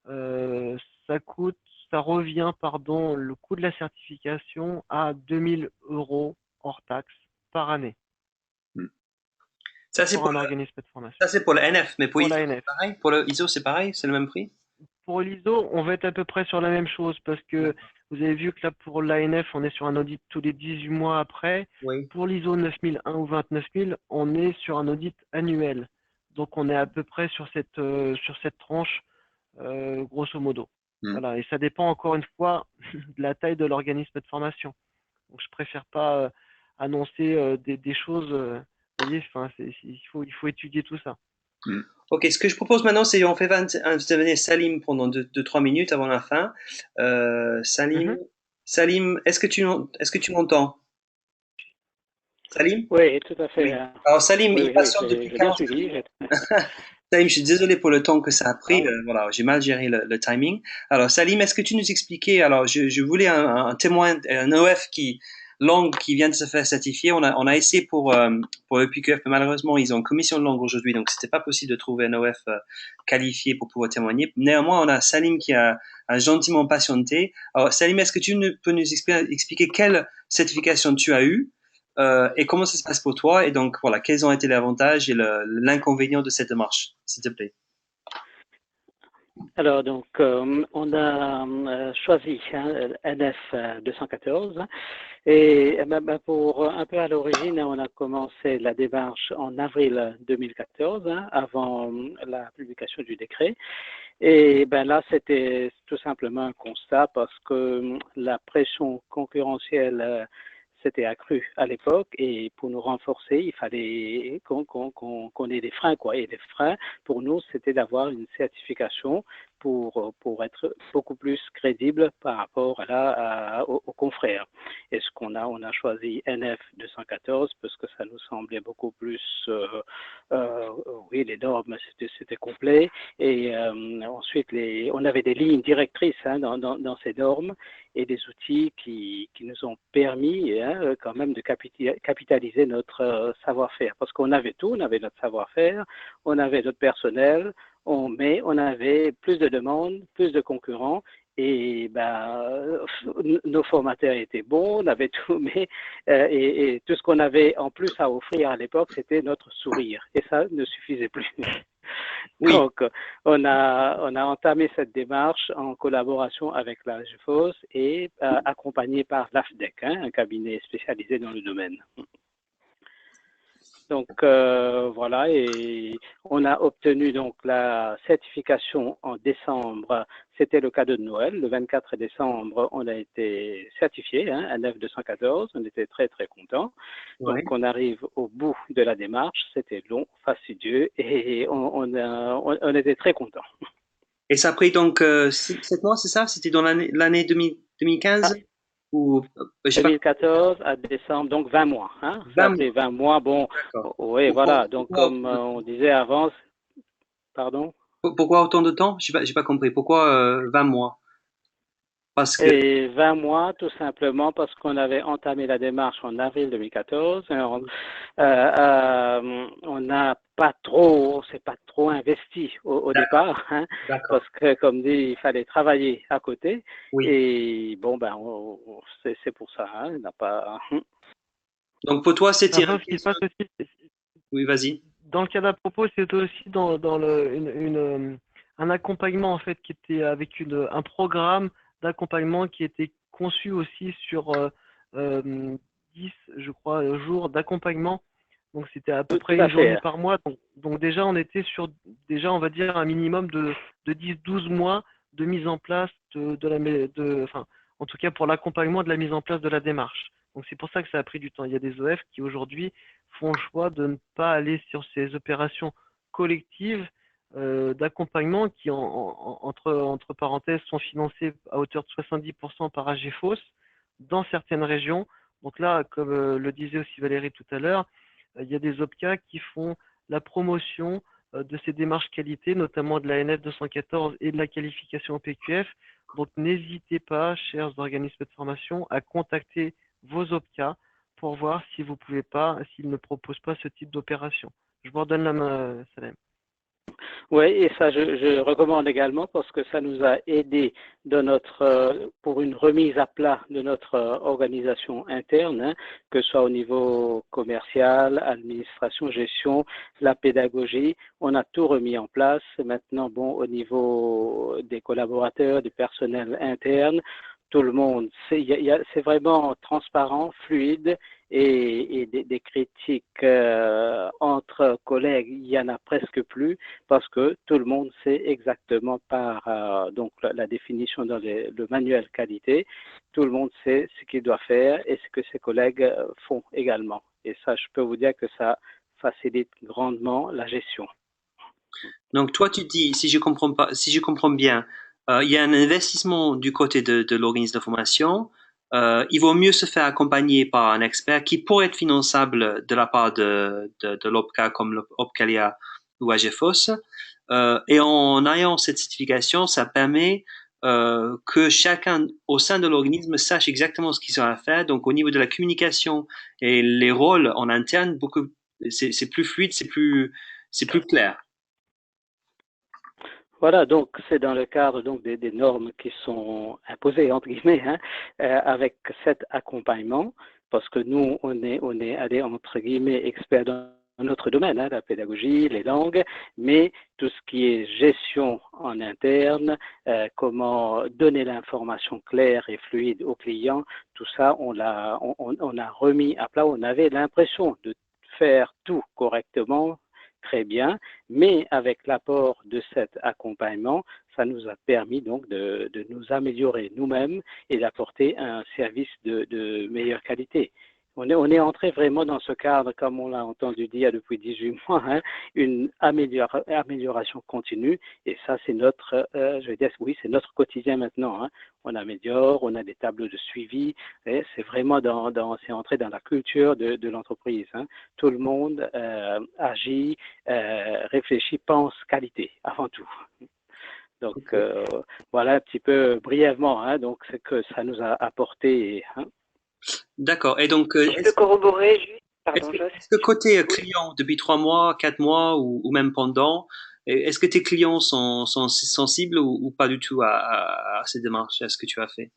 Euh, ça coûte, ça revient, pardon, le coût de la certification à 2000 € hors taxe par année Ça, c'est pour pour un organisme de formation. ça, c'est pour le NF, mais pour Pour ISO, la c'est NF. pareil. Pour le ISO, c'est pareil, c'est le même prix? Pour l'ISO, on va être à peu près sur la même chose parce que D'accord. vous avez vu que là, pour l'ANF, on est sur un audit tous les 18 mois après. Oui. Pour l'ISO 9001 ou 29000, on est sur un audit annuel. Donc, on est à peu près sur cette tranche, grosso modo. Hmm. Voilà. Et ça dépend encore une fois de la taille de l'organisme de formation. Donc, je préfère pas annoncer des choses. Vous voyez, enfin, il faut étudier tout ça. Hmm. Ok, ce que je propose maintenant, c'est on fait intervenir Salim pendant 2-3 minutes avant la fin. Salim, Mhm. Salim, est-ce que tu m'entends? Salim? Oui, tout à fait. Oui. Alors Salim, Oui, il oui, oui, patiente depuis j'ai bien 45 suivi. minutes. Salim, je suis désolé pour le temps que ça a pris. Ah, Voilà, j'ai mal géré le timing. Alors Salim, est-ce que tu nous expliquais? Alors, je voulais un témoin, un OF langue qui vient de se faire certifier. On a essayé pour le PQF, mais malheureusement, ils ont une commission de langue aujourd'hui, donc c'était pas possible de trouver un OF qualifié pour pouvoir témoigner. Néanmoins, on a Salim qui a gentiment patienté. Alors Salim, est-ce que peux nous expliquer quelle certification tu as eue? Et comment ça se passe pour toi? Et donc, voilà, quels ont été les avantages et l'inconvénient de cette démarche, s'il te plaît? alors, donc, on a choisi NF 214 et pour un peu à l'origine, on a commencé la démarche en avril 2014, avant la publication du décret. Et ben là, c'était tout simplement un constat parce que la pression concurrentielle s'était accrue à l'époque et pour nous renforcer, il fallait qu'on ait des freins, quoi. Et les freins, pour nous, c'était d'avoir une certification pour être beaucoup plus crédible par rapport aux confrères. Et ce on a choisi NF 214 parce que ça nous semblait beaucoup plus, oui, les normes, c'était complet. Et ensuite, on avait des lignes directrices dans ces normes et des outils qui nous ont permis quand même de capitaliser notre savoir-faire. Parce qu'on avait tout, on avait notre savoir-faire, on avait notre personnel, mais on avait plus de demandes, plus de concurrents. Et nos formateurs étaient bons, on avait tout, mais et tout ce qu'on avait en plus à offrir à l'époque, c'était notre sourire. Et ça ne suffisait plus. Oui. Donc, on a entamé cette démarche en collaboration avec la GFOS et accompagné par l'AFDEC, un cabinet spécialisé dans le domaine. Donc voilà, et on a obtenu donc la certification en décembre. C'était le cadeau de Noël. Le 24 décembre, on a été certifié, à 9214. On était très très contents. Ouais. Donc on arrive au bout de la démarche. C'était long, fastidieux, et on était très contents. Et ça a pris donc 7 mois, c'est ça? C'était dans l'année 2015 ou j'ai pas 2014 à décembre, donc 20 mois. Hein? Ça a 20 pris mois. 20 mois. Bon, D'accord. oui, voilà. Donc, comme on disait avant, pardon. Pourquoi autant de temps? J'ai pas compris. Pourquoi 20 mois? Parce que Et 20 mois, tout simplement parce qu'on avait entamé la démarche en avril 2014. On n'a pas trop, on s'est pas trop investi au départ, hein, d'accord. parce que, comme dit, il fallait travailler à côté. Oui. Et bon, ben, c'est pour ça, hein, on n'a pas. Donc pour toi, c'était Après, ce qui se passe aussi, Oui, vas-y. dans le cas d'à propos, c'était aussi dans un accompagnement en fait qui était avec un programme d'accompagnement qui était conçu aussi sur 10, je crois, jours d'accompagnement. Donc c'était à peu près Tout à une journée fait. par mois. Donc déjà on était sur déjà on va dire un minimum de 10-12 mois de mise en place enfin en tout cas pour l'accompagnement de la mise en place de la démarche. Donc c'est pour ça que ça a pris du temps. Il y a des OF qui aujourd'hui font le choix de ne pas aller sur ces opérations collectives d'accompagnement qui, entre parenthèses, sont financées à hauteur de 70% par AGFOS dans certaines régions. Donc là, comme le disait aussi Valérie tout à l'heure, il y a des OPCA qui font la promotion de ces démarches qualité, notamment de la NF 214 et de la qualification au PQF. Donc n'hésitez pas, chers organismes de formation, à contacter vos OPCA pour voir si vous pouvez pas, s'ils ne proposent pas ce type d'opération. Je vous redonne la main, Salem. Oui, et ça, je recommande également parce que ça nous a aidé pour une remise à plat de notre organisation interne, hein, que ce soit au niveau commercial, administration, gestion, la pédagogie. On a tout remis en place. Maintenant, bon, au niveau des collaborateurs, du personnel interne, tout le monde, c'est vraiment transparent, fluide et des critiques entre collègues, il y en a presque plus parce que tout le monde sait exactement par donc la définition dans le manuel qualité, tout le monde sait ce qu'il doit faire et ce que ses collègues font également. Et ça, je peux vous dire que ça facilite grandement la gestion. Donc toi, tu dis, si je comprends bien, il y a un investissement du côté de l'organisme de formation. Il vaut mieux se faire accompagner par un expert qui pourrait être finançable de la part de l'OPCA comme l'OPCALIA ou AGFOS. Et en ayant cette certification, ça permet que chacun au sein de l'organisme sache exactement ce qu'ils ont à faire. Donc au niveau de la communication et les rôles en interne, c'est plus fluide, c'est plus clair. Voilà, donc c'est dans le cadre donc des normes qui sont imposées entre guillemets, hein, avec cet accompagnement, parce que nous on est allé entre guillemets experts dans notre domaine, hein, la pédagogie, les langues, mais tout ce qui est gestion en interne, comment donner l'information claire et fluide aux clients, tout ça on a remis à plat. On avait l'impression de faire tout correctement, très bien, mais avec l'apport de cet accompagnement, ça nous a permis donc de nous améliorer nous-mêmes et d'apporter un service de meilleure qualité. On est entré vraiment dans ce cadre, comme on l'a entendu dire depuis 18 mois, hein, une amélioration continue. Et ça, c'est notre, je vais dire, oui, c'est notre quotidien maintenant. Hein. On améliore, on a des tableaux de suivi. C'est vraiment c'est entré dans la culture de l'entreprise. Hein. Tout le monde agit, réfléchit, pense qualité avant tout. Donc voilà un petit peu brièvement, hein, donc c'est que ça nous a apporté. Hein. D'accord. Et donc, je peux corroborer juste. Pardon, est-ce que côté client, depuis 3 mois, 4 mois ou même pendant, est-ce que tes clients sont sensibles ou pas du tout à ces démarches, à ce que tu as fait?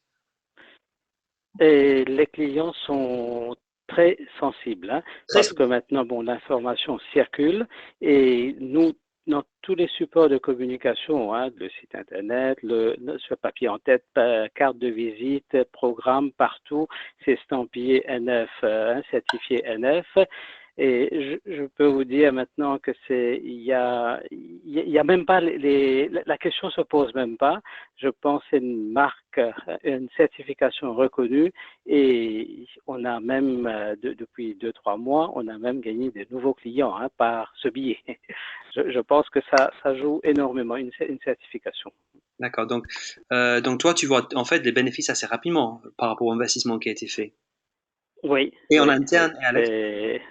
Et les clients sont très sensibles, hein, parce que maintenant, bon, l'information circule et nous, dans tous les supports de communication, hein, le site internet, ce papier en tête, carte de visite, programme, partout, c'est estampillé NF, certifié NF. Et je peux vous dire maintenant que il y a même pas la question se pose même pas. Je pense que c'est une marque, une certification reconnue et on a même, depuis 2, 3 mois, on a même gagné de nouveaux clients hein, par ce billet. Je pense que ça joue énormément, une certification. D'accord. Donc toi, tu vois en fait des bénéfices assez rapidement par rapport au investissement qui a été fait. Oui, Et en oui, interne oui. et à l'extérieur.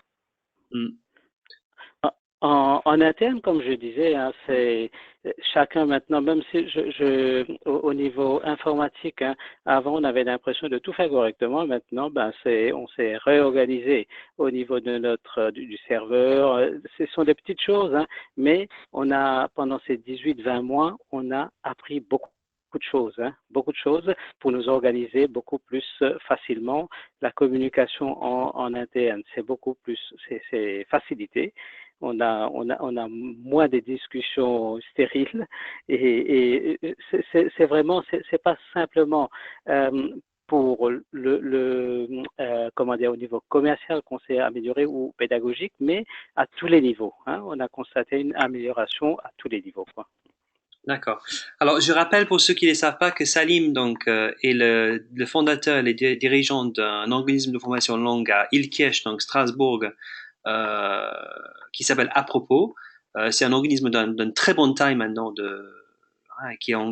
En interne, comme je disais, hein, c'est chacun maintenant, même si au niveau informatique, hein, avant on avait l'impression de tout faire correctement, maintenant on s'est réorganisé au niveau de du serveur. Ce sont des petites choses, hein, mais on a pendant ces 18-20 mois, on a appris beaucoup beaucoup de choses pour nous organiser beaucoup plus facilement. La communication en interne, c'est beaucoup plus, c'est facilité. On a moins de discussions stériles et c'est vraiment, c'est pas simplement pour comment dire, au niveau commercial qu'on s'est amélioré ou pédagogique, mais à tous les niveaux. Hein, on a constaté une amélioration à tous les niveaux. Quoi. D'accord. Alors, je rappelle pour ceux qui ne savent pas que Salim donc est le fondateur et le dirigeant d'un organisme de formation longue à Ilkiesh, donc Strasbourg, euh, qui s'appelle À propos. C'est un organisme d'une très bonne taille maintenant, qui a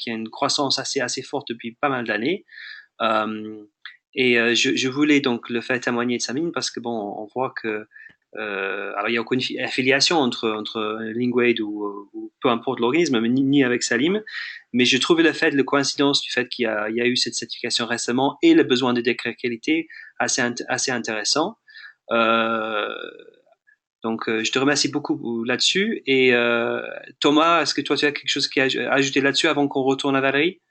une croissance assez forte depuis pas mal d'années. Je voulais donc le faire témoigner de Salim parce que bon, on voit que alors il n'y a aucune affiliation entre Linguaid ou peu importe l'organisme, ni avec Salim, mais je trouvais la coïncidence du fait qu'il y a eu cette certification récemment et le besoin de décret qualité assez intéressant. Euh, je te remercie beaucoup là-dessus. Et Thomas, est-ce que toi tu as quelque chose à ajouter là-dessus avant qu'on retourne à Valérie?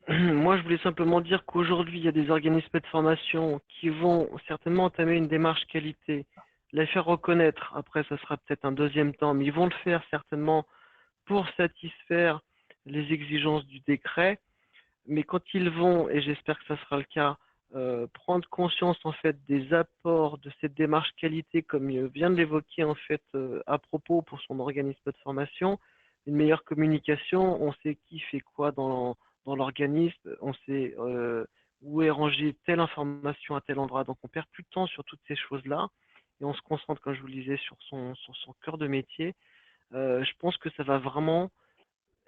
Moi, je voulais simplement dire qu'aujourd'hui, il y a des organismes de formation qui vont certainement entamer une démarche qualité, la faire reconnaître. Après, ça sera peut-être un deuxième temps, mais ils vont le faire certainement pour satisfaire les exigences du décret. Mais quand ils vont, et j'espère que ça sera le cas, prendre conscience en fait des apports de cette démarche qualité, comme il vient de l'évoquer en fait à propos pour son organisme de formation, une meilleure communication, on sait qui fait quoi dans l'organisme, on sait où est rangée telle information à tel endroit, donc on perd plus de temps sur toutes ces choses-là et on se concentre, comme je vous le disais, sur son cœur de métier. Je pense que ça va vraiment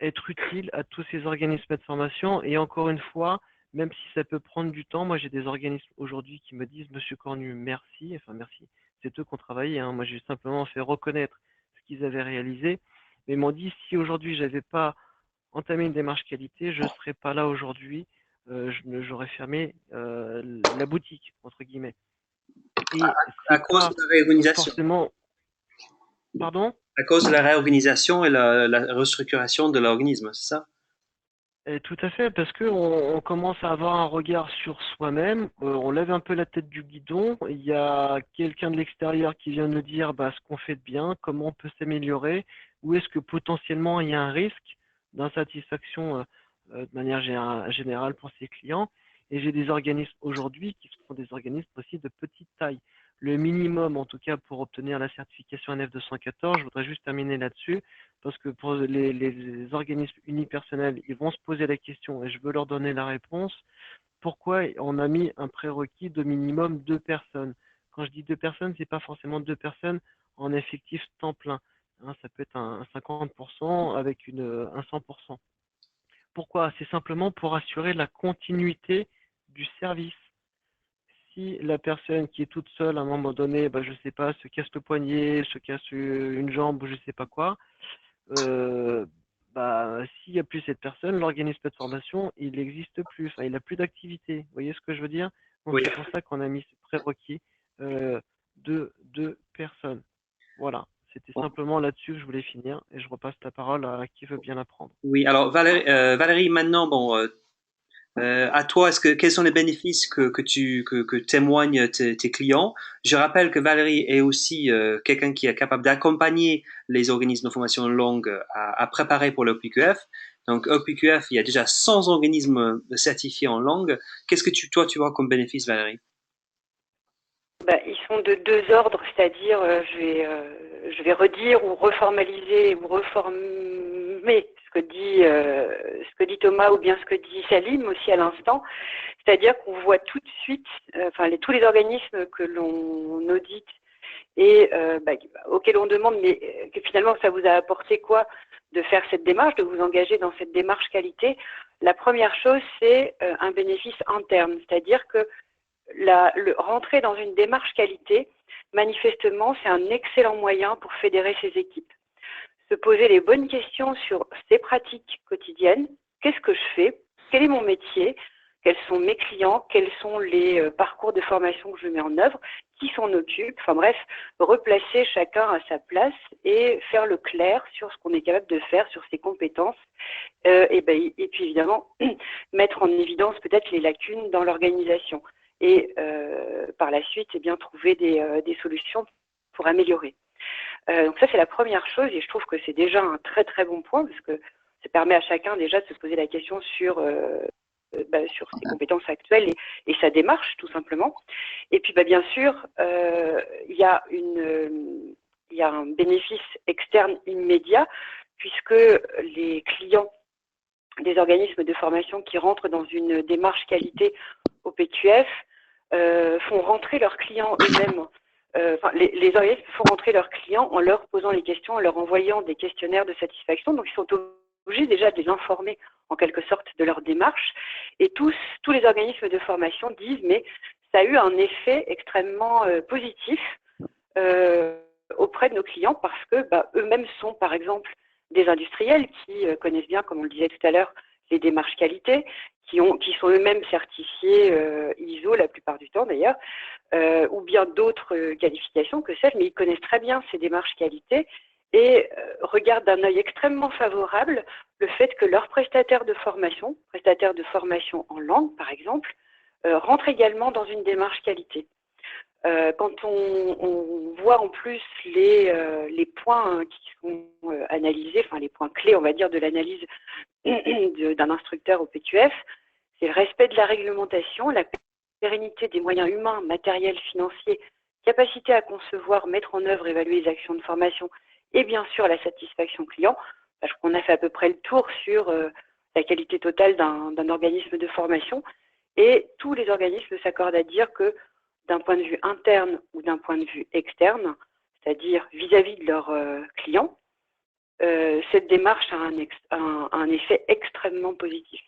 être utile à tous ces organismes de formation. Et encore une fois, même si ça peut prendre du temps, moi j'ai des organismes aujourd'hui qui me disent Monsieur Cornu, merci, enfin merci, c'est eux qui ont travaillé, hein. Moi j'ai simplement fait reconnaître ce qu'ils avaient réalisé, mais ils m'ont dit si aujourd'hui j'avais pas entamé une démarche qualité, je ne serais pas là aujourd'hui, j'aurais fermé la boutique, entre guillemets. Et À c'est cause pas de la réorganisation. forcément. Pardon? À cause de la réorganisation et la restructuration de l'organisme, c'est ça? Tout à fait, parce que on commence à avoir un regard sur soi-même, on lève un peu la tête du guidon, il y a quelqu'un de l'extérieur qui vient nous dire ce qu'on fait de bien, comment on peut s'améliorer, où est-ce que potentiellement il y a un risque d'insatisfaction de manière générale pour ses clients. Et j'ai des organismes aujourd'hui qui sont des organismes aussi de petite taille. Le minimum, en tout cas, pour obtenir la certification NF214, je voudrais juste terminer là-dessus, parce que pour les organismes unipersonnels, ils vont se poser la question et je veux leur donner la réponse. Pourquoi on a mis un prérequis de minimum 2 personnes? Quand je dis 2 personnes, c'est pas forcément 2 personnes en effectif temps plein. Hein, ça peut être un 50% avec un 100%. Pourquoi? C'est simplement pour assurer la continuité du service. Si la personne qui est toute seule à un moment donné, je sais pas, se casse le poignet, se casse une jambe ou je sais pas quoi, euh, s'il n'y a plus cette personne, l'organisme de formation, il n'existe plus, enfin, il n'a plus d'activité. Vous voyez ce que je veux dire? Donc Oui. c'est pour ça qu'on a mis ce prérequis de 2 personnes. Voilà, c'était simplement là-dessus que je voulais finir et je repasse la parole à qui veut bien la prendre. Oui, alors Valérie, maintenant, à toi, quels sont les bénéfices que témoignent tes clients? Je rappelle que Valérie est aussi quelqu'un qui est capable d'accompagner les organismes de formation longue à préparer pour l'OPQF. Donc, OPQF, il y a déjà 100 organismes certifiés en langue. Qu'est-ce que toi, tu vois comme bénéfice, Valérie? Ils sont de deux ordres, c'est-à-dire je vais redire ou reformaliser ou reformer ce que dit Thomas ou bien ce que dit Salim aussi à l'instant. C'est-à-dire qu'on voit tout de suite, tous les organismes que l'on audite et auxquels on demande, mais que finalement ça vous a apporté quoi de faire cette démarche, de vous engager dans cette démarche qualité. La première chose, c'est un bénéfice interne, c'est-à-dire que rentrer dans une démarche qualité, manifestement, c'est un excellent moyen pour fédérer ses équipes. Se poser les bonnes questions sur ses pratiques quotidiennes. Qu'est-ce que je fais? Quel est mon métier? Quels sont mes clients? Quels sont les parcours de formation que je mets en œuvre? Qui s'en occupe? Enfin bref, replacer chacun à sa place et faire le clair sur ce qu'on est capable de faire, sur ses compétences. Et puis évidemment, mettre en évidence peut-être les lacunes dans l'organisation. Et par la suite, trouver des solutions pour améliorer. Donc ça, c'est la première chose et je trouve que c'est déjà un très très bon point parce que ça permet à chacun déjà de se poser la question sur ses compétences actuelles et sa démarche tout simplement. Et puis bien sûr, il y a un bénéfice externe immédiat puisque les clients des organismes de formation qui rentrent dans une démarche qualité au PQF font rentrer leurs clients eux-mêmes. Les organismes font rentrer leurs clients en leur posant les questions, en leur envoyant des questionnaires de satisfaction. Donc, ils sont obligés déjà de les informer en quelque sorte de leur démarche. Et tous les organismes de formation disent, mais ça a eu un effet extrêmement positif auprès de nos clients parce que eux-mêmes sont, par exemple, des industriels qui connaissent bien, comme on le disait tout à l'heure, les démarches qualité, qui sont eux-mêmes certifiés ISO la plupart du temps d'ailleurs, ou bien d'autres qualifications que sais-je, mais ils connaissent très bien ces démarches qualité et regardent d'un œil extrêmement favorable le fait que leurs prestataires de formation en langue par exemple, rentrent également dans une démarche qualité. Quand on voit en plus les points qui sont analysés, les points clés, on va dire, de l'analyse d'un instructeur au PQF, c'est le respect de la réglementation, la pérennité des moyens humains, matériels, financiers, capacité à concevoir, mettre en œuvre, évaluer les actions de formation et bien sûr la satisfaction client, parce qu'on a fait à peu près le tour sur la qualité totale d'un organisme de formation et tous les organismes s'accordent à dire que d'un point de vue interne ou d'un point de vue externe, c'est-à-dire vis-à-vis de leurs clients, cette démarche a un effet extrêmement positif.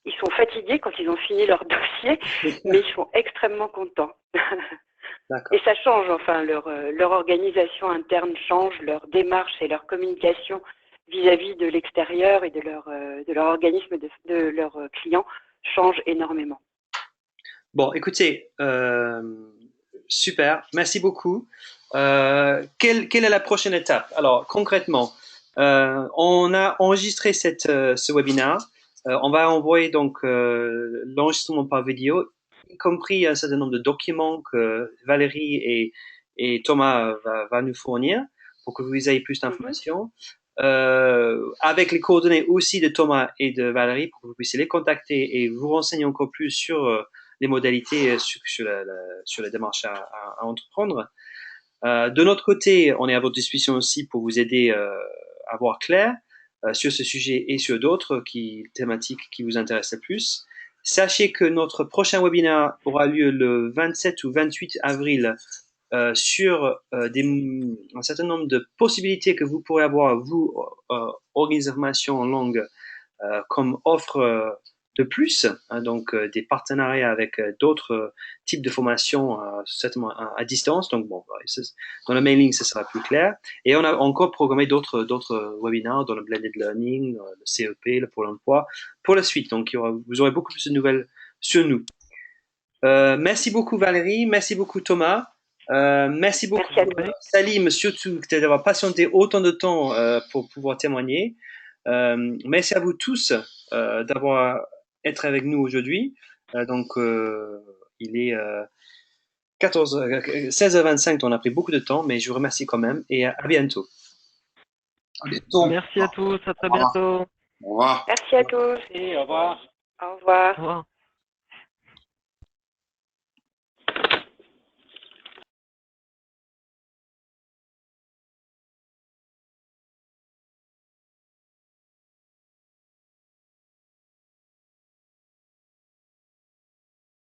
Ils sont fatigués quand ils ont fini leur dossier, mais ils sont extrêmement contents. Et ça change, leur organisation interne change, leur démarche et leur communication vis-à-vis de l'extérieur et de leur organisme, de leurs clients change énormément. Bon, écoutez, super, merci beaucoup. Quelle est la prochaine étape? Alors, concrètement, on a enregistré ce webinaire. On va envoyer donc l'enregistrement par vidéo, y compris un certain nombre de documents que Valérie et Thomas va nous fournir pour que vous ayez plus d'informations. Avec les coordonnées aussi de Thomas et de Valérie pour que vous puissiez les contacter et vous renseigner encore plus sur les modalités, sur la démarche à entreprendre. De notre côté, on est à votre disposition aussi pour vous aider à voir clair sur ce sujet et sur d'autres thématiques qui vous intéressent le plus. Sachez que notre prochain webinaire aura lieu le 27 ou 28 avril sur un certain nombre de possibilités que vous pourrez avoir, vous, organisation en langue, comme offre de plus, donc des partenariats avec d'autres types de formations, certainement à distance. Donc bon, dans le mailing, ça sera plus clair. Et on a encore programmé d'autres webinaires dans le blended learning, le CEP, le Pôle emploi, pour la suite. Donc vous aurez beaucoup plus de nouvelles sur nous. Merci beaucoup Valérie, merci beaucoup Thomas. Merci beaucoup Salim, surtout d'avoir patienté autant de temps pour pouvoir témoigner. Merci à vous tous d'avoir été avec nous aujourd'hui. Donc il est 16h25, on a pris beaucoup de temps, mais je vous remercie quand même et à bientôt. À bientôt. Merci à tous, à très bientôt. Au revoir. Merci à tous. Et au revoir. Au revoir. Au revoir.